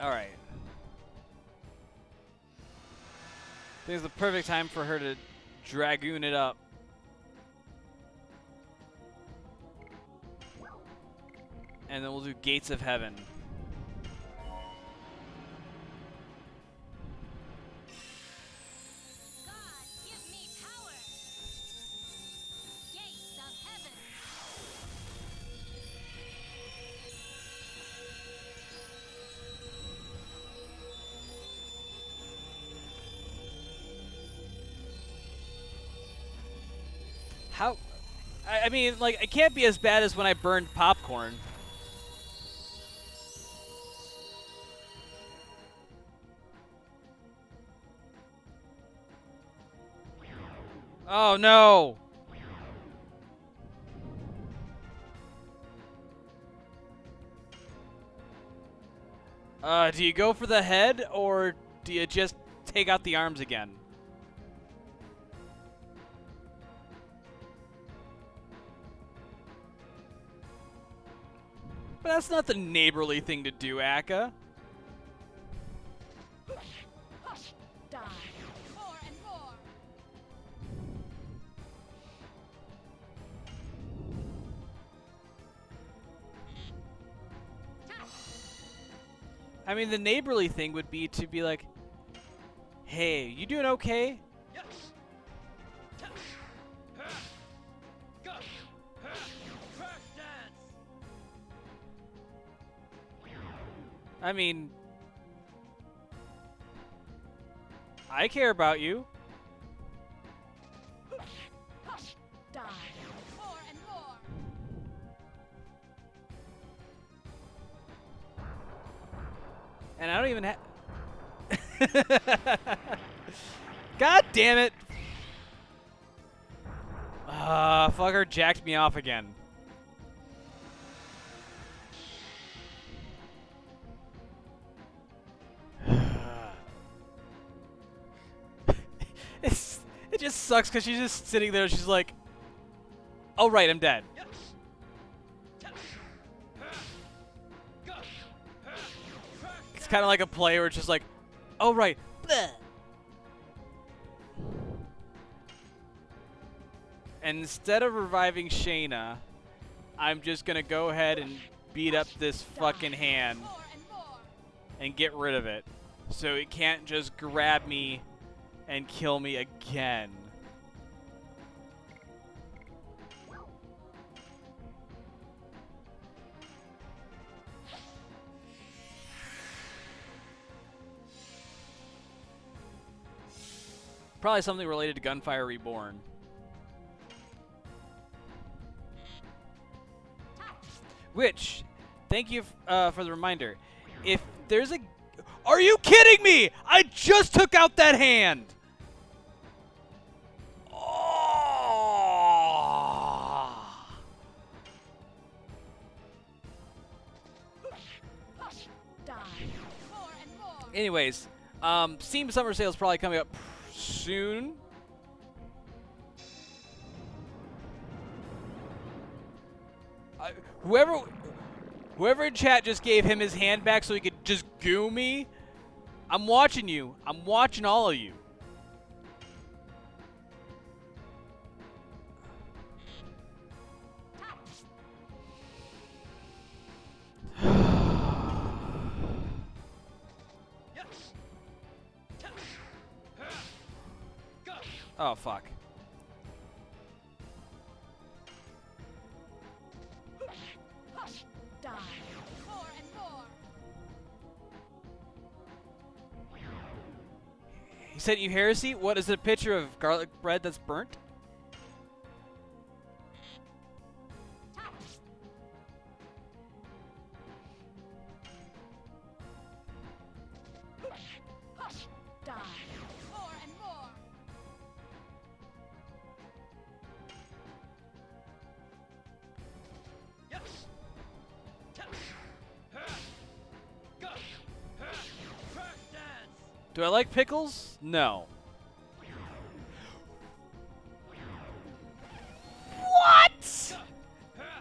Alright. I think it's the perfect time for her to Dragoon it up. And then we'll do Gates of Heaven. God, give me power. Gates of heaven. How... I mean, like, it can't be as bad as when I burned popcorn. Oh, no! Do you go for the head, or do you just take out the arms again? But that's not the neighborly thing to do, Akka. Die. More and more. I mean, the neighborly thing would be to be like, hey, you doing okay? Yes. Tap. Go. Crash dance. I mean, I care about you. Die. More and more. And I don't even have... God damn it! Fucker jacked me off again. It just sucks because she's just sitting there. She's like, "Oh right, I'm dead." Yes. Tap. Go. Crash It's kind of like a play where it's just like, "Oh right." Bleh. And instead of reviving Shayna, I'm just gonna go ahead and beat up this fucking hand More and more. and get rid of it, so it can't just grab me and kill me again. Probably something related to Gunfire Reborn. Which, thank you for the reminder. If there's a... Are you kidding me? I just took out that hand! Oh. Hush. Die. More and more. Anyways, Steam Summer Sale is probably coming up soon. Whoever in chat just gave him his hand back so he could just goo me. I'm watching you. I'm watching all of you. Yes. Tell. Go. Oh, fuck. Hush. Die. More and more. He sent you heresy? What is it, a picture of garlic bread that's burnt? Hush. Die. More and more. Yes. Tell. Go. Crash dance. Do I like pickles? No. What?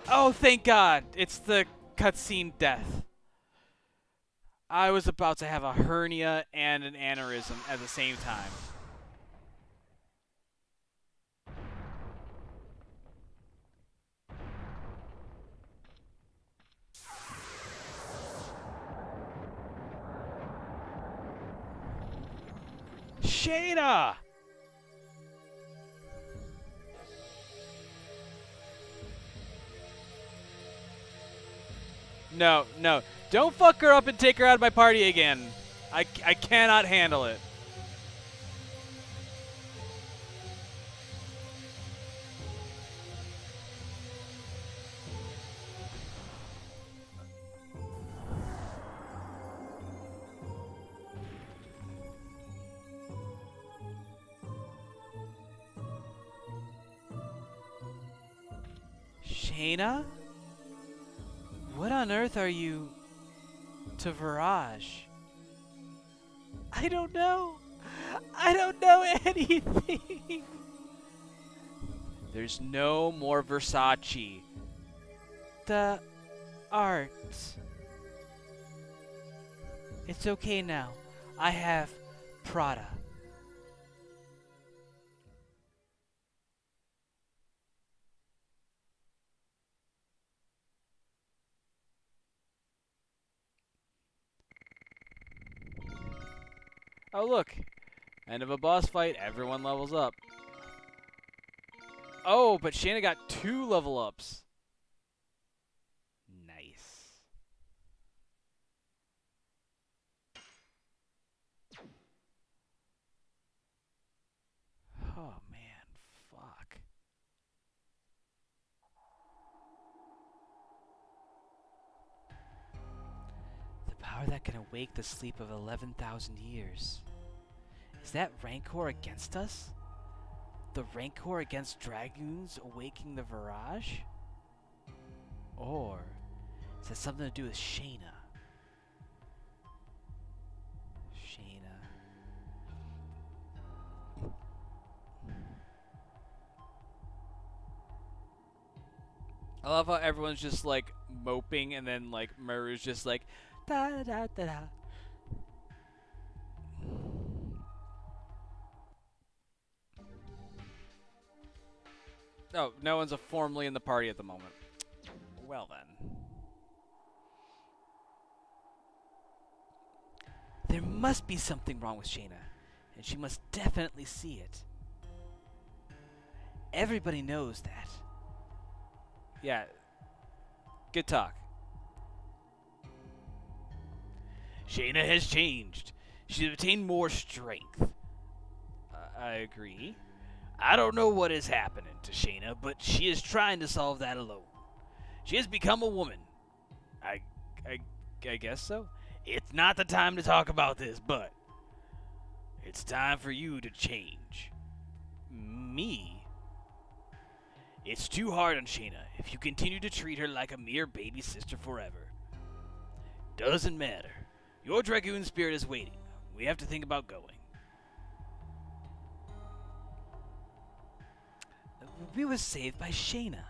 Oh, thank God. It's the cutscene death. I was about to have a hernia and an aneurysm at the same time. Shayna! No, no. Don't fuck her up and take her out of my party again. I cannot handle it. Shayna? What on earth are you to Virage? I don't know. I don't know anything. There's no more Versace. The art. It's okay now. I have Prada. Oh, look. End of a boss fight, everyone levels up. Oh, but Shayna got 2 level ups. Nice. Oh, man. Fuck. The power that can awake the sleep of 11,000 years. Is that Rancor against us? The Rancor against Dragoons awaking the Virage? Or is that something to do with Shayna? Shayna. I love how everyone's just like moping and then like Maru's just like da da da da da. Oh, no one's formally in the party at the moment. Well then. There must be something wrong with Shayna, and she must definitely see it. Everybody knows that. Yeah. Good talk. Shayna has changed. She's obtained more strength. I agree. I don't know what is happening to Shayna, but she is trying to solve that alone. She has become a woman. I I guess so. It's not the time to talk about this, but it's time for you to change. Me? It's too hard on Shayna if you continue to treat her like a mere baby sister forever. Doesn't matter. Your Dragoon spirit is waiting. We have to think about going. We was saved by Shayna.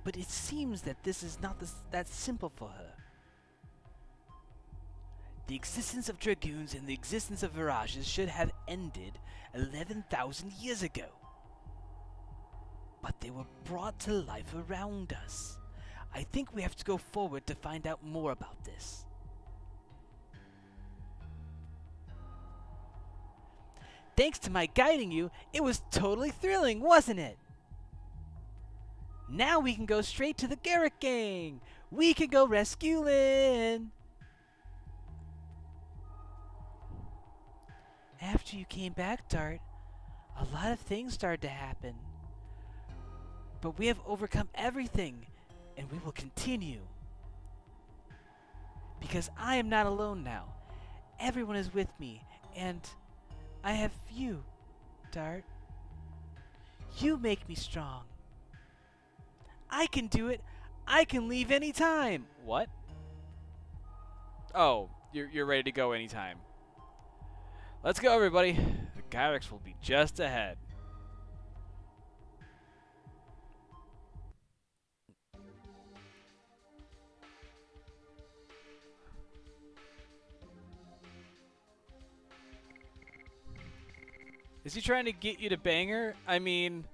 But it seems that this is not that simple for her. The existence of Dragoons and the existence of Virages should have ended 11,000 years ago. But they were brought to life around us. I think we have to go forward to find out more about this. Thanks to my guiding you, it was totally thrilling, wasn't it? Now we can go straight to the Garrick gang. We can go rescue Lynn. After you came back, Dart, a lot of things started to happen. But we have overcome everything, and we will continue. Because I am not alone now. Everyone is with me, and I have you, Dart. You make me strong. I can do it. I can leave anytime. What? Oh, you're ready to go anytime. Let's go, everybody. The Gyrax will be just ahead. Is he trying to get you to bang her? I mean,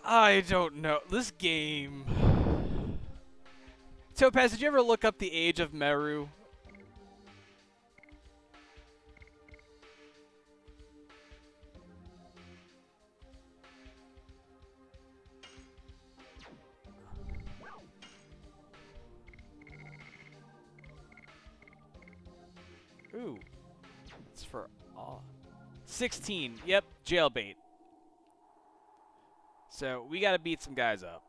I don't know. This game. Topaz, did you ever look up the age of Meru? Ooh. It's for all. 16. Yep, jailbait. So we gotta beat some guys up.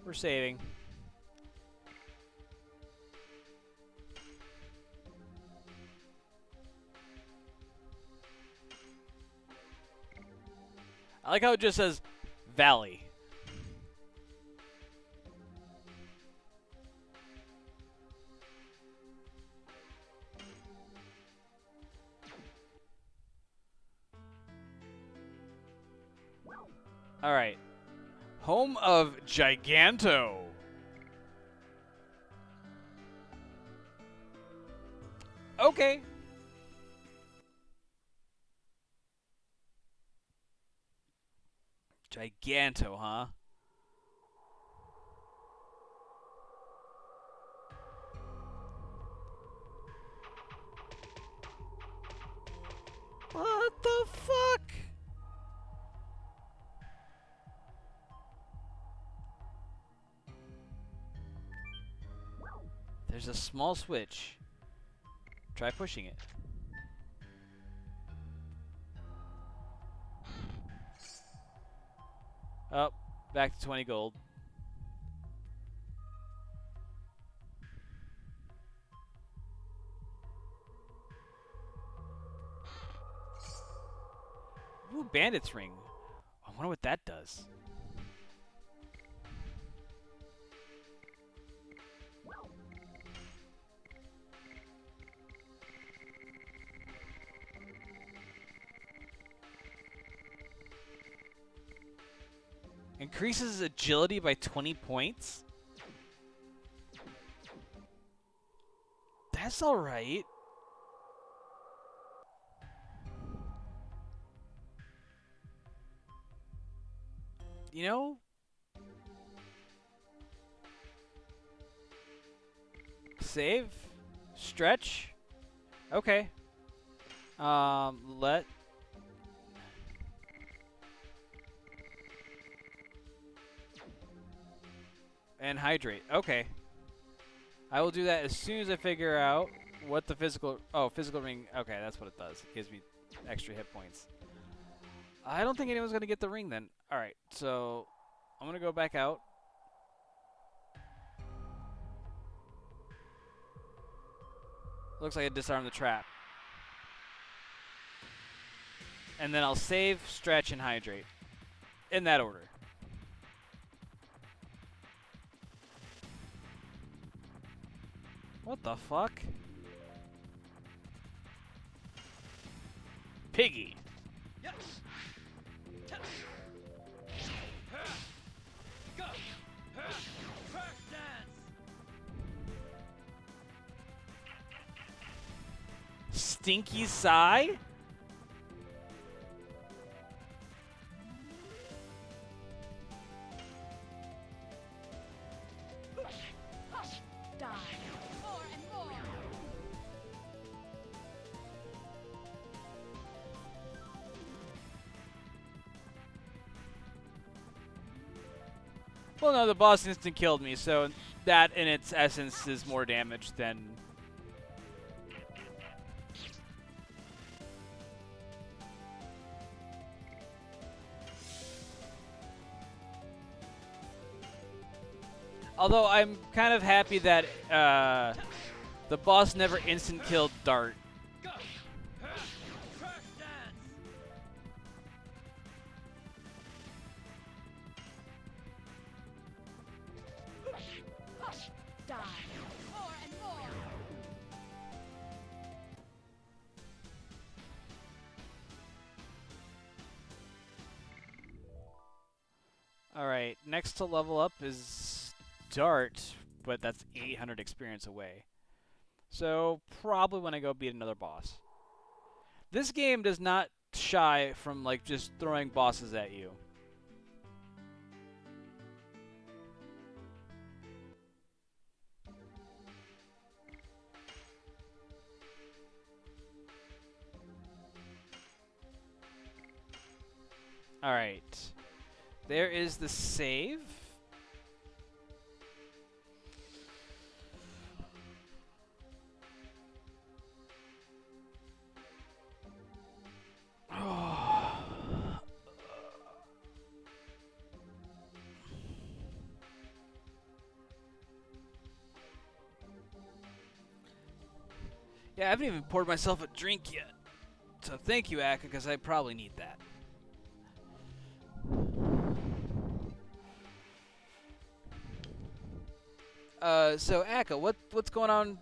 We're saving. I like how it just says Valley. All right. Home of Giganto. Okay. Giganto, huh? What the fuck? There's a small switch. Try pushing it. Oh, back to 20 gold. Ooh, Bandits ring. I wonder what that does. Increases agility by 20 points? That's alright. You know? Save? Stretch? Okay. Let... and hydrate. Okay. I will do that as soon as I figure out what the physical... Oh, physical ring. Okay, that's what it does. It gives me extra hit points. I don't think anyone's going to get the ring then. Alright, so I'm going to go back out. Looks like I disarmed the trap. And then I'll save, stretch, and hydrate. In that order. What the fuck? Piggy. Yes. Touch. Go. Crack dance. Stinky sigh? Hush. Die. More and more. Well, no, the boss instant killed me, so that in its essence is more damage than... Although I'm kind of happy that the boss never instant killed Dart. Go. Crack dance. Hush. Die. More and more. Alright, next to level up is Dart, but that's 800 experience away. So, probably when I go beat another boss. This game does not shy from, like, just throwing bosses at you. Alright. There is the save. Yeah, I haven't even poured myself a drink yet. So thank you, Aka, because I probably need that. So Aka, what's going on?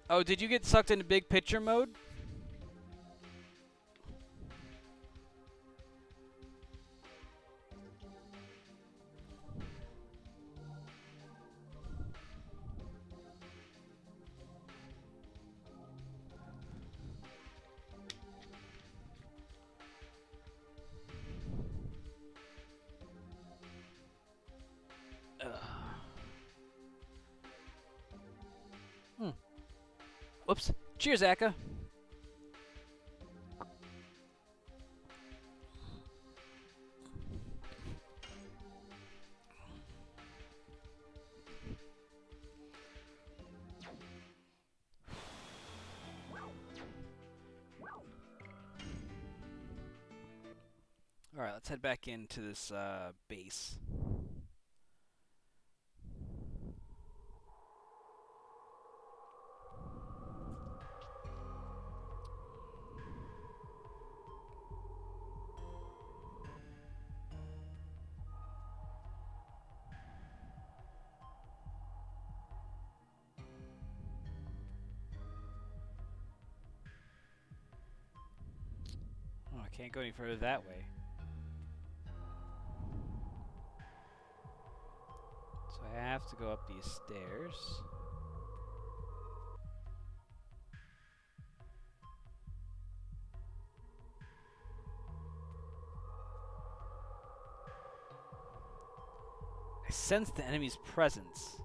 Oh, did you get sucked into big picture mode? Whoops. Cheers, Aka. Alright, let's head back into this base. Oh, I can't go any further that way. So I have to go up these stairs. I sense the enemy's presence.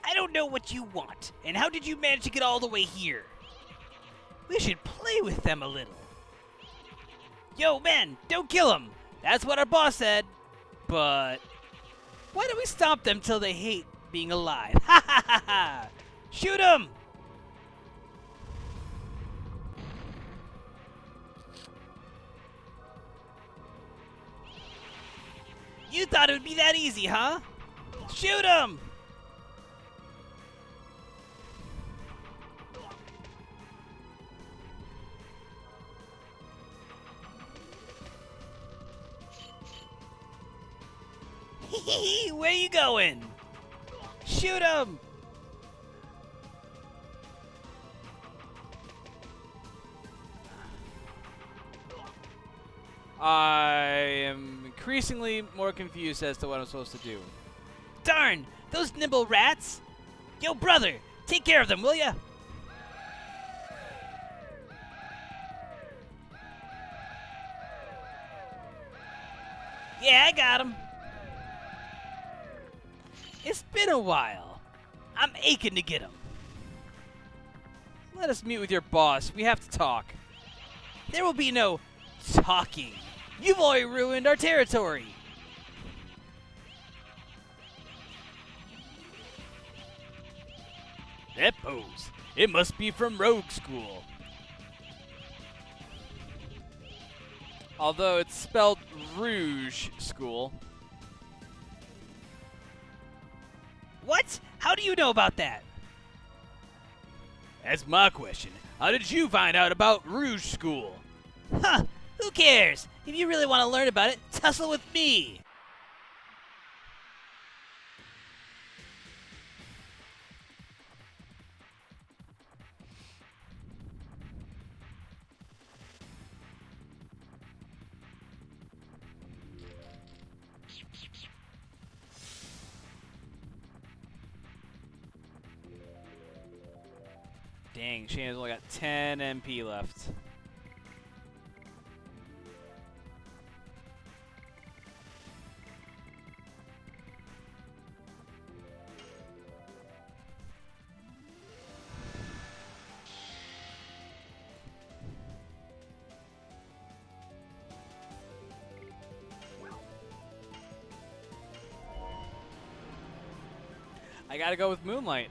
I don't know what you want, and how did you manage to get all the way here? We should play with them a little. Yo, men, don't kill them. That's what our boss said. But why don't we stomp them till they hate being alive? Ha ha ha ha! Shoot them! You thought it would be that easy, huh? Shoot them! Where you going? Shoot him! I am increasingly more confused as to what I'm supposed to do. Darn! Those nimble rats! Yo, brother! Take care of them, will ya? Yeah, I got him. It's been a while. I'm aching to get him. Let us meet with your boss. We have to talk. There will be no talking. You've already ruined our territory. That pose. It must be from Rogue School. Although it's spelled Rouge School. What? How do you know about that? That's my question. How did you find out about Rouge School? Huh, who cares? If you really want to learn about it, tussle with me. Dang, Shannon's only got 10 MP left. I gotta go with Moonlight.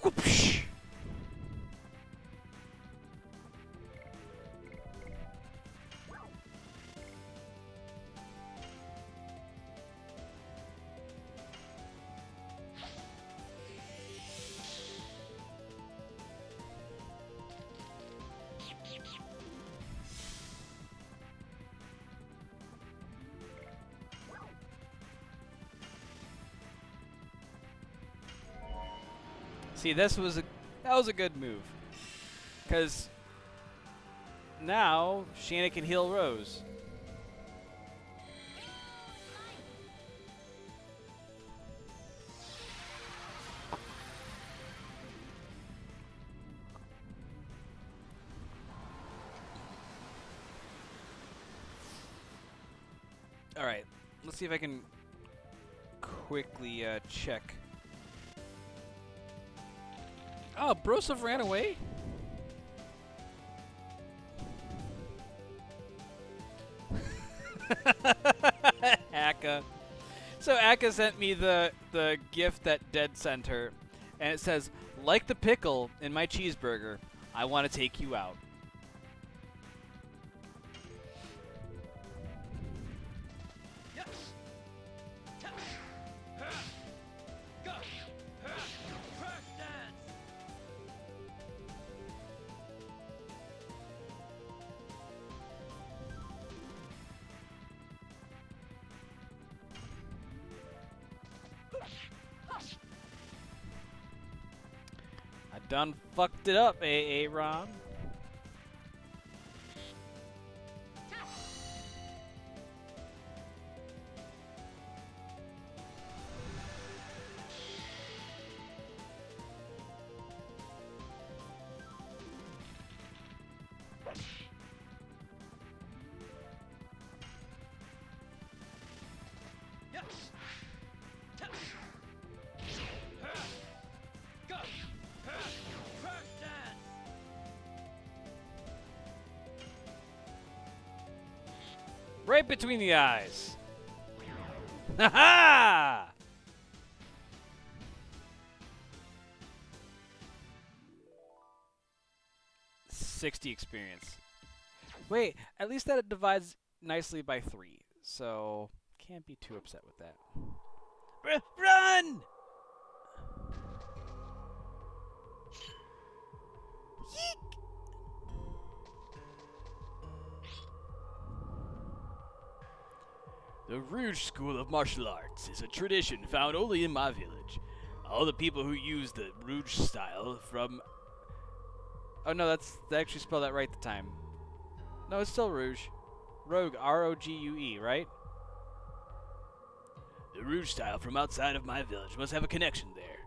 Whoopsh. See, that was a good move. Cause now Shannon can heal Rose. All right, let's see if I can quickly check. Oh, Broseph ran away? Akka. So Akka sent me the gift that Dead sent her, and it says, like the pickle in my cheeseburger, I want to take you out. Yes. Ta. Ha. Go. Ha. Crash dance. I done fucked it up, Ron. Yes. Ta. Ha. Go. Ha. Crash dance. Right between the eyes. Ha ha! $60 experience. Wait, at least that it divides nicely by 3, so can't be too upset with that. Run! Yeek! The Rouge School of Martial Arts is a tradition found only in my village. All the people who use the Rouge style from... Oh no, they actually spelled that right the time. No, it's still Rouge. Rogue, R-O-G-U-E, right? The Rouge style from outside of my village must have a connection there.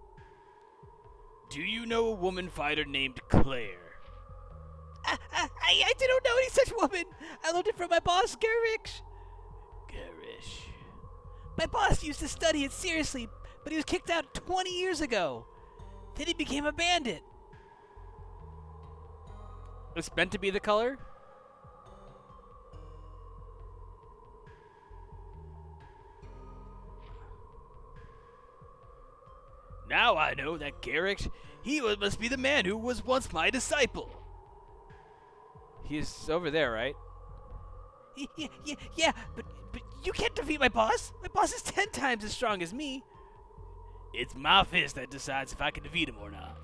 Do you know a woman fighter named Claire? I don't know any such woman. I learned it from my boss, Garish. Garish. My boss used to study it seriously, but he was kicked out 20 years ago. Then he became a bandit. It's meant to be the color? Now I know that Garrick, must be the man who was once my disciple. He's over there, right? Yeah, but you can't defeat my boss. My boss is 10 times as strong as me. It's my fist that decides if I can defeat him or not.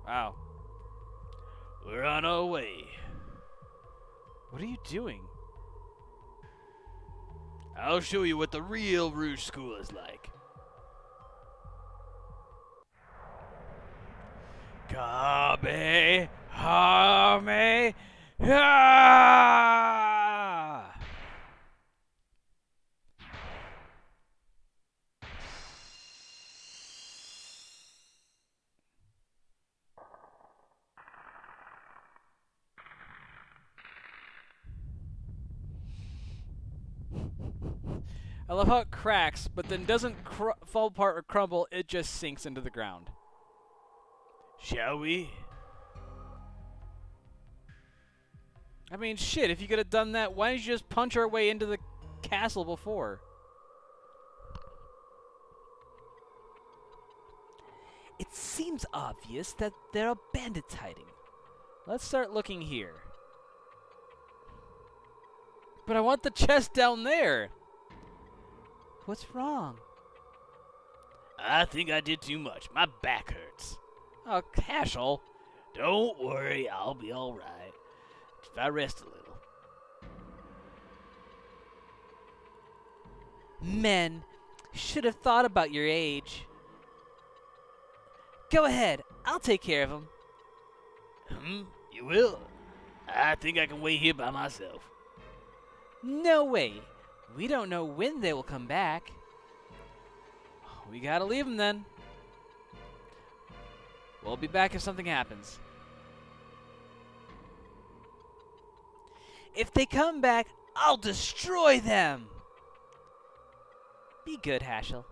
Wow. We're on our way. What are you doing? I'll show you what the real Rouge School is like. Kamehameha! I love how it cracks, but then doesn't fall apart or crumble, it just sinks into the ground. Shall we? I mean, shit, if you could have done that, why didn't you just punch our way into the castle before? It seems obvious that there are bandits hiding. Let's start looking here. But I want the chest down there. What's wrong? I think I did too much. My back hurts. Oh, Cashel. Don't worry, I'll be alright. If I rest a little. Men should have thought about your age. Go ahead, I'll take care of him. You will? I think I can wait here by myself. No way. We don't know when they will come back. We gotta leave them then. We'll be back if something happens. If they come back, I'll destroy them. Be good, Haschel.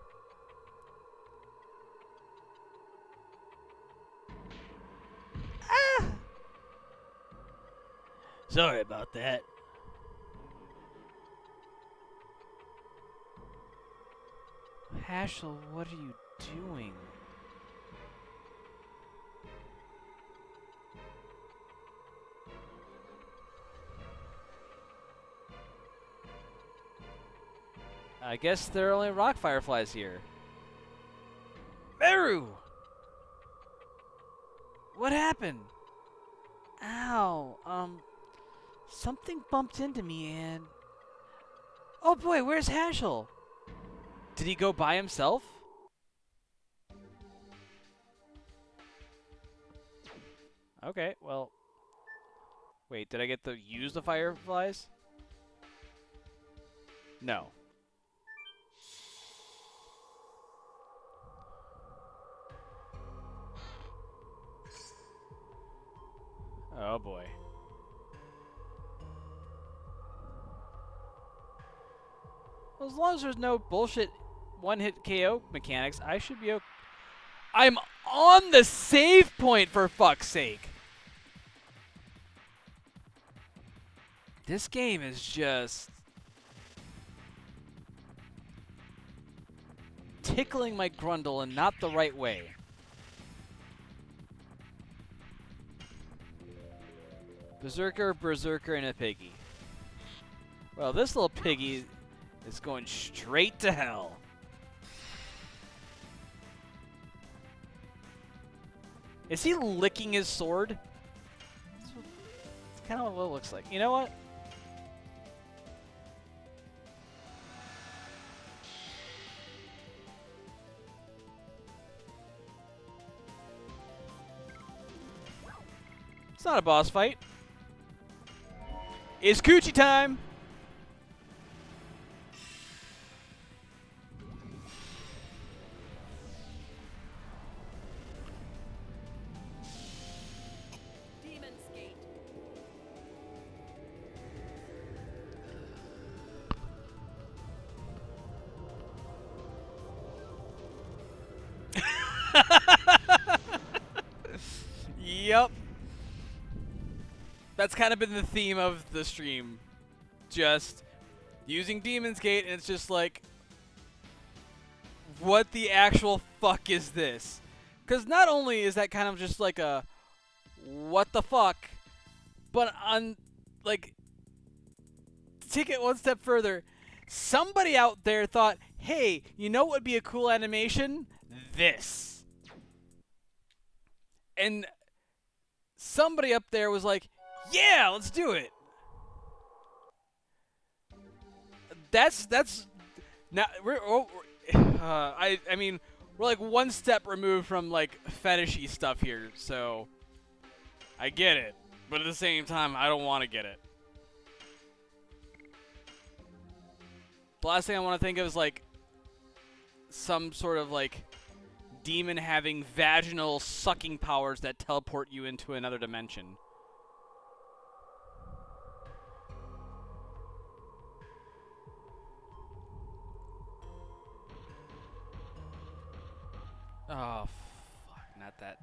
Ah! Sorry about that. Haschel, what are you doing? I guess there are only rock fireflies here. Meru! What happened? Ow, something bumped into me and... Oh boy, where's Haschel? Did he go by himself? Okay, well... Wait, did I get to use the fireflies? No. Oh boy. Well, as long as there's no bullshit one-hit KO mechanics, I should be okay. I'm on the save point, for fuck's sake! This game is just... tickling my grundle in not the right way. Berserker, Berserker, and a piggy. Well, this little piggy is going straight to hell. Is he licking his sword? It's kind of what it looks like. You know what? It's not a boss fight. It's coochie time! Demon's Gate. Yep. That's kind of been the theme of the stream. Just using Demon's Gate, and it's just like, what the actual fuck is this? Because not only is that kind of just like a, what the fuck, but on, like, to take it one step further, somebody out there thought, hey, you know what would be a cool animation? This. And somebody up there was like, yeah, let's do it. That's now I mean, we're like one step removed from like fetishy stuff here, so I get it, but at the same time, I don't want to get it. The last thing I want to think of is like some sort of like demon having vaginal sucking powers that teleport you into another dimension. Oh, fuck, not that.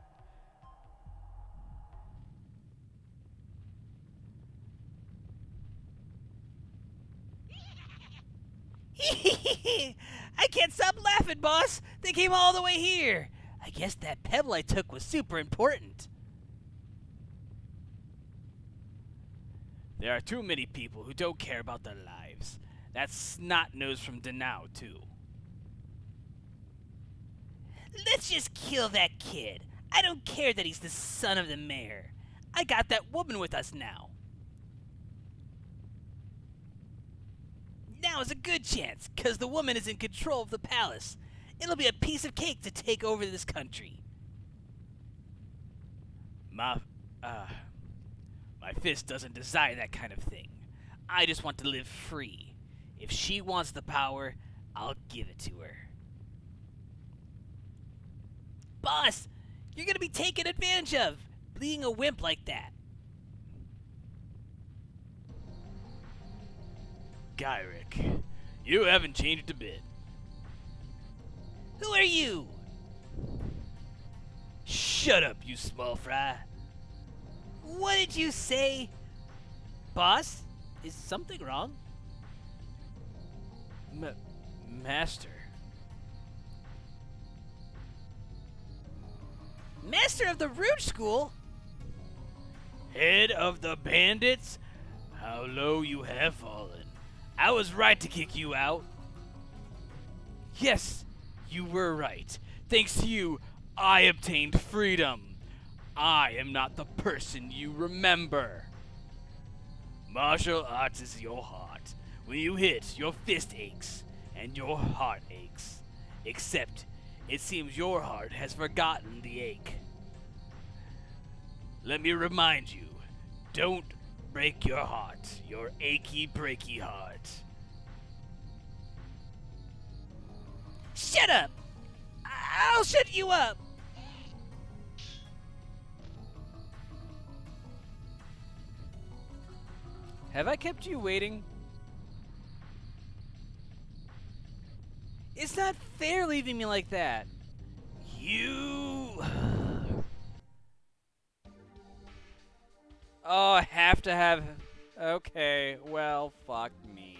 I can't stop laughing, boss. They came all the way here. I guess that pebble I took was super important. There are too many people who don't care about their lives. That's snot-nose from Danao, too. Let's just kill that kid. I don't care that he's the son of the mayor. I got that woman with us now. Now is a good chance, 'cause the woman is in control of the palace. It'll be a piece of cake to take over this country. My fist doesn't desire that kind of thing. I just want to live free. If she wants the power, I'll give it to her. Boss, you're gonna be taken advantage of, being a wimp like that. Gyrick, you haven't changed a bit. Who are you? Shut up, you small fry. What did you say? Boss, is something wrong? Master. Master of the Rouge School? Head of the Bandits? How low you have fallen. I was right to kick you out. Yes, you were right. Thanks to you, I obtained freedom. I am not the person you remember. Martial arts is your heart. When you hit, your fist aches, and your heart aches. Except, it seems your heart has forgotten the ache. Let me remind you, don't break your heart, your achy breaky heart. Shut up! I'll shut you up! Have I kept you waiting? It's not fair leaving me like that. You... Oh, I have to have... Okay, well, fuck me.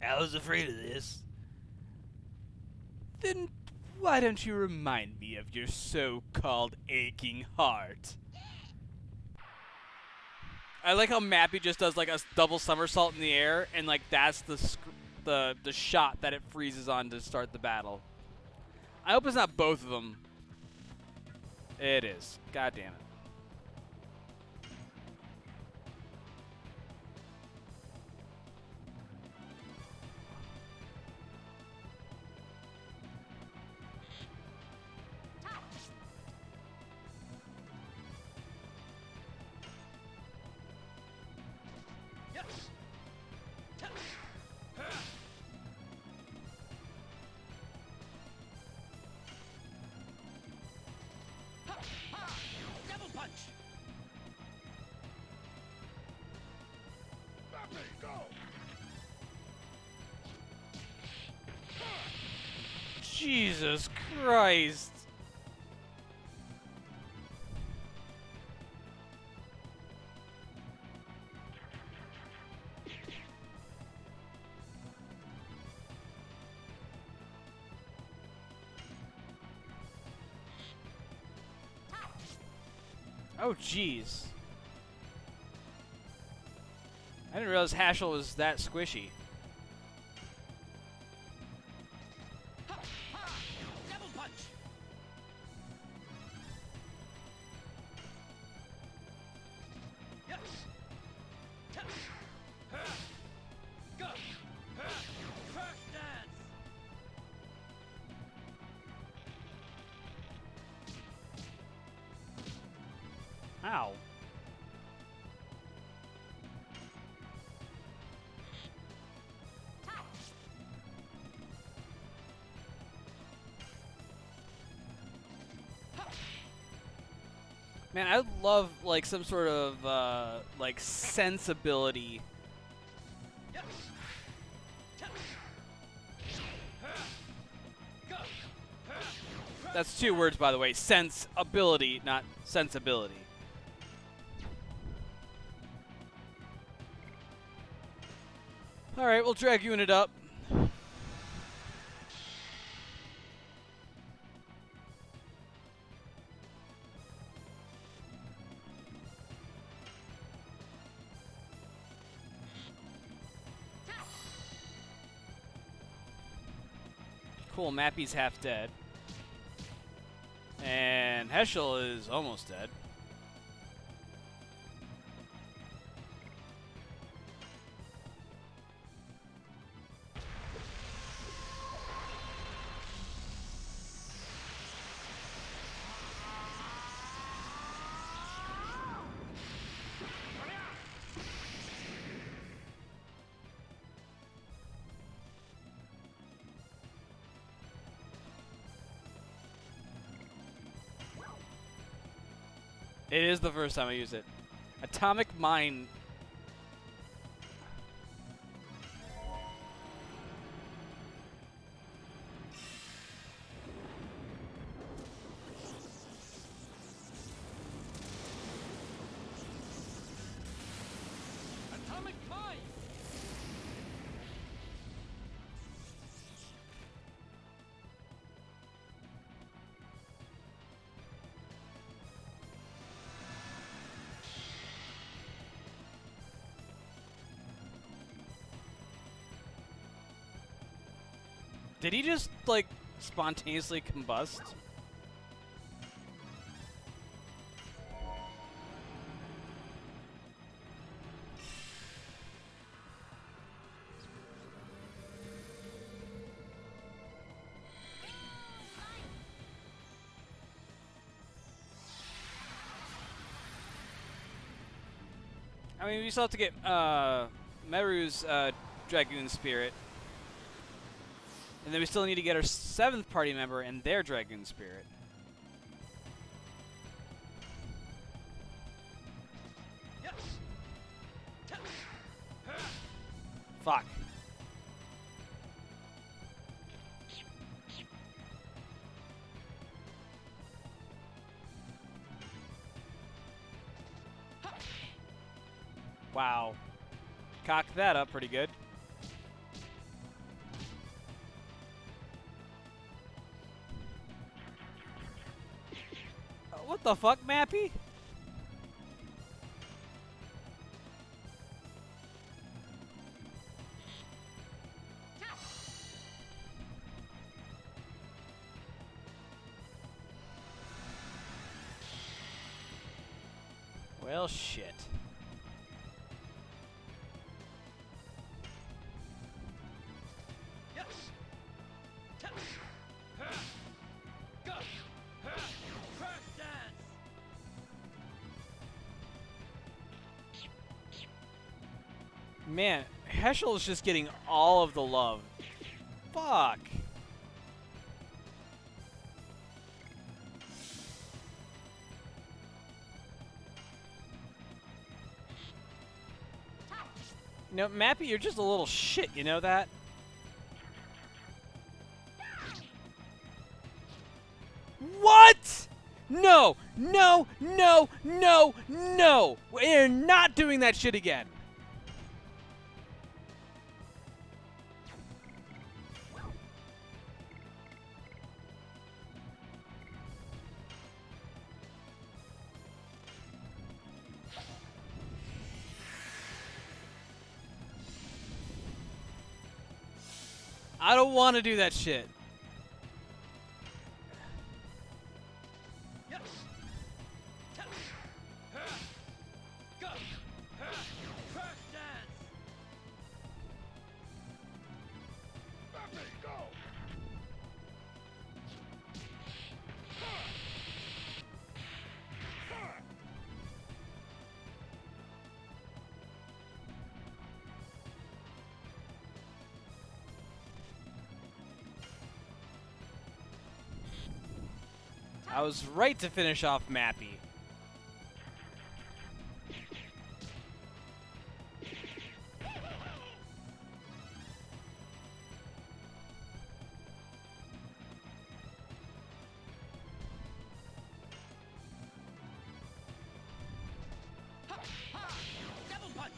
I was afraid of this. Then why don't you remind me of your so-called aching heart? I like how Mappy just does like a double somersault in the air, and like that's the shot that it freezes on to start the battle. I hope it's not both of them. It is. God damn it. Yes. Double punch. Jesus Christ. Oh, jeez. I didn't realize Hashel was that squishy. Double punch. Yes. Go. Crash dance. Ow. Man, I would love like some sort of like sensibility. Yes. Go. That's two words, by the way. Sense-ability, not sensibility. All right, we'll Dragoon it up. Cool, Mappy's half dead. And Heschel is almost dead. It is the first time I use it. Atomic Mine. Did he just, like, spontaneously combust? I mean, we still have to get Meru's Dragoon Spirit. And then we still need to get our 7th party member and their Dragoon Spirit. Yes. Fuck. Wow. Cocked that up pretty good. What the fuck, Mappy? Well, shit. Yes. Go. Crash dance. Man, Heschel is just getting all of the love. Fuck. No, Mappy, you're just a little shit, you know that? What? No, no, no, no, no! We're not doing that shit again. I don't want to do that shit. Yes. Go. Crash dance. Go. I was right to finish off Mappy. Double punch.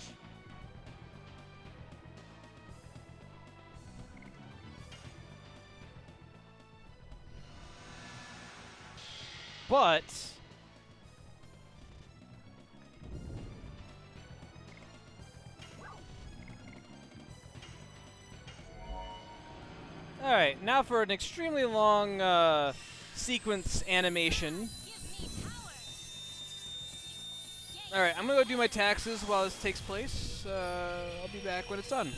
But all right, now for an extremely long sequence animation. All right, I'm gonna go do my taxes while this takes place. I'll be back when it's done.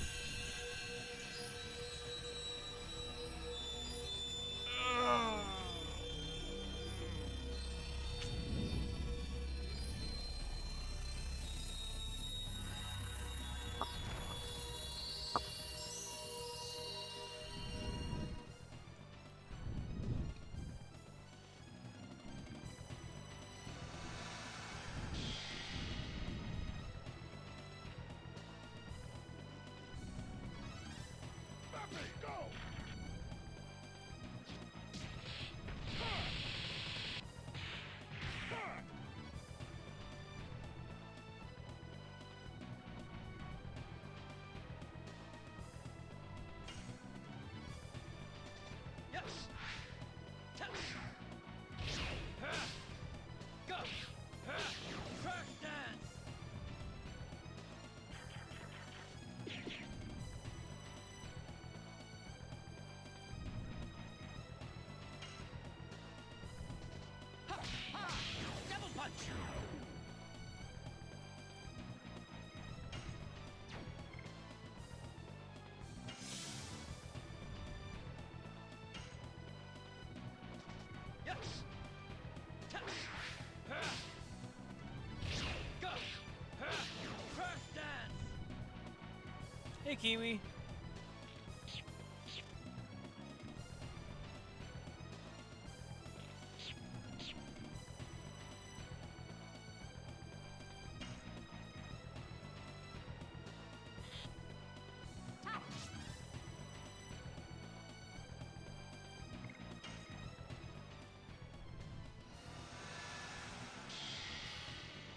Hey, Kiwi.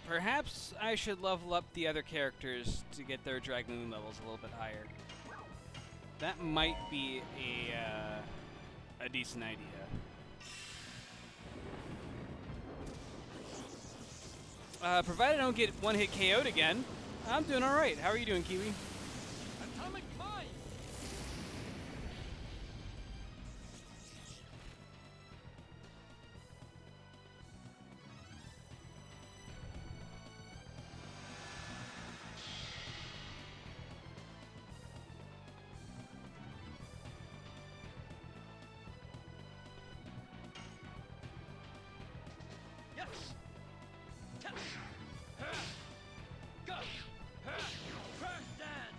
Perhaps I should level up the other characters to get their Dragoon levels a little bit higher. That might be a decent idea. Provided I don't get one-hit KO'd again, I'm doing alright. How are you doing, Kiwi? Atomic mine. Yes. Go. Crash dance.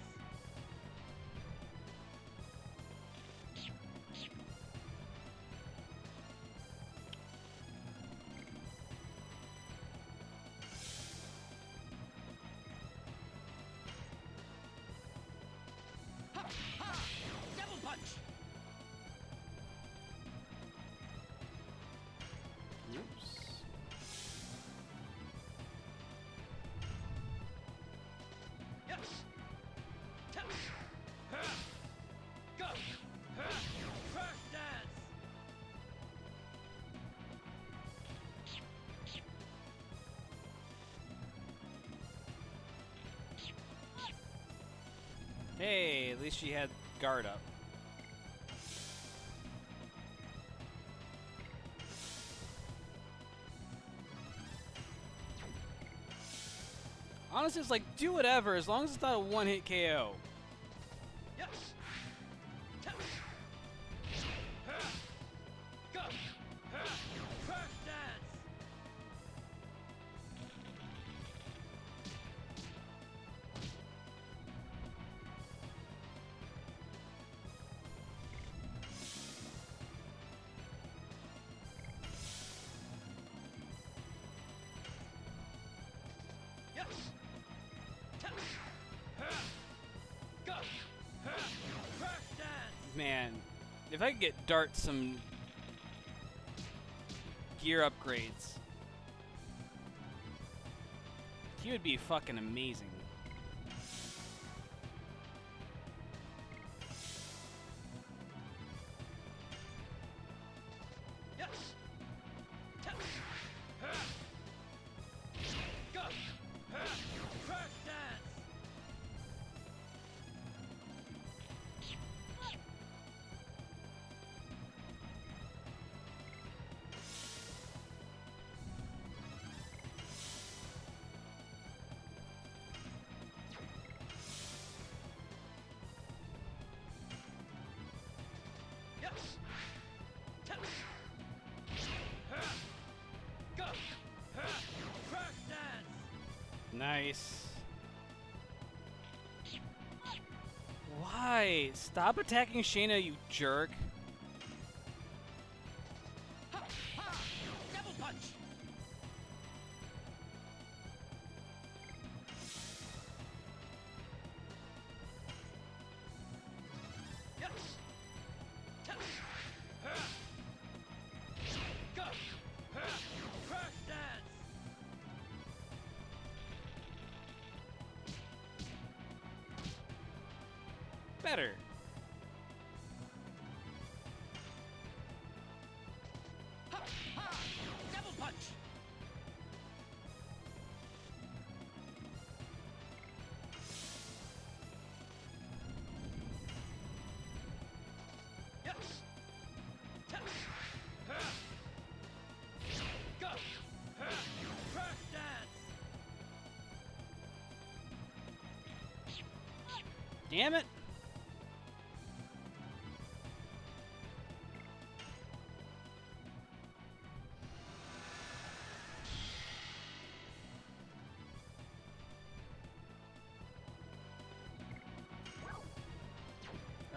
Ha ha. Double punch. Oops. Yes. Go. Crash dance. Hey, at least she had guard up. Honestly, it's like, do whatever, as long as it's not a one-hit KO. Yes. Go. Crash dance. Yes. Go. Crash dance. Man, if I could get Dart some gear upgrades, he would be fucking amazing. Yes. Go. Crash dance. Yes. Go. Crash dance. Nice. Why? Stop attacking Shayna, you jerk. Ha ha. Double punch. Yes. Go. Crash dance. Better. Ha ha. Double punch. Yes. Go. Crash dance. Damn it.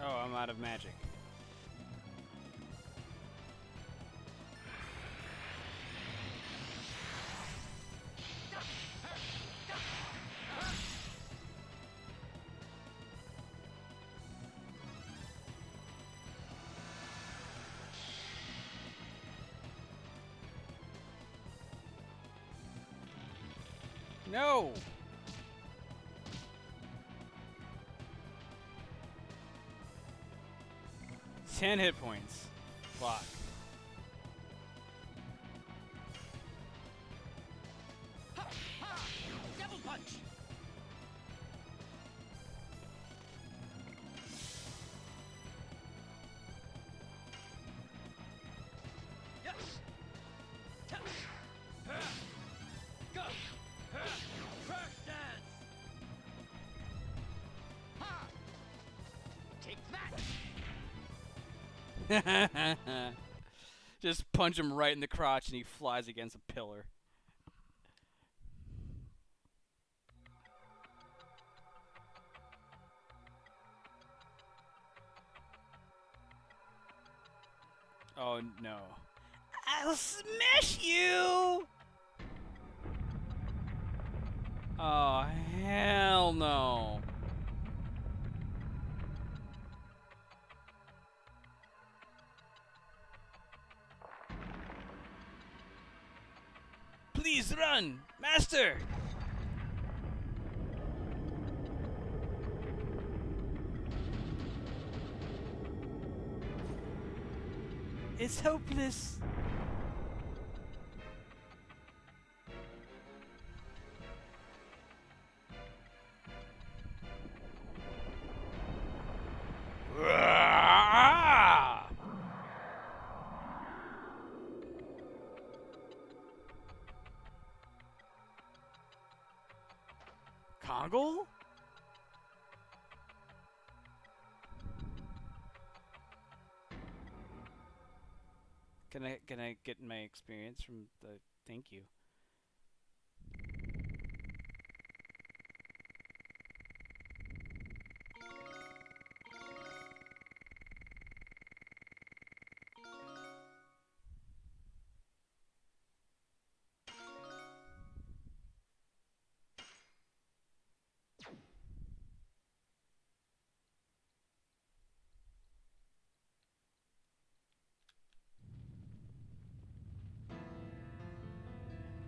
Oh, I'm out of magic. No! 10 hit points. Block. Ha! Ha! Double punch! Yes! Ta! Ha! Go! Ha! Crash dance! Ha! Take that! Just punch him right in the crotch and he flies against a pillar. Oh no. I'll smash you! Oh hell no. Please run, Master! It's hopeless. Kongle? Can I get my experience from the thank you.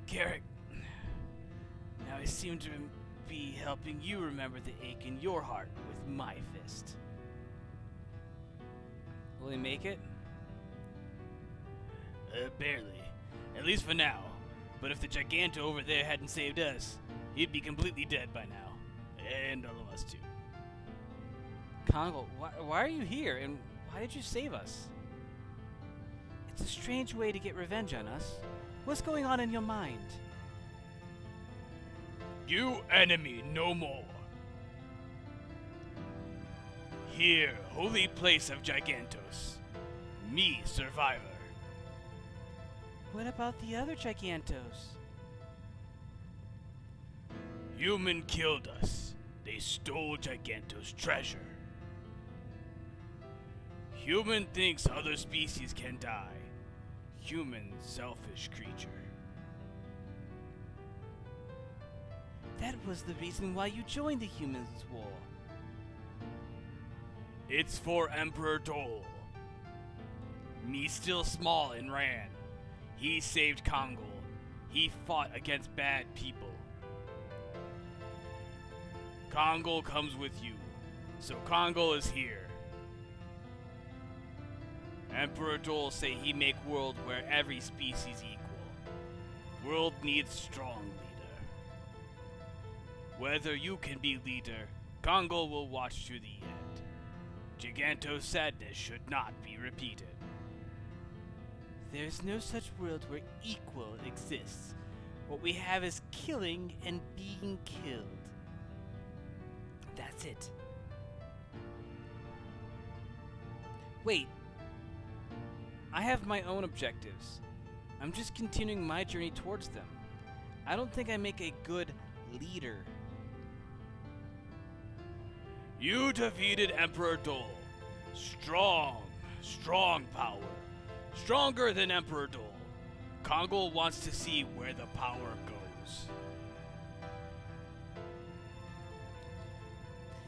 Garrick, now I seem to be helping you remember the ache in your heart with my fist. Will he make it? Barely. At least for now. But if the Giganto over there hadn't saved us, he'd be completely dead by now. And all of us too. Kongle, why are you here and why did you save us? It's a strange way to get revenge on us. What's going on in your mind? You enemy no more. Here, holy place of Gigantos. Me, survivor. What about the other Gigantos? Human killed us. They stole Gigantos' treasure. Human thinks other species can die. Human, selfish creature. That was the reason why you joined the Humans' War. It's for Emperor Dole. Me still small and ran. He saved Kongle. He fought against bad people. Kongle comes with you. So Kongle is here. Emperor Dole say he make world where every species equal. World needs strong leader. Whether you can be leader, Kongle will watch to the end. Giganto's sadness should not be repeated. There's no such world where equal exists. What we have is killing and being killed. That's it. Wait. I have my own objectives. I'm just continuing my journey towards them. I don't think I make a good leader. You defeated Emperor Dole. Strong power. Stronger than Emperor Dole. Kongol wants to see where the power goes.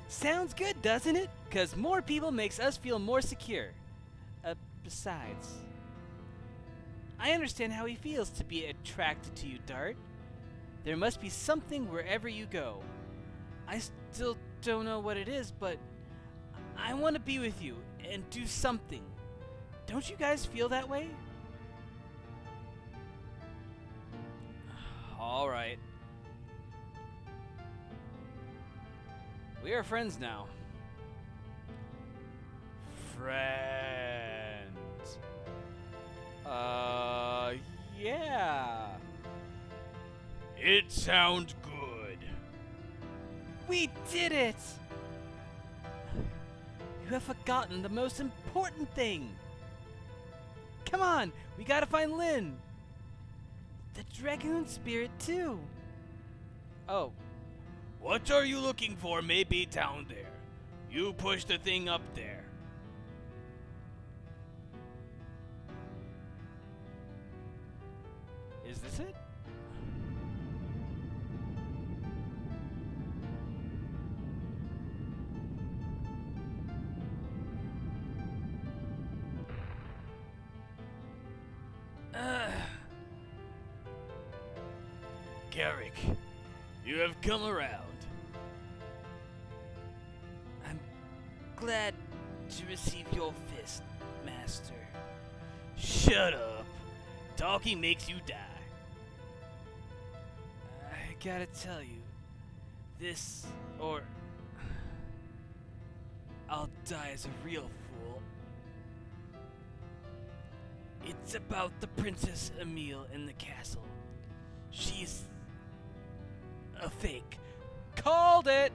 Sounds good, doesn't it? 'Cause more people makes us feel more secure. Besides, I understand how he feels to be attracted to you, Dart. There must be something wherever you go. I still don't know what it is, but I want to be with you and do something. Don't you guys feel that way? All right. We are friends now. Friends. Yeah. It sounds good. We did it! You have forgotten the most important thing. Come on, we gotta find Lynn. The Dragoon spirit, too. Oh, What are you looking for may be down there. You push the thing up there. is this it? Garrick, you have come around. I'm glad to receive your fist, Master. Shut up. Talking makes you die. I gotta tell you, this, or I'll die as a real fool. It's about the Princess Emile in the castle. She's a fake. Called it!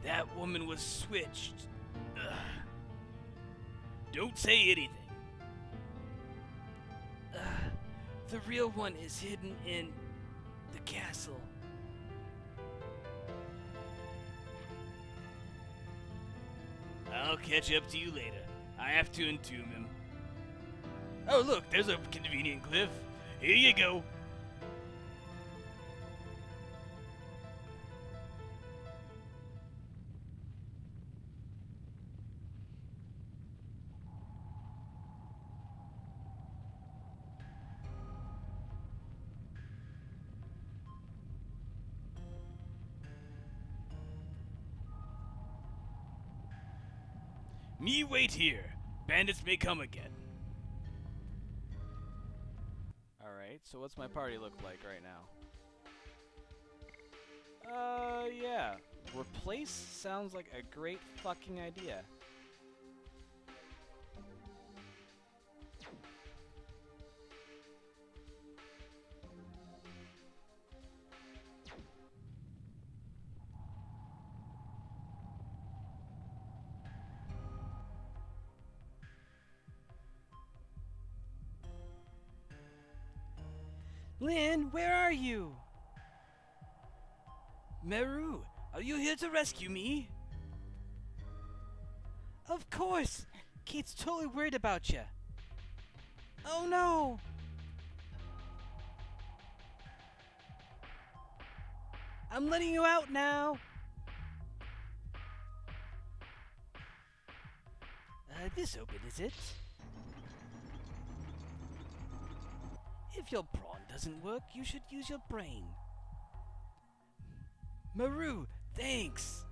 That woman was switched. Ugh. Don't say anything. The real one is hidden in the castle. I'll catch up to you later. I have to entomb him. Oh, look, there's a convenient cliff. Here you go. Me wait here. Bandits may come again. Alright, so what's my party look like right now? Yeah. Replace sounds like a great fucking idea. Lynn, where are you? Meru, are you here to rescue me? Of course! Kate's totally worried about you. Oh no! I'm letting you out now! This open, is it? If your brawn doesn't work, you should use your brain. Meru, thanks!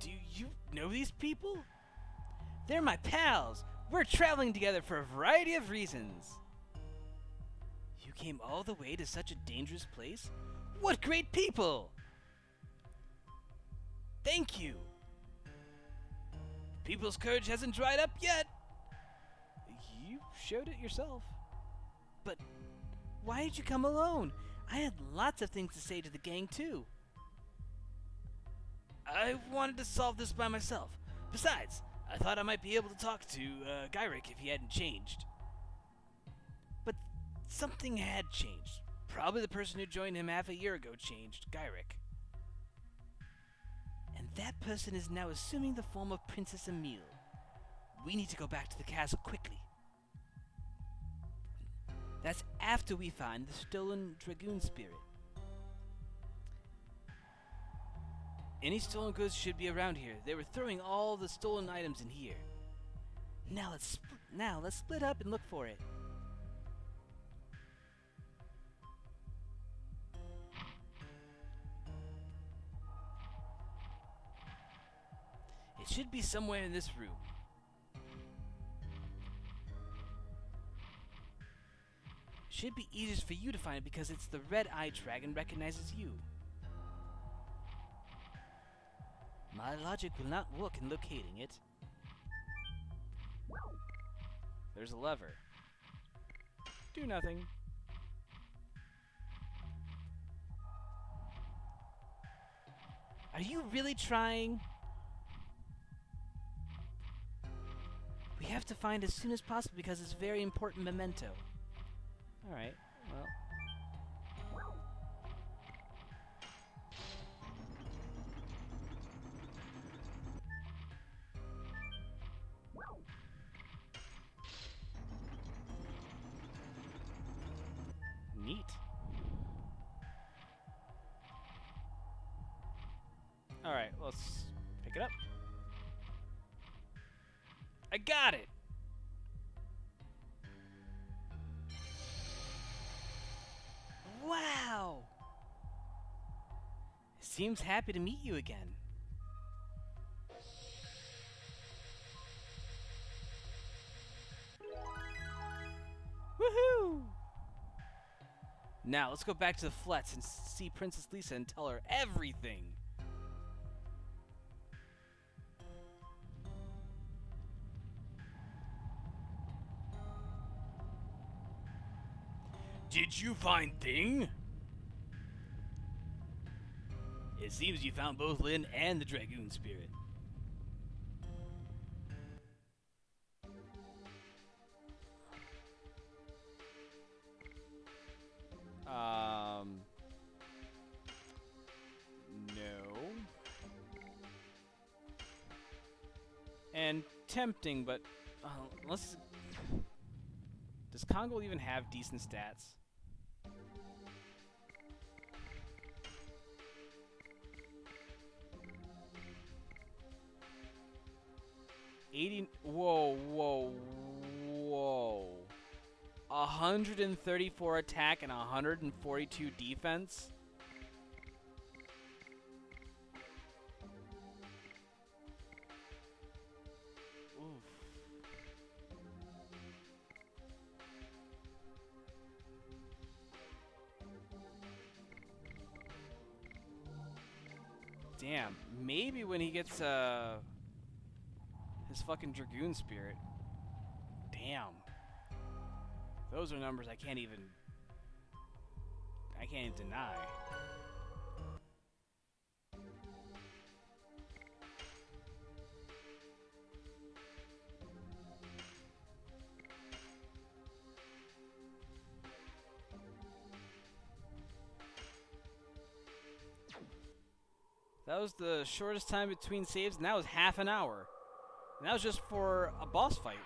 Do you know these people? They're my pals! We're traveling together for a variety of reasons. You came all the way to such a dangerous place? What great people! Thank you! People's courage hasn't dried up yet! You showed it yourself. But why did you come alone? I had lots of things to say to the gang, too. I wanted to solve this by myself. Besides, I thought I might be able to talk to Gyrick if he hadn't changed. But something had changed. Probably the person who joined him half a year ago changed, Gyrick. And That person is now assuming the form of Princess Emile. We need to go back to the castle quickly. That's after we find the stolen Dragoon spirit. Any stolen goods should be around here. They were throwing all the stolen items in here. Now let's split up and look for it. It should be somewhere in this room. Should be easiest for you to find it because it's the red-eyed dragon recognizes you. My logic will not work in locating it. There's a lever. Do nothing. Are you really trying? We have to find as soon as possible because it's a very important memento. Alright, well. Neat. Alright, let's pick it up. I got it! Wow! Seems happy to meet you again. Woohoo! Now let's go back to the flats and see Princess Lisa and tell her everything. Did you find Thing? It seems you found both Lynn and the Dragoon spirit. No. And tempting, but let's. Does Congo even have decent stats? Whoa. 134 attack and 142 defense? Oof. Damn, maybe when he gets his fucking Dragoon spirit. Damn. Those are numbers I can't even deny. That was the shortest time between saves, and that was half an hour. And that was just for a boss fight.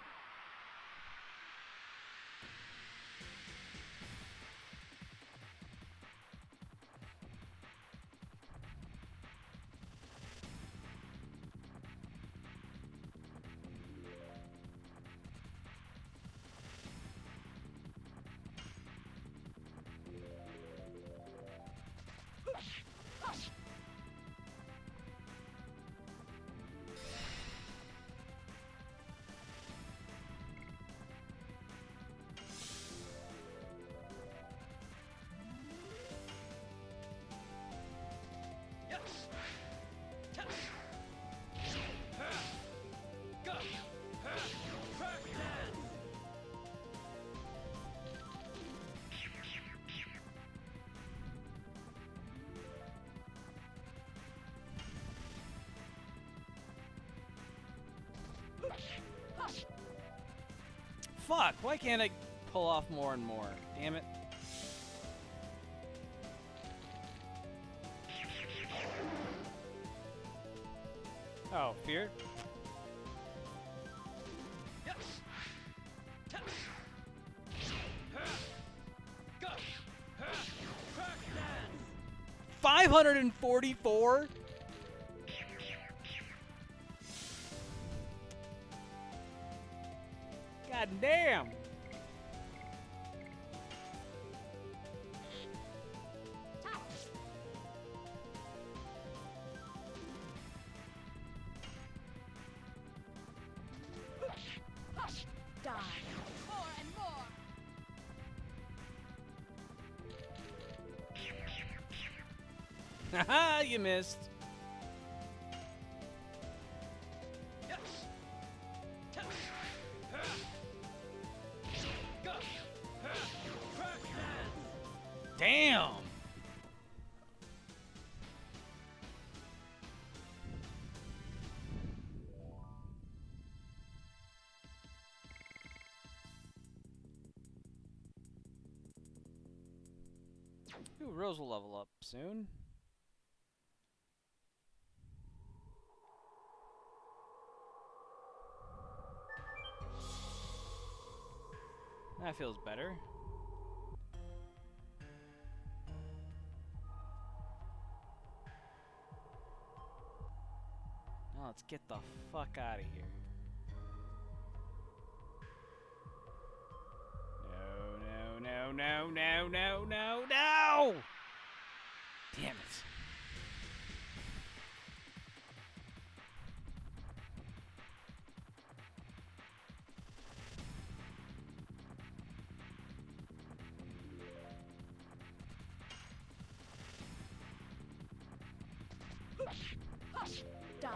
Fuck, why can't I pull off more and more? Damn it. Oh, fear? Yes. 544? God damn! Die. More and more. Haha, you missed. Damn! Ooh, Rose will level up soon. That feels better. Now let's get the fuck out of here. No, no, no, no, no, no, no! Damn it. Die.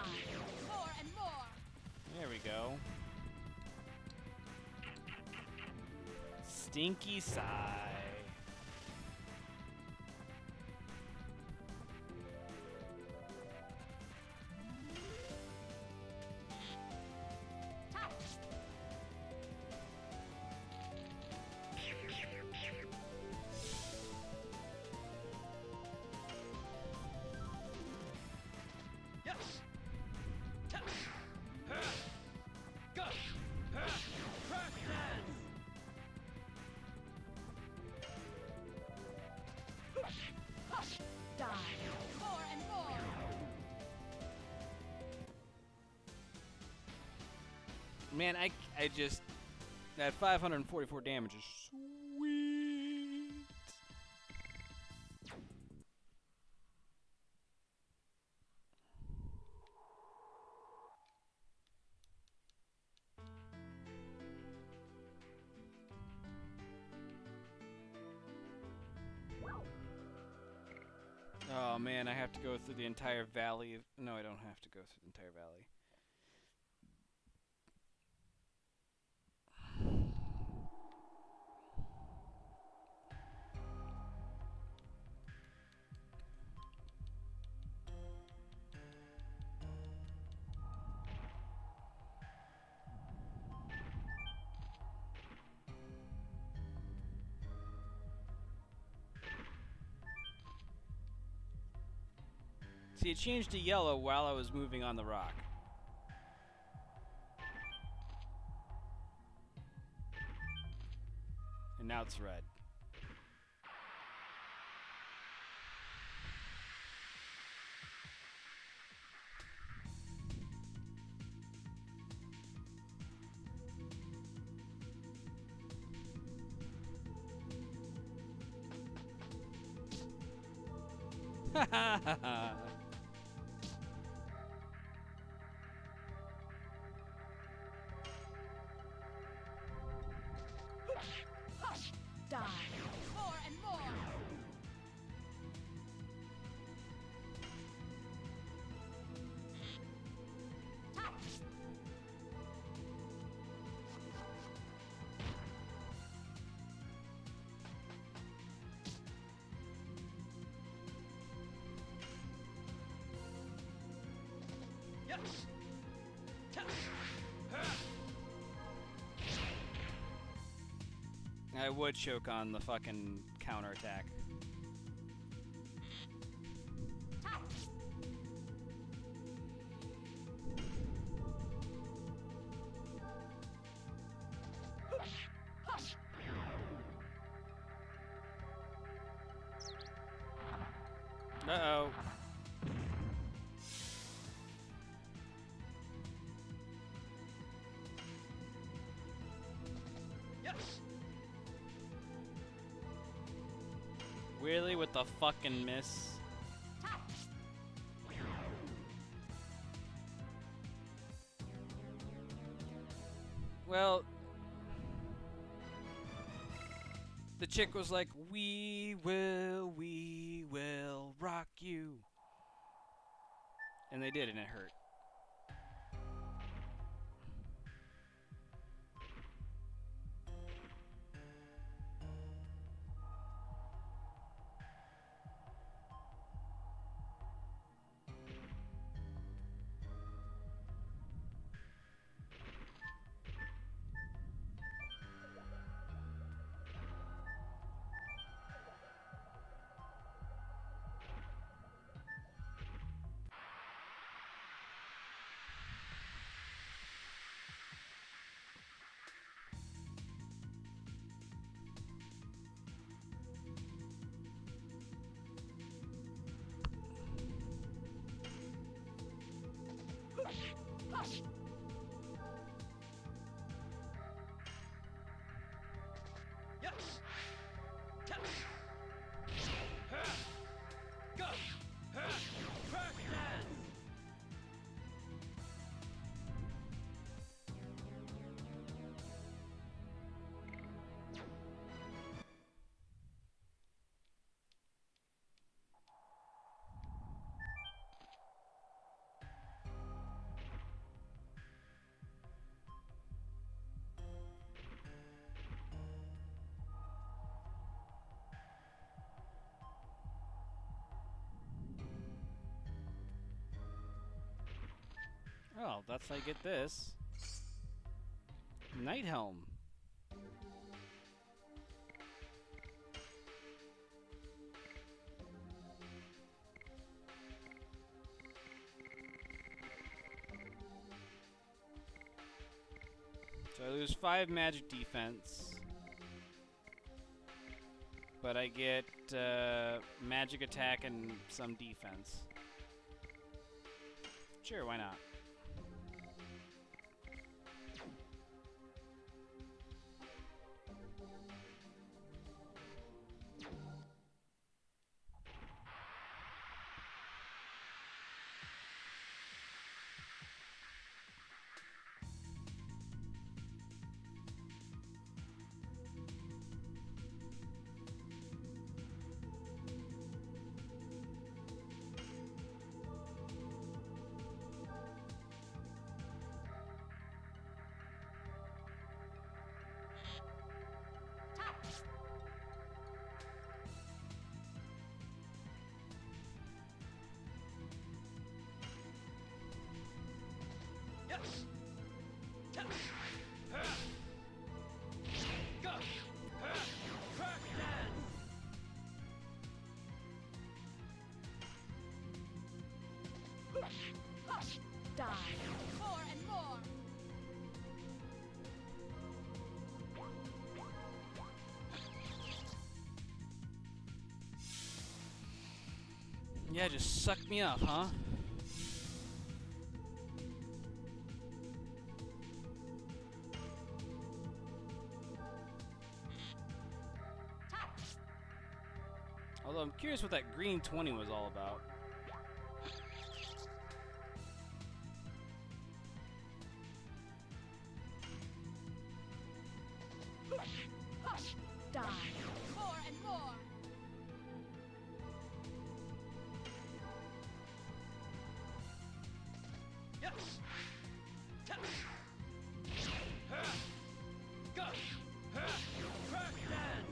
More and more. There we go. Stinky sigh. Die. More and more. Man, I just... That 544 damage is sweet. Oh man, I have to go through the entire valley of... No, I don't have to go through the entire valley. See, it changed to yellow while I was moving on the rock. And now it's red. Ha ha ha ha! Die. More and more. I would choke on the fucking counterattack. Uh-oh. Yes. Really with the fucking miss? Well, the chick was like, we will rock you. And they did, and it hurt. Yes. Yes. Go. Crack dance. Oh, that's how you get this. Night Helm. So I lose 5 magic defense. But I get magic attack and some defense. Sure, why not? Yes. Yes. Go. Crack dance. Die. More and more. Yeah, just suck me up, huh? Although I'm curious what that green 20 was all about. Die. More and more. Yes. Yes. Go. Crack dance.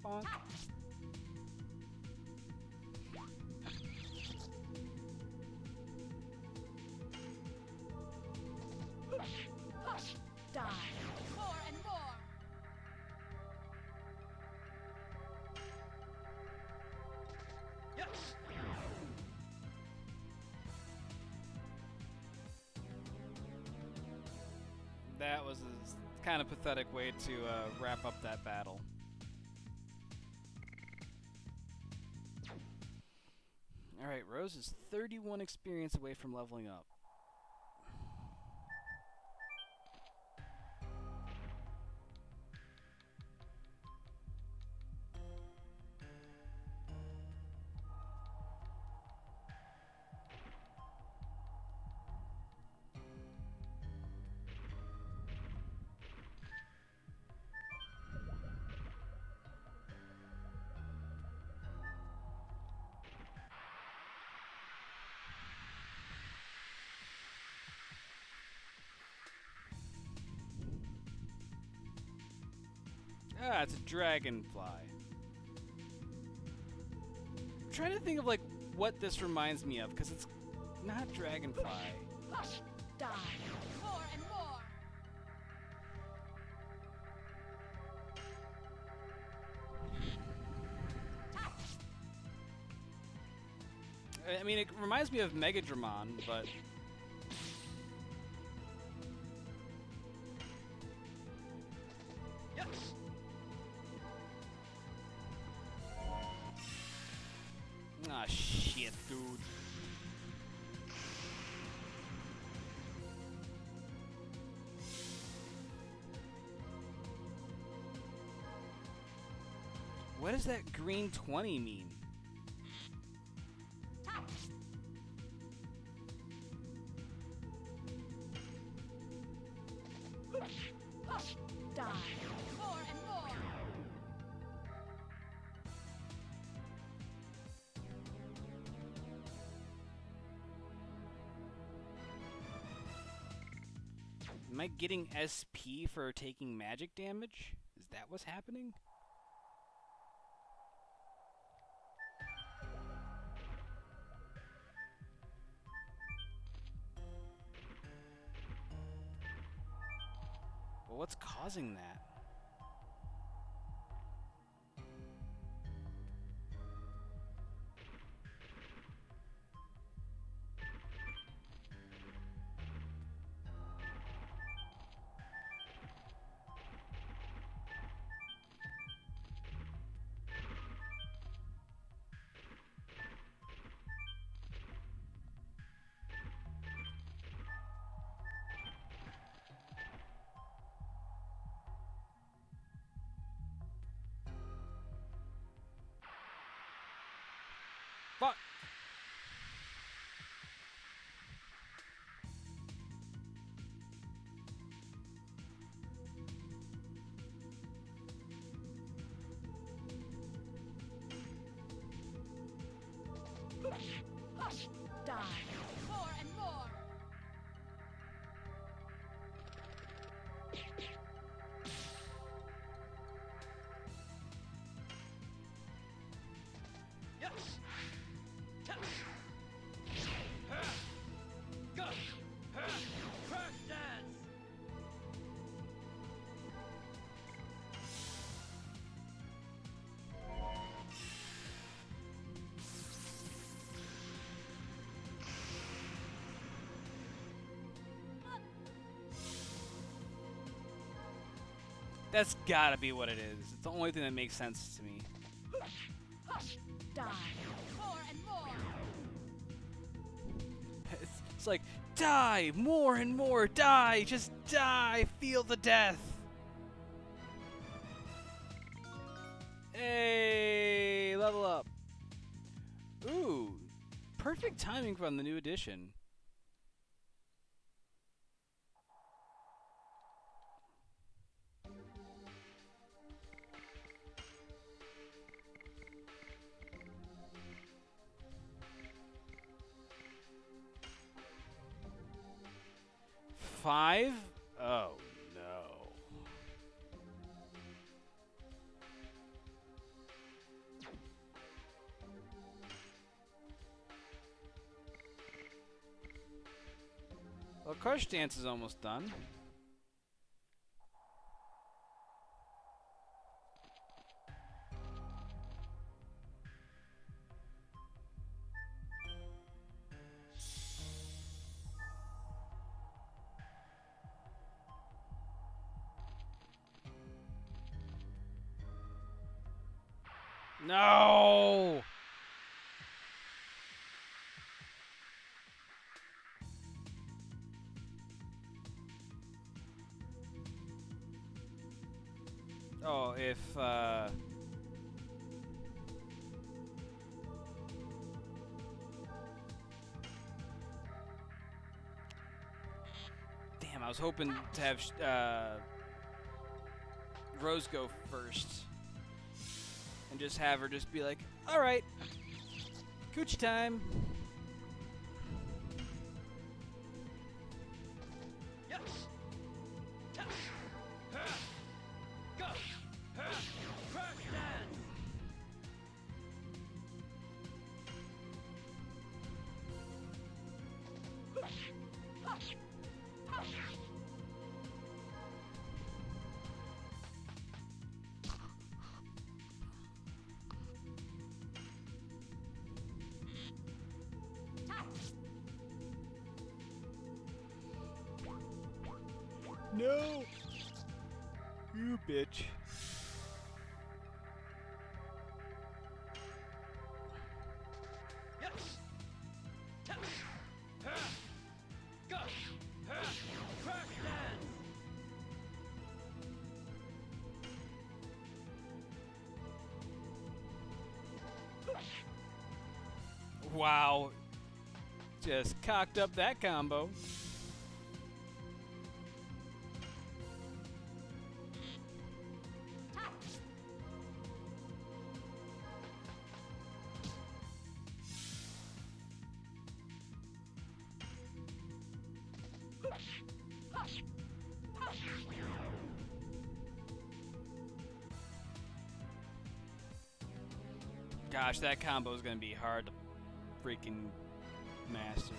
Bonk. Die. More and more. Yes. That was a kind of pathetic way to wrap up that battle. Alright, Rose is 31 experience away from leveling up. Ah, it's a dragonfly. I'm trying to think of like what this reminds me of, because it's not dragonfly. Hush! Die! More and more! I mean, it reminds me of Megadramon, but Yes. ah, shit, dude. What does that green 20 mean? Hush! Die! More and more! Am I getting SP for taking magic damage? Is that what's happening? Well, what's causing that? Fuck! Hush! Die! More and more! Yes. Test. Go. Crash dance. That's gotta be what it is. It's the only thing that makes sense to me. Hush! Die! More and more! It's like, die! More and more! Die! Just die! Feel the death! Hey! Level up! Ooh! Perfect timing from the new edition. Five? Oh no. Well, Crush Dance is almost done. No! Oh, if, Damn, I was hoping to have, Rose go first. And just have her just be like, alright, coochie time. Yes. Ta. Ha. Go. Ha. Crash dance. No! You bitch. Yes. Ta. Ha. Go. Ha. Crash dance. Wow. Just cocked up that combo. Gosh, that combo is going to be hard to freaking master.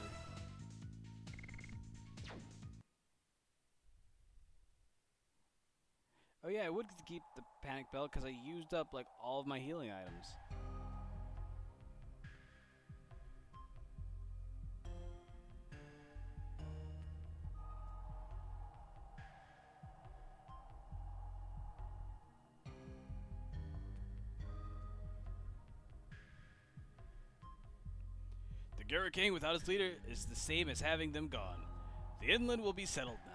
Oh yeah, I would keep the panic belt because I used up like all of my healing items. The Garrett King without his leader is the same as having them gone. The inland will be settled now.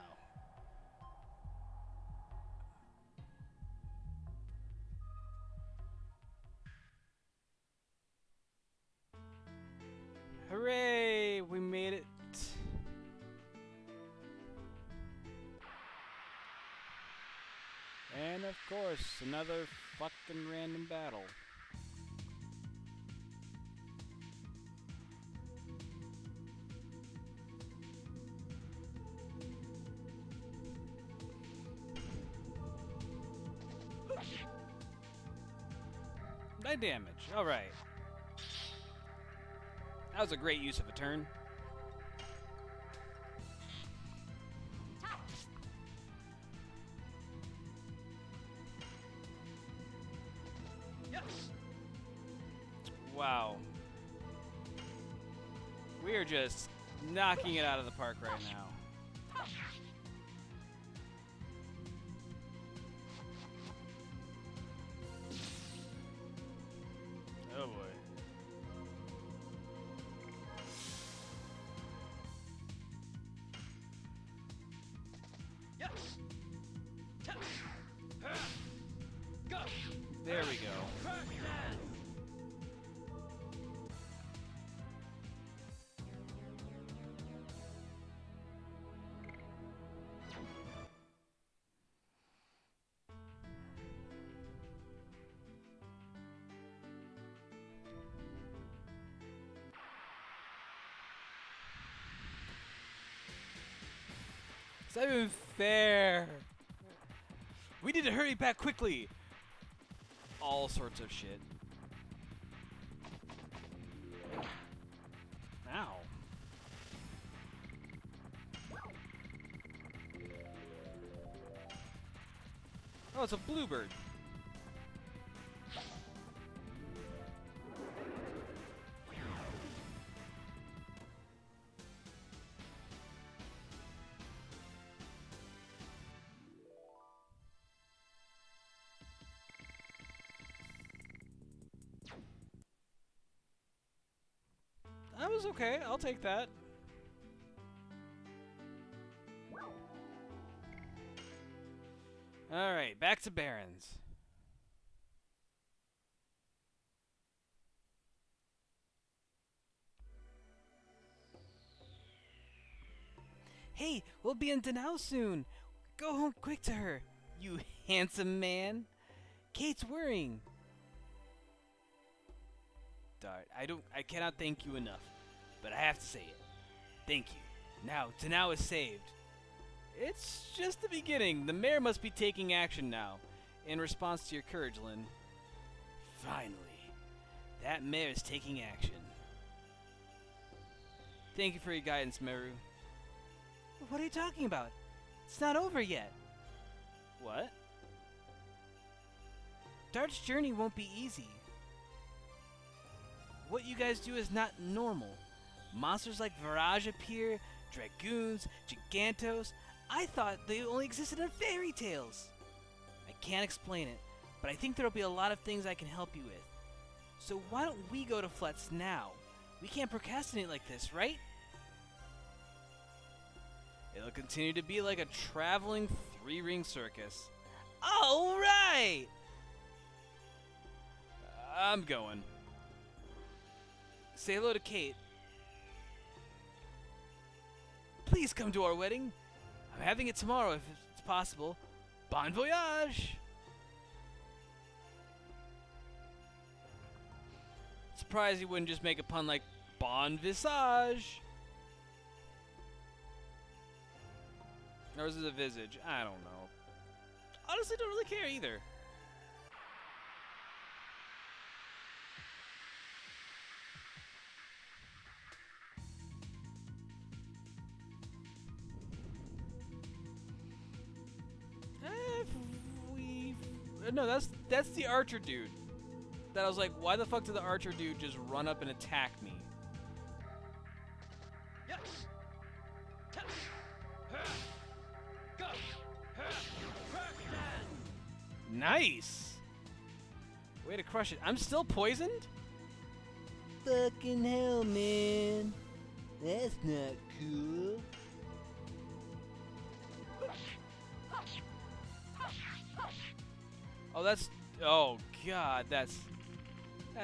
Hooray! We made it. And of course, another fucking random battle. Nine damage. Alright. That was a great use of a turn. Yes. Wow. We are just knocking it out of the park right now. Oh boy. Yes. Ta. Ha. Go. There we go. Crash dance. It's not even fair. We need to hurry back quickly. All sorts of shit. Ow. Oh, it's a bluebird. was okay. I'll take that. Alright, back to Barons. Hey, we'll be in Danao soon. Go home quick to her, you handsome man. Kate's worrying. Darn, I cannot thank you enough, but I have to say it. Thank you. Now, Danao is saved. It's just the beginning. The mayor must be taking action now, in response to your courage, Lynn. Finally, that mayor is taking action. Thank you for your guidance, Meru. What are you talking about? It's not over yet. What? Dart's journey won't be easy. What you guys do is not normal. Monsters like Virage appear, Dragoons, Gigantos. I thought they only existed in fairy tales. I can't explain it, but I think there'll be a lot of things I can help you with. So why don't we go to Fletz now? We can't procrastinate like this, right? It'll continue to be like a traveling three-ring circus. All right! I'm going. Say hello to Kate. Please come to our wedding. I'm having it tomorrow if it's possible. Bon voyage! Surprised you wouldn't just make a pun like bon visage. Or is it a visage? I don't know. Honestly, don't really care either. No, that's the archer dude. That I was like, why the fuck did the archer dude just run up and attack me? Yes. Go. Nice. Way to crush it. I'm still poisoned? Fucking hell, man. That's not cool. Oh, that's... Oh, God, that's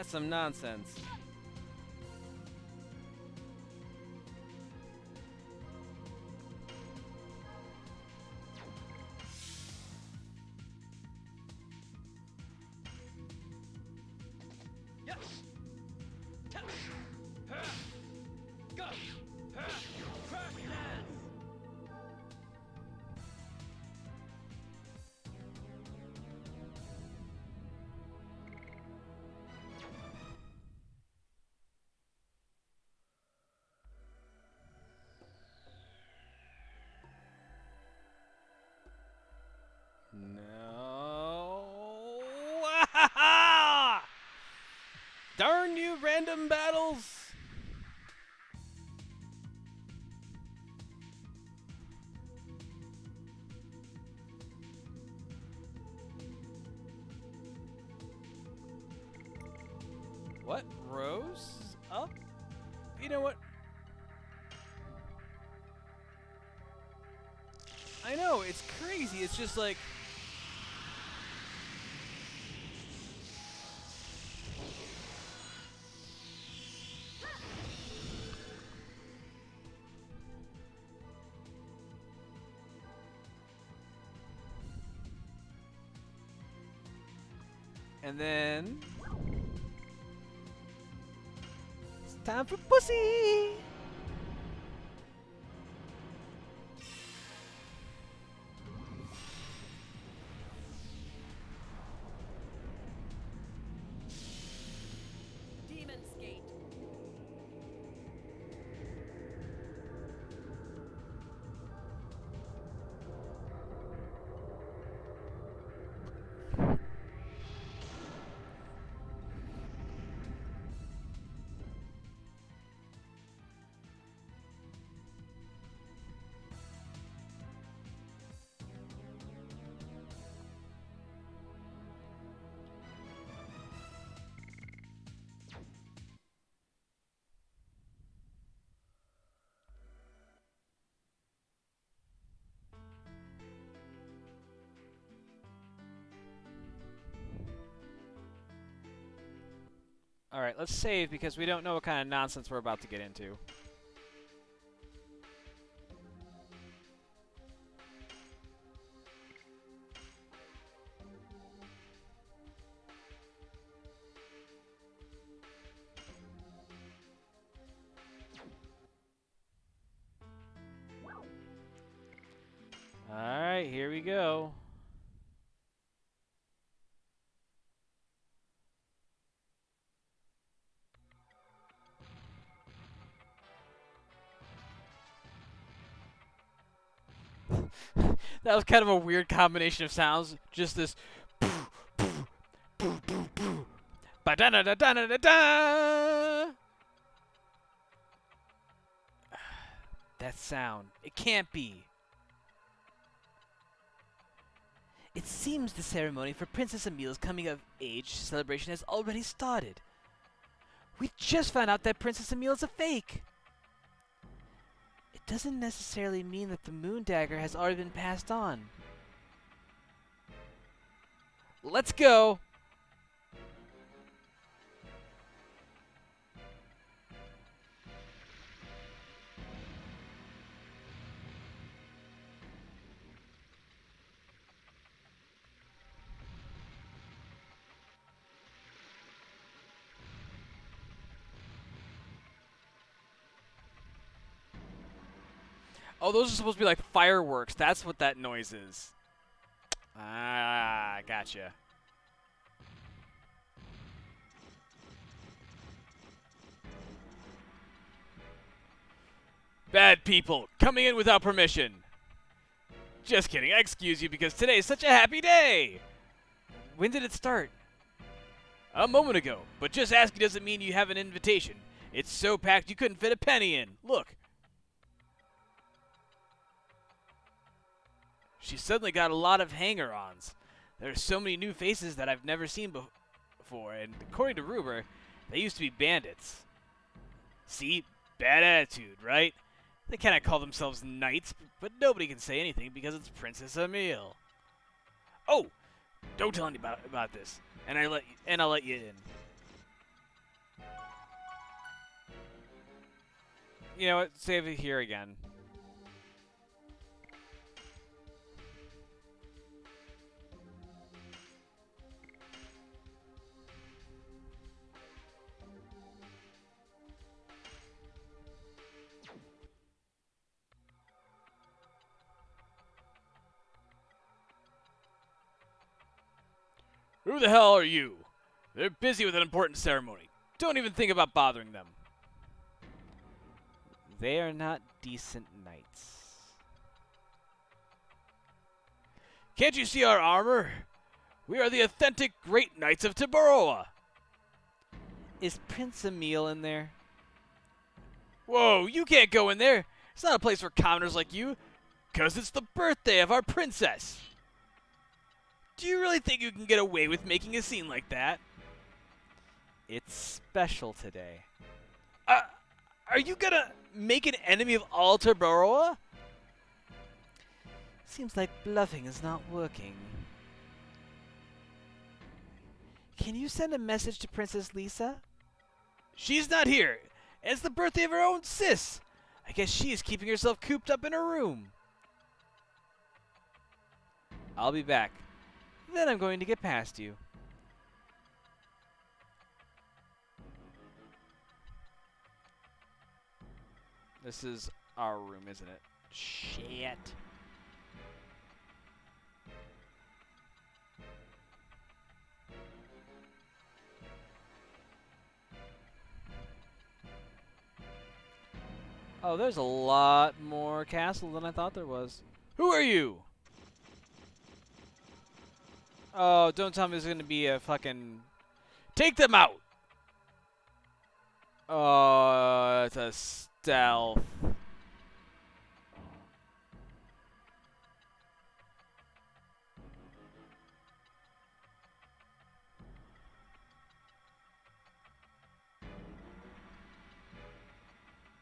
some nonsense. Yes. Go. No. Darn you, random battles! What? Rose? Up? You know what? I know, it's crazy. It's just like... And then... It's time for pussy! Demon's Gate. Alright, let's save because we don't know what kind of nonsense we're about to get into. Alright, here we go. That was kind of a weird combination of sounds. Just this. Ba-da-da-da-da-da-da! That sound. It can't be. It seems the ceremony for Princess Emile's coming of age celebration has already started. We just found out that Princess Emile is a fake. It doesn't necessarily mean that the moon dagger has already been passed on. Let's go. Oh, those are supposed to be like fireworks. That's what that noise is. Ah, gotcha. Bad people, coming in without permission. Just kidding, I excuse you because today is such a happy day. When did it start? A moment ago, but just asking doesn't mean you have an invitation. It's so packed you couldn't fit a penny in. Look. She's suddenly got a lot of hanger-ons. There are so many new faces that I've never seen before, and according to rumor, they used to be bandits. See? Bad attitude, right? They cannot call themselves knights, but nobody can say anything because it's Princess Emile. Oh! Don't tell anybody about this, and I'll let you in. You know what? Save it here again. Who the hell are you? They're busy with an important ceremony. Don't even think about bothering them. They are not decent knights. Can't you see our armor? We are the authentic great knights of Tabaroa. Is Prince Emile in there? Whoa, you can't go in there. It's not a place for commoners like you. 'Cause it's the birthday of our princess. Do you really think you can get away with making a scene like that? It's special today. Are you gonna make an enemy of all Tabaroa? Seems like bluffing is not working. Can you send a message to Princess Lisa? She's not here. It's the birthday of her own sis. I guess she is keeping herself cooped up in her room. I'll be back. Then I'm going to get past you. This is our room, isn't it? Shit. Oh, there's a lot more castle than I thought there was. Who are you? Oh, don't tell me there's gonna be a fucking... Take them out! Oh, it's a stealth.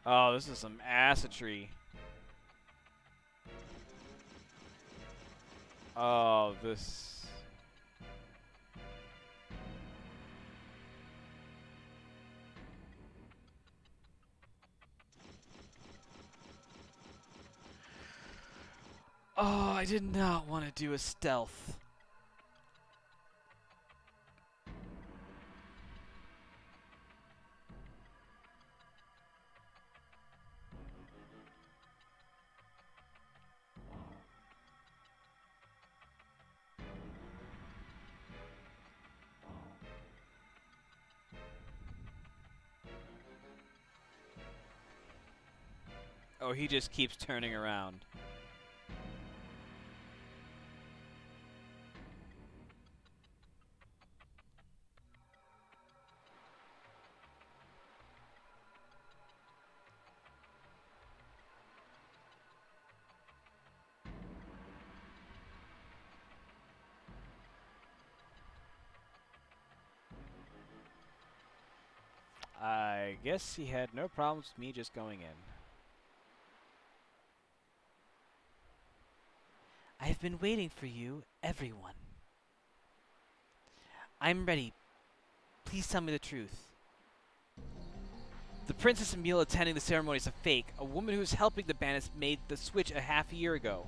Oh, this is some assetry. Oh, this... Oh, I did not want to do a stealth. Oh, he just keeps turning around. I guess he had no problems with me just going in. I've been waiting for you, everyone. I'm ready. Please tell me the truth. The Princess Emile attending the ceremony is a fake. A woman who's helping the bandits made the switch a half a year ago.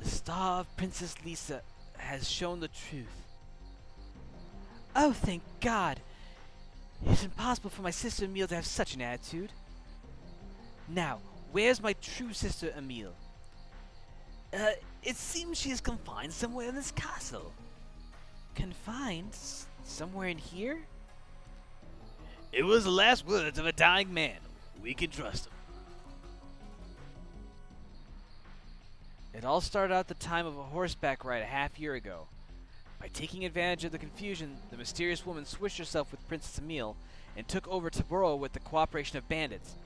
The star of Princess Lisa has shown the truth. Oh, thank God! It's impossible for my sister Emile to have such an attitude. Now, where's my true sister Emile? It seems she is confined somewhere in this castle. Confined? Somewhere in here? It was the last words of a dying man. We can trust him. It all started out at the time of a horseback ride a half year ago. By taking advantage of the confusion, the mysterious woman switched herself with Princess Emile and took over Taboro with the cooperation of bandits.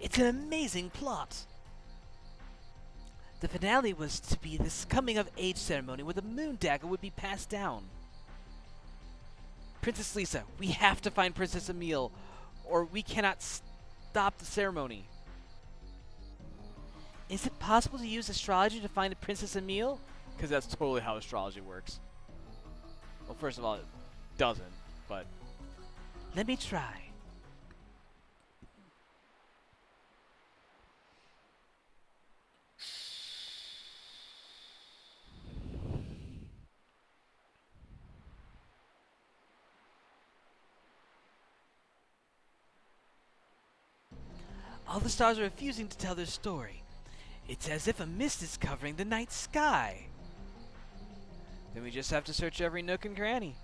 It's an amazing plot. The finale was to be this coming-of-age ceremony where the moon dagger would be passed down. Princess Lisa, we have to find Princess Emile, or we cannot stop the ceremony. Is it possible to use astrology to find Princess Emile? Because that's totally how astrology works. Well, first of all, it doesn't, but... Let me try. All the stars are refusing to tell their story. It's as if a mist is covering the night sky. Then we just have to search every nook and cranny.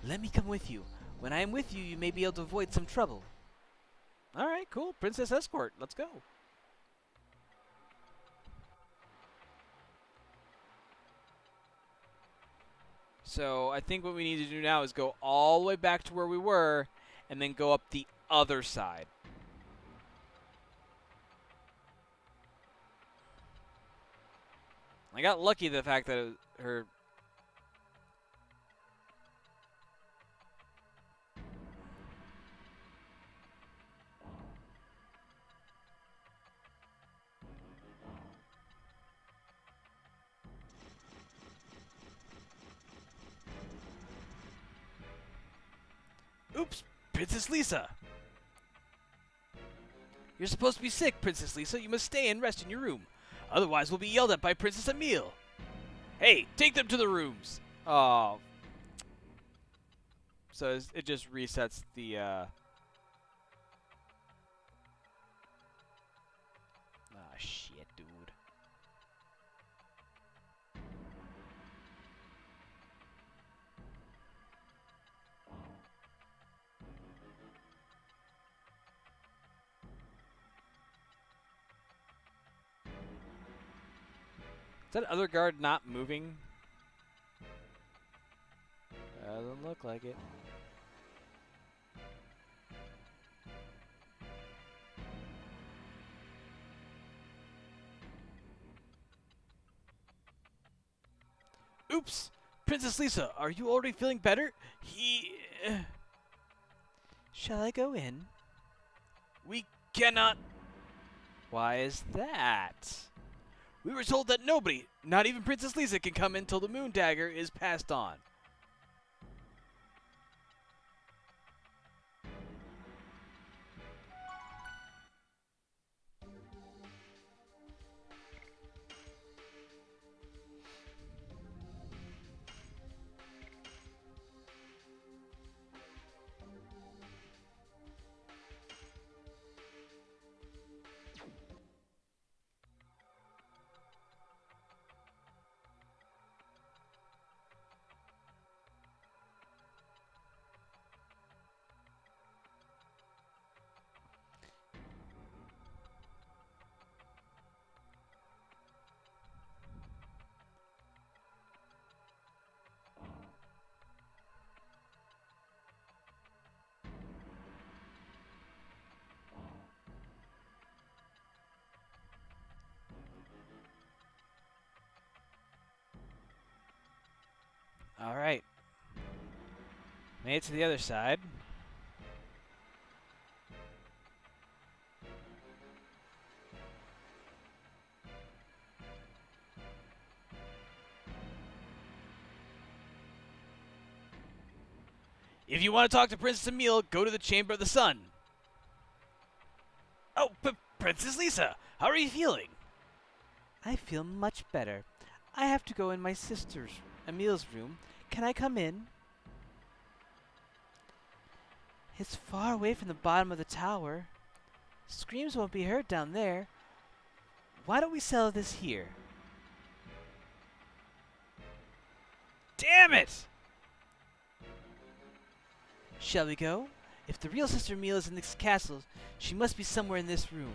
Let me come with you. When I am with you, you may be able to avoid some trouble. Alright, cool. Princess Escort. Let's go. So, I think what we need to do now is go all the way back to where we were, and then go up the other side. I got lucky the fact that her... Oops! Princess Lisa! You're supposed to be sick, Princess Lisa. You must stay and rest in your room. Otherwise, we'll be yelled at by Princess Emile. Hey, take them to the rooms! Oh. So it just resets the, Ah, shit, dude. Is that other guard not moving? Doesn't look like it. Oops! Princess Lisa, are you already feeling better? Shall I go in? We cannot. Why is that? We were told that nobody, not even Princess Lisa, can come in till the moon dagger is passed on. Made it to the other side. If you want to talk to Princess Emile, go to the Chamber of the Sun. Oh, Princess Lisa, how are you feeling? I feel much better. I have to go in my sister's, Emile's room. Can I come in? It's far away from the bottom of the tower. Screams won't be heard down there. Why don't we sell this here? Damn it! Shall we go? If the real Sister Emile is in this castle, she must be somewhere in this room.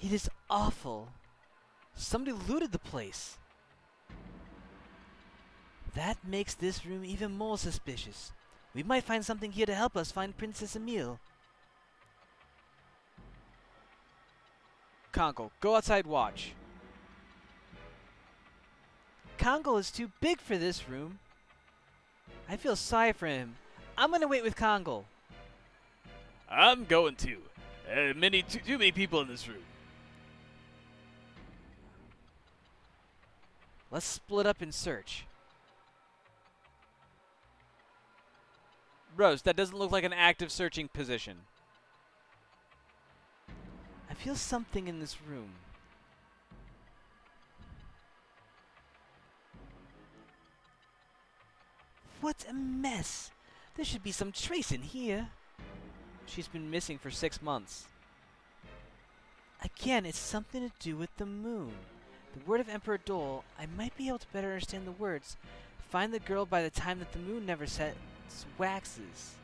It is awful. Somebody looted the place. That makes this room even more suspicious. We might find something here to help us find Princess Emile. Congo, go outside watch. Congo is too big for this room. I feel sorry for him. I'm gonna wait with Congo. I'm going to. Too many people in this room. Let's split up and search. Rose, that doesn't look like an active searching position. I feel something in this room. What a mess! There should be some trace in here. She's been missing for 6 months. Again, it's something to do with the moon. The word of Emperor Dole, I might be able to better understand the words. Find the girl by the time that the moon never sets, waxes.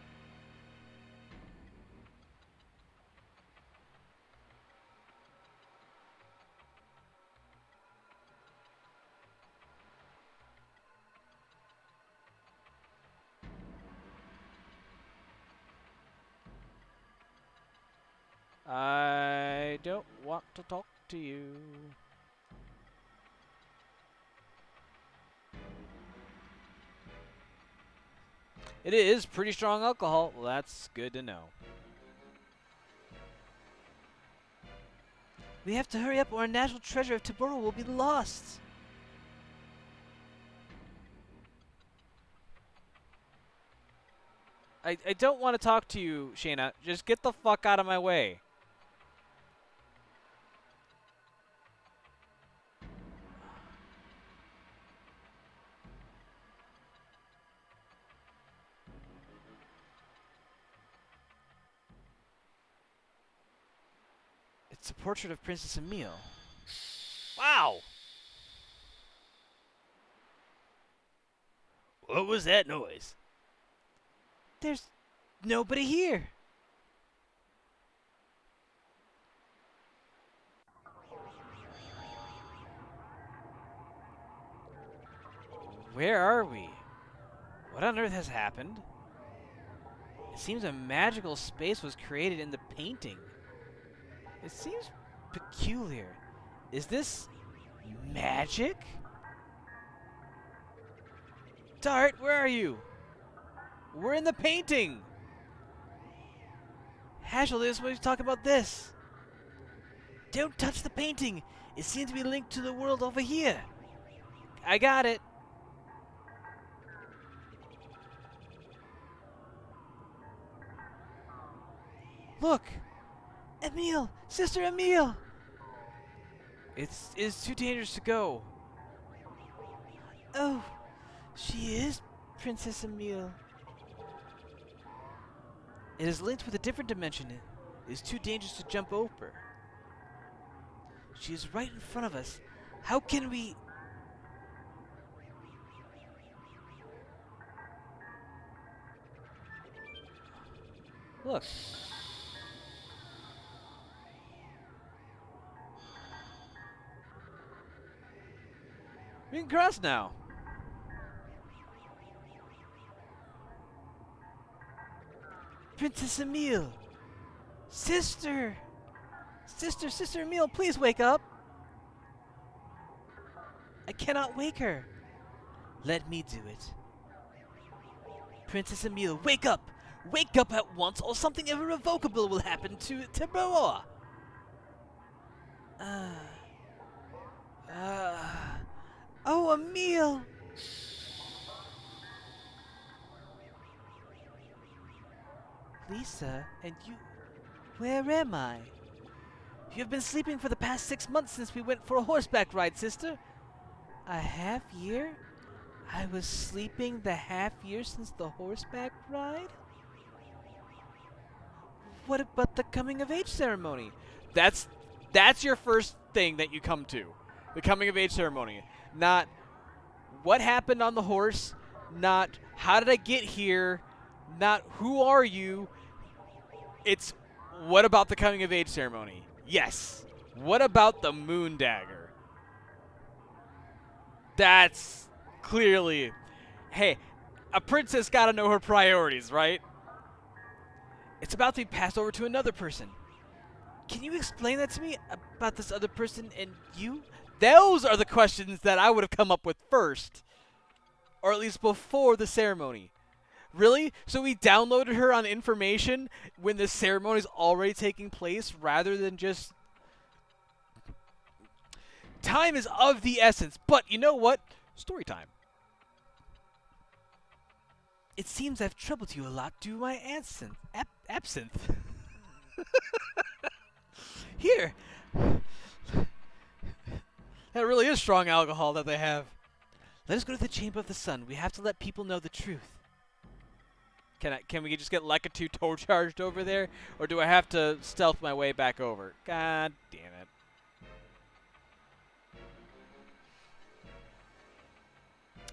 I don't want to talk to you. It is pretty strong alcohol. Well, that's good to know. We have to hurry up or our national treasure of Taboro will be lost. I don't want to talk to you, Shayna. Just get the fuck out of my way. It's a portrait of Princess Emile. Wow! What was that noise? There's nobody here. Where are we? What on earth has happened? It seems a magical space was created in the painting. It seems peculiar. Is this magic? Dart, where are you? We're in the painting! Hashel, this way to talk about this. Don't touch the painting. It seems to be linked to the world over here. I got it. Look! Emile! Sister Emile! It's too dangerous to go. Oh, she is Princess Emile. It is linked with a different dimension. It is too dangerous to jump over. She is right in front of us. How can we... Look. We can cross now. Princess Emile! Sister! Sister Emil, please wake up. I cannot wake her. Let me do it. Princess Emil, wake up! Wake up at once, or something irrevocable will happen to Tiburoa. Oh, Emil! Lisa, and you... Where am I? You have been sleeping for the past 6 months since we went for a horseback ride, sister. A half year? I was sleeping the half year since the horseback ride? What about the coming of age ceremony? That's your first thing that you come to. The coming of age ceremony. Not what happened on the horse, not how did I get here, not who are you. It's what about the coming of age ceremony? Yes. What about the moon dagger? That's clearly, hey, a princess gotta know her priorities, right? It's about to be passed over to another person. Can you explain that to me about this other person and you? Those are the questions that I would have come up with first. Or at least before the ceremony. Really? So we downloaded her on information when the ceremony is already taking place rather than just... Time is of the essence. But you know what? Story time. It seems I've troubled you a lot due to my absinthe. Here. That really is strong alcohol that they have. Let us go to the Chamber of the Sun. We have to let people know the truth. Can we just get Lekatu toe charged over there? Or do I have to stealth my way back over? God damn it.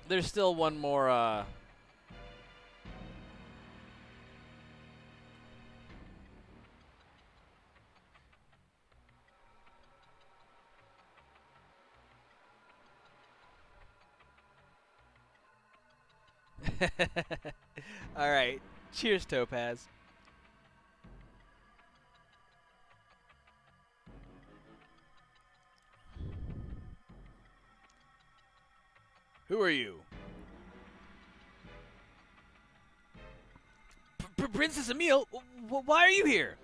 There's still one more, Alright. Cheers, Topaz. Who are you? Princess Emil, why are you here?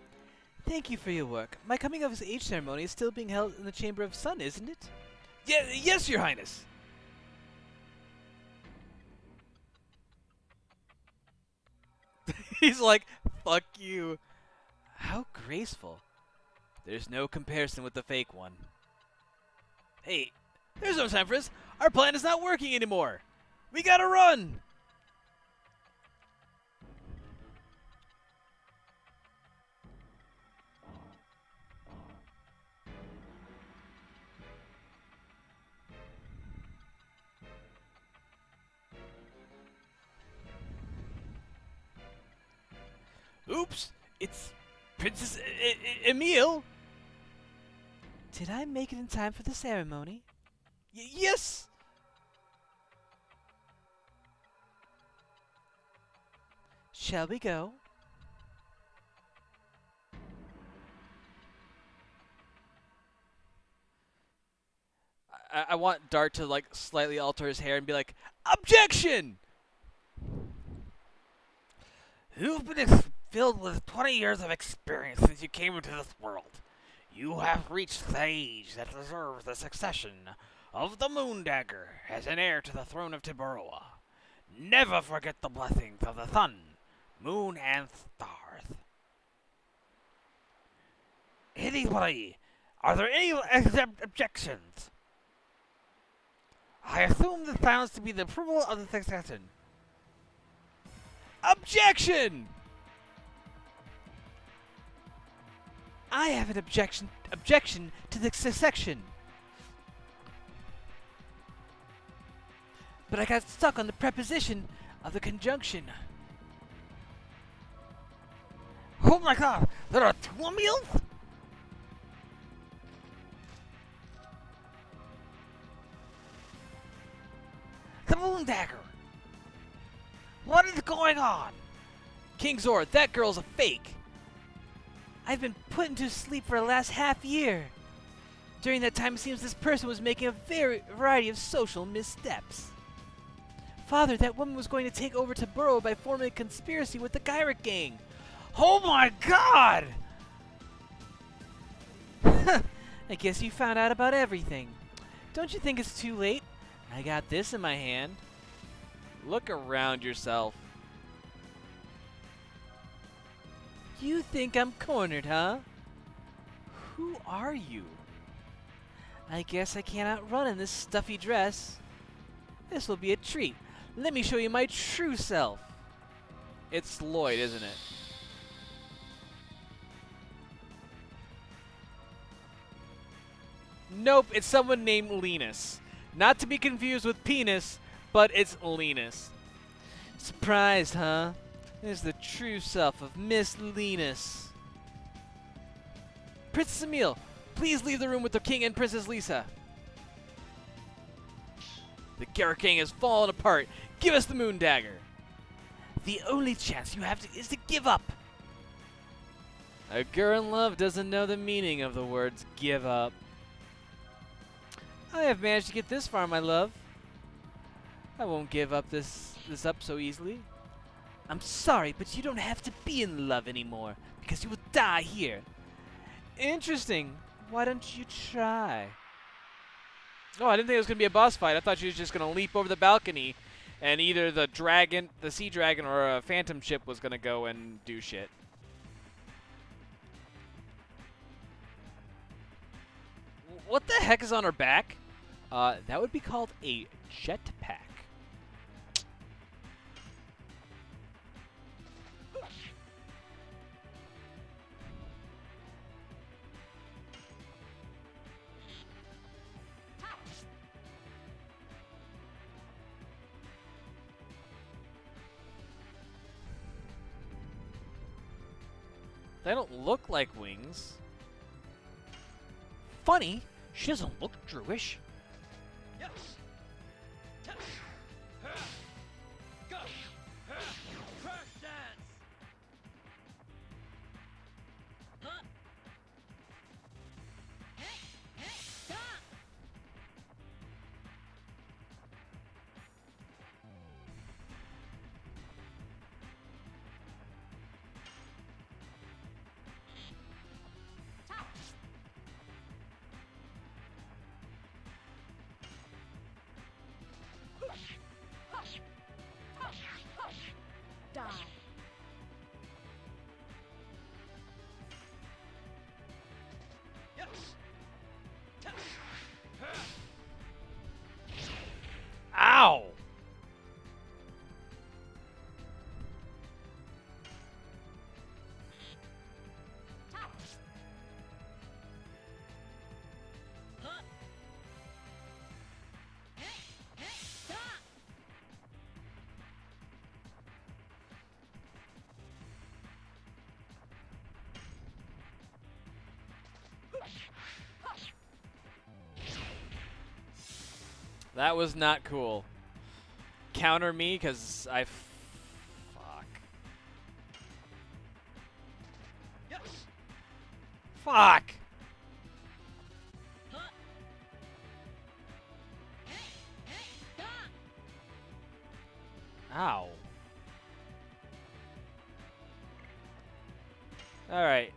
Thank you for your work. My coming of age ceremony is still being held in the Chamber of Sun, isn't it? Yes, Your Highness. He's like, fuck you. How graceful. There's no comparison with the fake one. Hey, there's no time for this. Our plan is not working anymore. We gotta run. Oops, it's Princess Emil. Did I make it in time for the ceremony? Yes. Shall we go? I want Dart to like slightly alter his hair and be like, objection! You've been filled with 20 years of experience since you came into this world. You have reached the age that deserves the succession of the Moon Dagger as an heir to the throne of Tiburoa. Never forget the blessings of the sun, moon, and stars. Anybody, are there any objections? I assume this sounds to be the approval of the succession. Objection! I have an objection to the succession. But I got stuck on the preposition of the conjunction. Oh my god, there are 2 Emils? The Moon Dagger! What is going on? King Zor, that girl's a fake. I've been put into sleep for the last half year. During that time, it seems this person was making a variety of social missteps. Father, that woman was going to take over to Burrow by forming a conspiracy with the Gyric gang. Oh my god! I guess you found out about everything. Don't you think it's too late? I got this in my hand. Look around yourself. You think I'm cornered, huh? Who are you? I guess I cannot run in this stuffy dress. This will be a treat. Let me show you my true self. It's Lloyd, isn't it? Nope, it's someone named Linus. Not to be confused with penis, but it's Linus. Surprised, huh? This is the true self of Miss Linus. Princess Emil, please leave the room with the king and Princess Lisa. The Gyric gang has fallen apart. Give us the moon dagger. The only chance you have is to give up. A girl in love doesn't know the meaning of the words give up. I have managed to get this far, my love. I won't give up this up so easily. I'm sorry, but you don't have to be in love anymore, because you will die here. Interesting. Why don't you try? Oh, I didn't think it was going to be a boss fight. I thought she was just going to leap over the balcony, and either the dragon, the sea dragon, or a phantom ship was going to go and do shit. What the heck is on her back? That would be called a jetpack. They don't look like wings. Funny, she doesn't look Jewish. Yes. Go. Crash dance. Die. Yes. Ow! That was not cool. Counter me, because fuck. Yes. Fuck! Ow. Alright.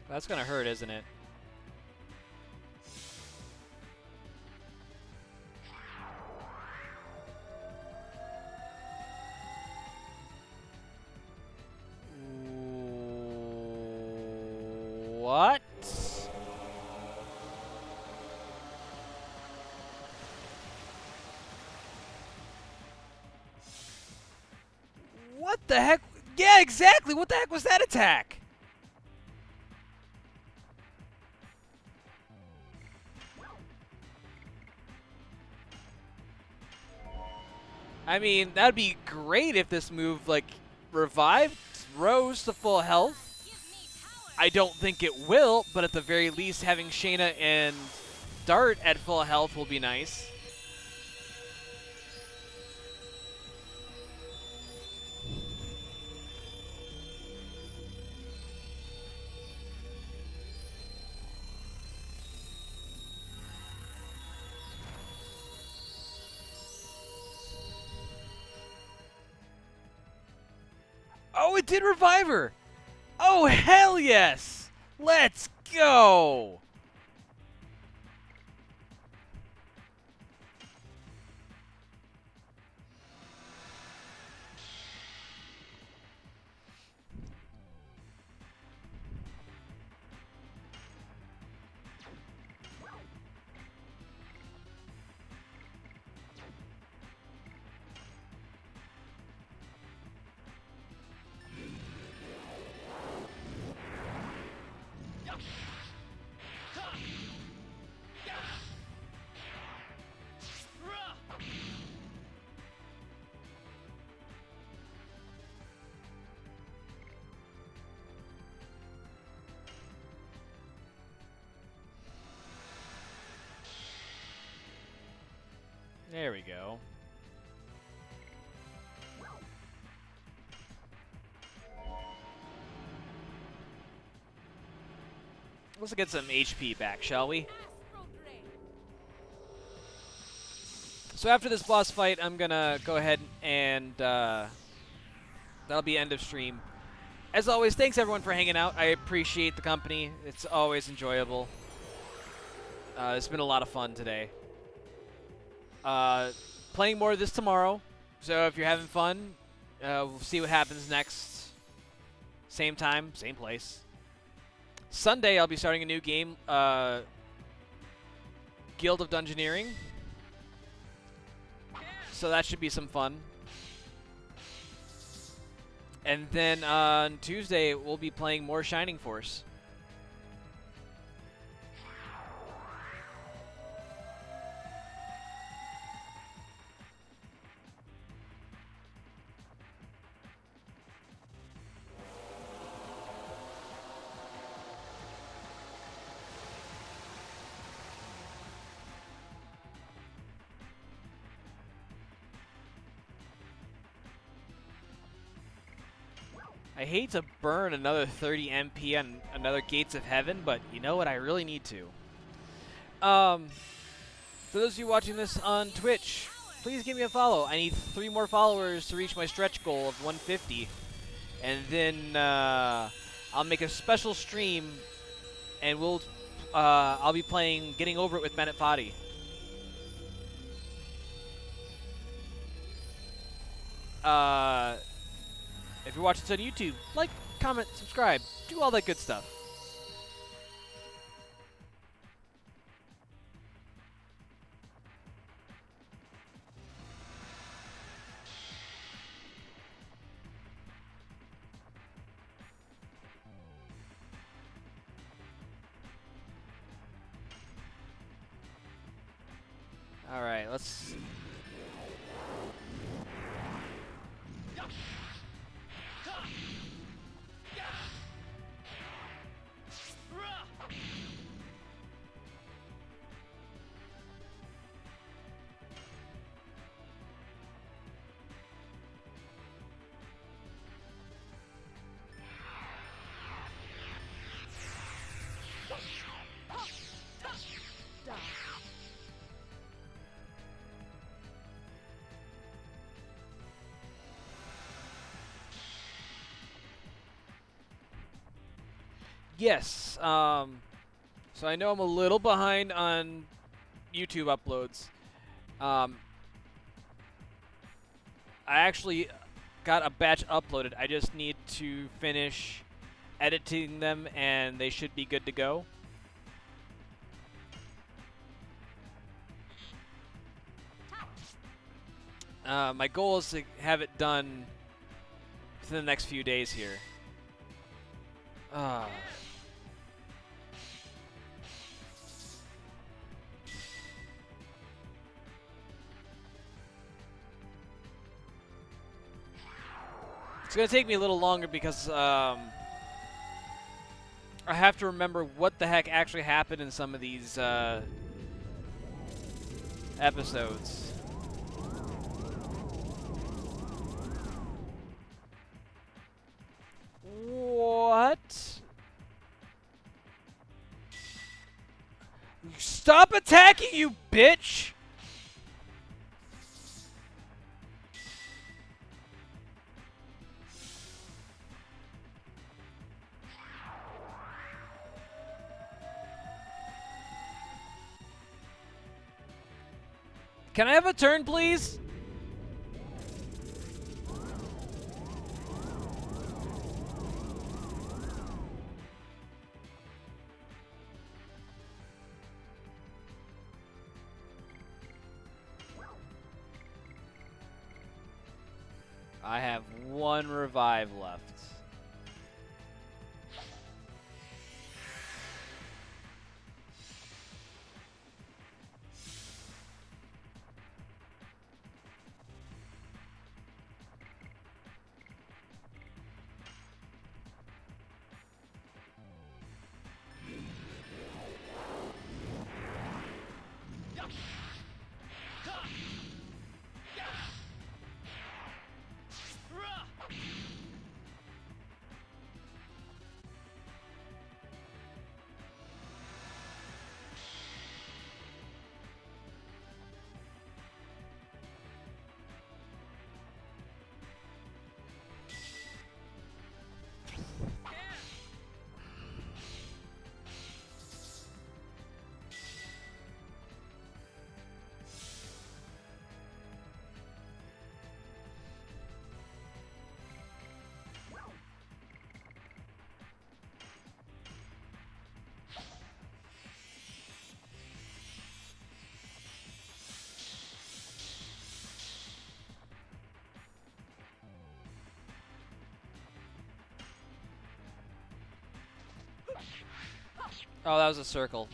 That's gonna hurt, isn't it? What? What the heck? Yeah, exactly. What the heck was that attack? I mean, that'd be great if this move, like, revived Rose to full health. I don't think it will, but at the very least, having Shayna and Dart at full health will be nice. Oh, it did revive her! Oh, hell yes! Let's go! There we go. Let's get some HP back, shall we? So after this boss fight, I'm gonna go ahead and that'll be end of stream. As always, thanks everyone for hanging out. I appreciate the company. It's always enjoyable. It's been a lot of fun today. Playing more of this tomorrow. So if you're having fun, we'll see what happens next. Same time, same place. Sunday, I'll be starting a new game, Guild of Dungeoneering. So that should be some fun. And then on Tuesday, we'll be playing more Shining Force. I hate to burn another 30 MP on another Gates of Heaven, but you know what? I really need to. For those of you watching this on Twitch, please give me a follow. I need 3 more followers to reach my stretch goal of 150. And then I'll make a special stream, and I'll be playing Getting Over It with Bennett Foddy. If you're watching this on YouTube, like, comment, subscribe, do all that good stuff. All right, let's... Yes, so I know I'm a little behind on YouTube uploads. I actually got a batch uploaded. I just need to finish editing them, and they should be good to go. My goal is to have it done within the next few days here. It's going to take me a little longer because I have to remember what the heck actually happened in some of these episodes. What? Stop attacking, you bitch! Can I have a turn, please? I have one revive left. Oh, that was a circle.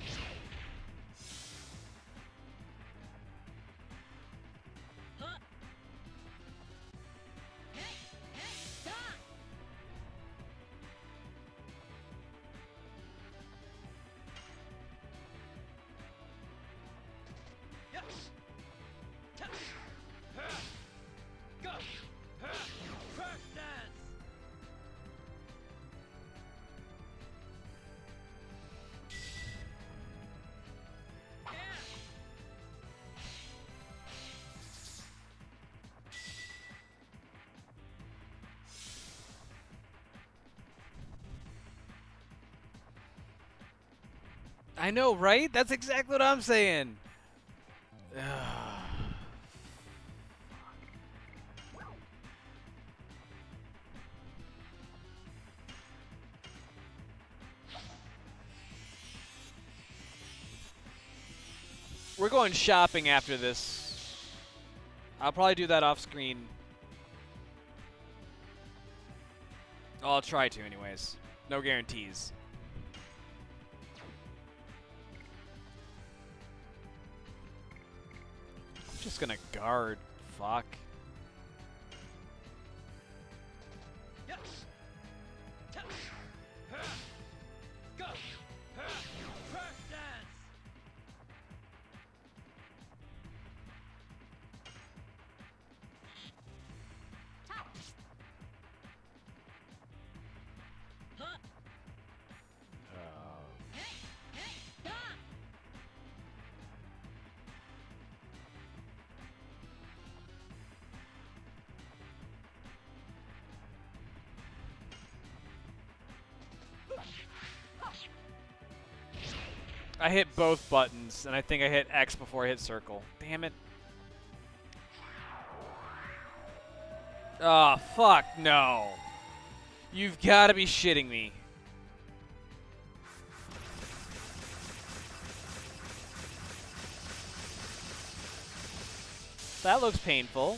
I know, right? That's exactly what I'm saying. We're going shopping after this. I'll probably do that off screen. Oh, I'll try to anyways. No guarantees. I'm just gonna guard. Fuck. I hit both buttons, and I think I hit X before I hit circle. Damn it. Oh, fuck no. You've got to be shitting me. That looks painful.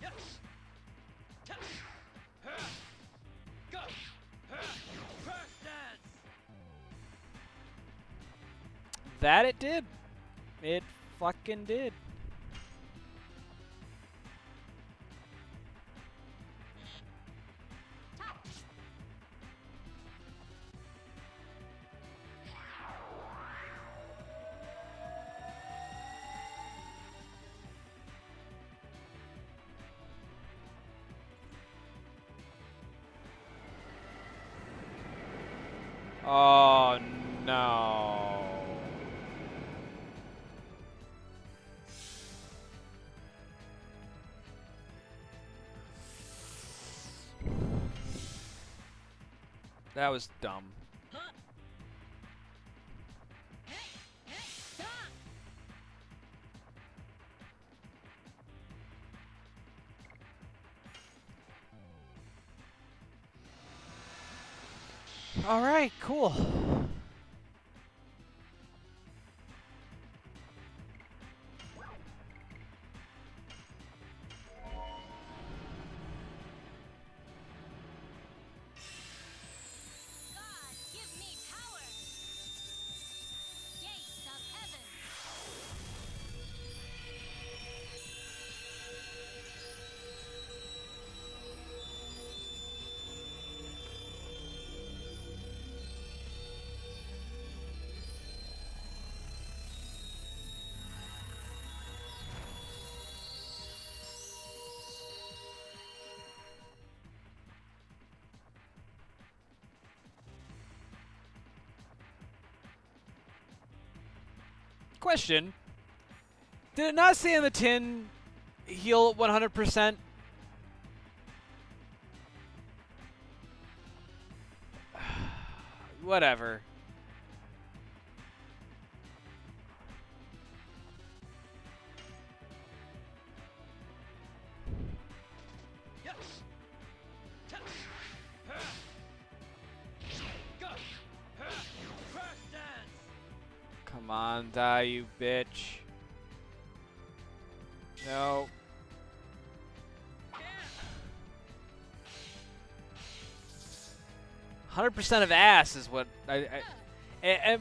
Yeah. Ta. Ha. Go. Ha. Crash dance. That it did. It fucking did. Oh no. That was dumb. All right, cool. God, give me power. Gates of heaven. Question. Did it not say on the tin heal 100%? Whatever. Yeah. Ta. Ha. Go. Ha. Crash dance. Come on, die, you bitch. No. 100% of ass is what I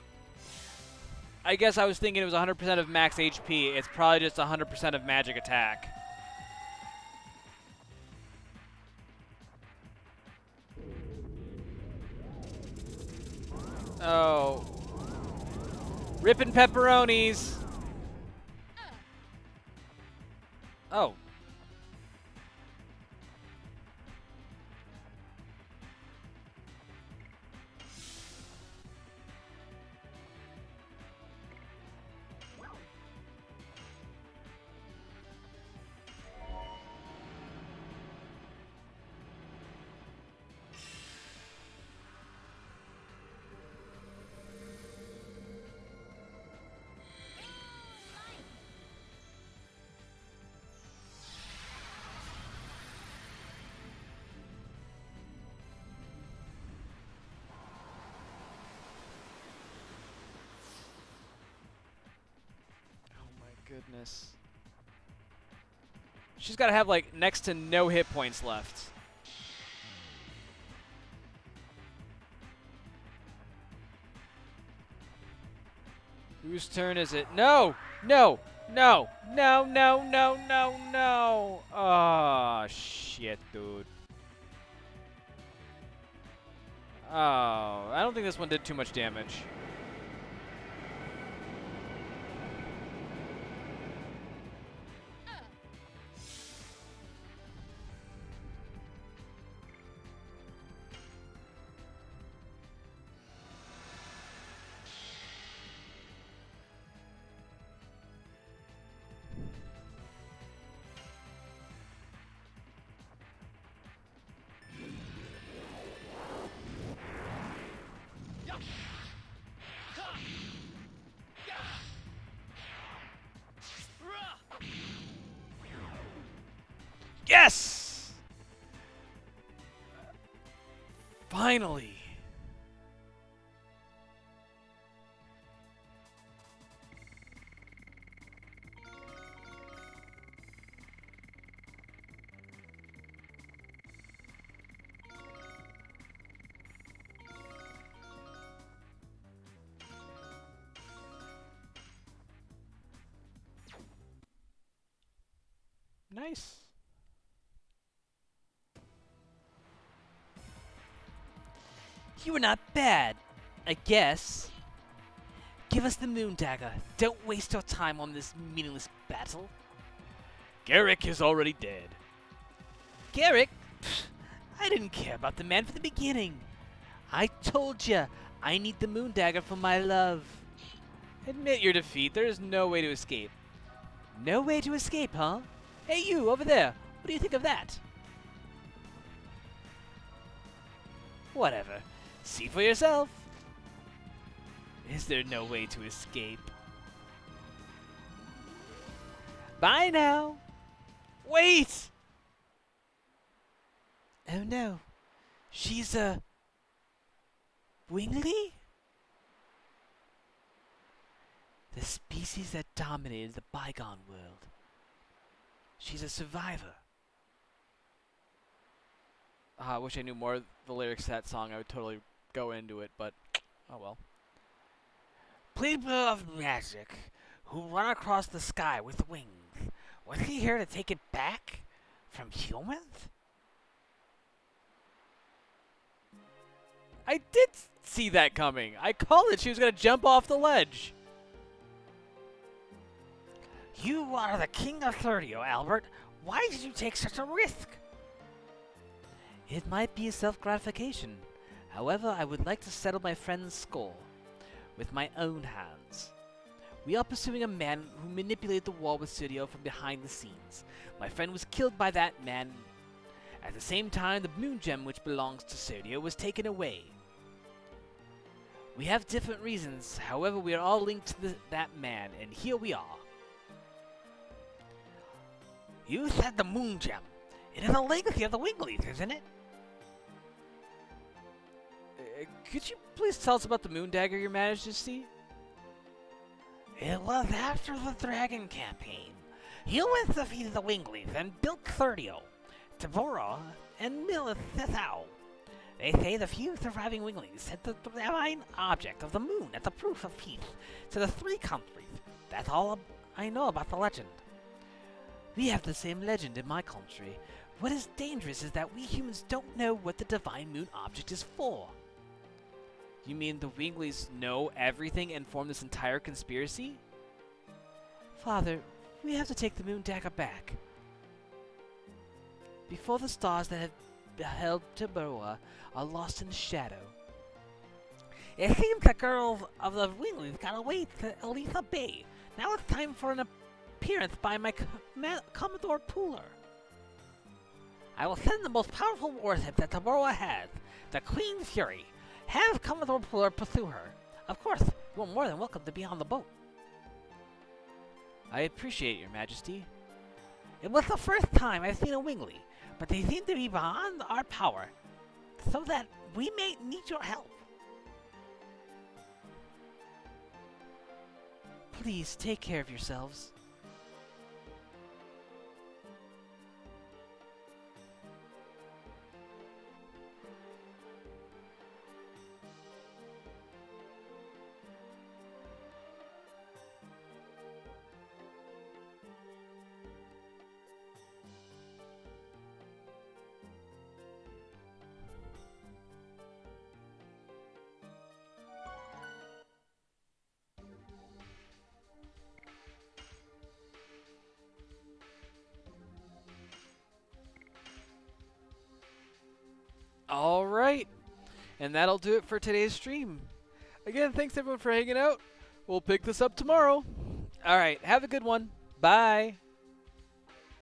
guess I was thinking it was 100% of max HP. It's probably just 100% of magic attack. Oh. Rippin' pepperonis. Oh. Goodness. She's got to have, like, next to no hit points left. Whose turn is it? No! No! No! No, no, no, no, no! Oh, shit, dude. Oh, I don't think this one did too much damage. Finally! Nice. You were not bad, I guess. Give us the moon dagger. Don't waste your time on this meaningless battle. Garrick is already dead. Garrick? Pfft, I didn't care about the man from the beginning. I told you, I need the moon dagger for my love. Admit your defeat. There is no way to escape. No way to escape, huh? Hey, you, over there. What do you think of that? Whatever. See for yourself. Is there no way to escape? Bye now. Wait! Oh no. She's a... Wingly? The species that dominated the bygone world. She's a survivor. I wish I knew more of the lyrics to that song. I would totally go into it, but oh well. People of magic who run across the sky with wings. Was he here to take it back from humans? I did see that coming. I called it. She was going to jump off the ledge. You are the king of Thirdio, Albert. Why did you take such a risk? It might be a self-gratification. However, I would like to settle my friend's score with my own hands. We are pursuing a man who manipulated the war with Thirdio from behind the scenes. My friend was killed by that man. At the same time, the moon gem which belongs to Thirdio was taken away. We have different reasons, however we are all linked to that man, and here we are. You said the moon gem. It is a legacy of the Winglies, isn't it? Could you please tell us about the moon dagger, Your Majesty? It was after the Dragon campaign. Humans defeated the Winglies and built Thirdio, Tabora, and Milithithau. They say the few surviving Winglies sent the divine object of the moon as a proof of peace to the three countries. That's all I know about the legend. We have the same legend in my country. What is dangerous is that we humans don't know what the divine moon object is for. You mean the Winglies know everything and form this entire conspiracy? Father, we have to take the moon dagger back. Before the stars that have beheld Tabora are lost in the shadow. It seems the girls of the Winglies got away to Elitha Bay. Now it's time for an appearance by my Commodore Pooler. I will send the most powerful warship that Tabora has, the Queen's Fury. Have Commodore Pooler pursue her. Of course, you are more than welcome to be on the boat. I appreciate Your Majesty. It was the first time I've seen a Wingly, but they seem to be beyond our power, so that we may need your help. Please take care of yourselves. Alright, and that'll do it for today's stream. Again, thanks everyone for hanging out. We'll pick this up tomorrow. Alright, have a good one. Bye.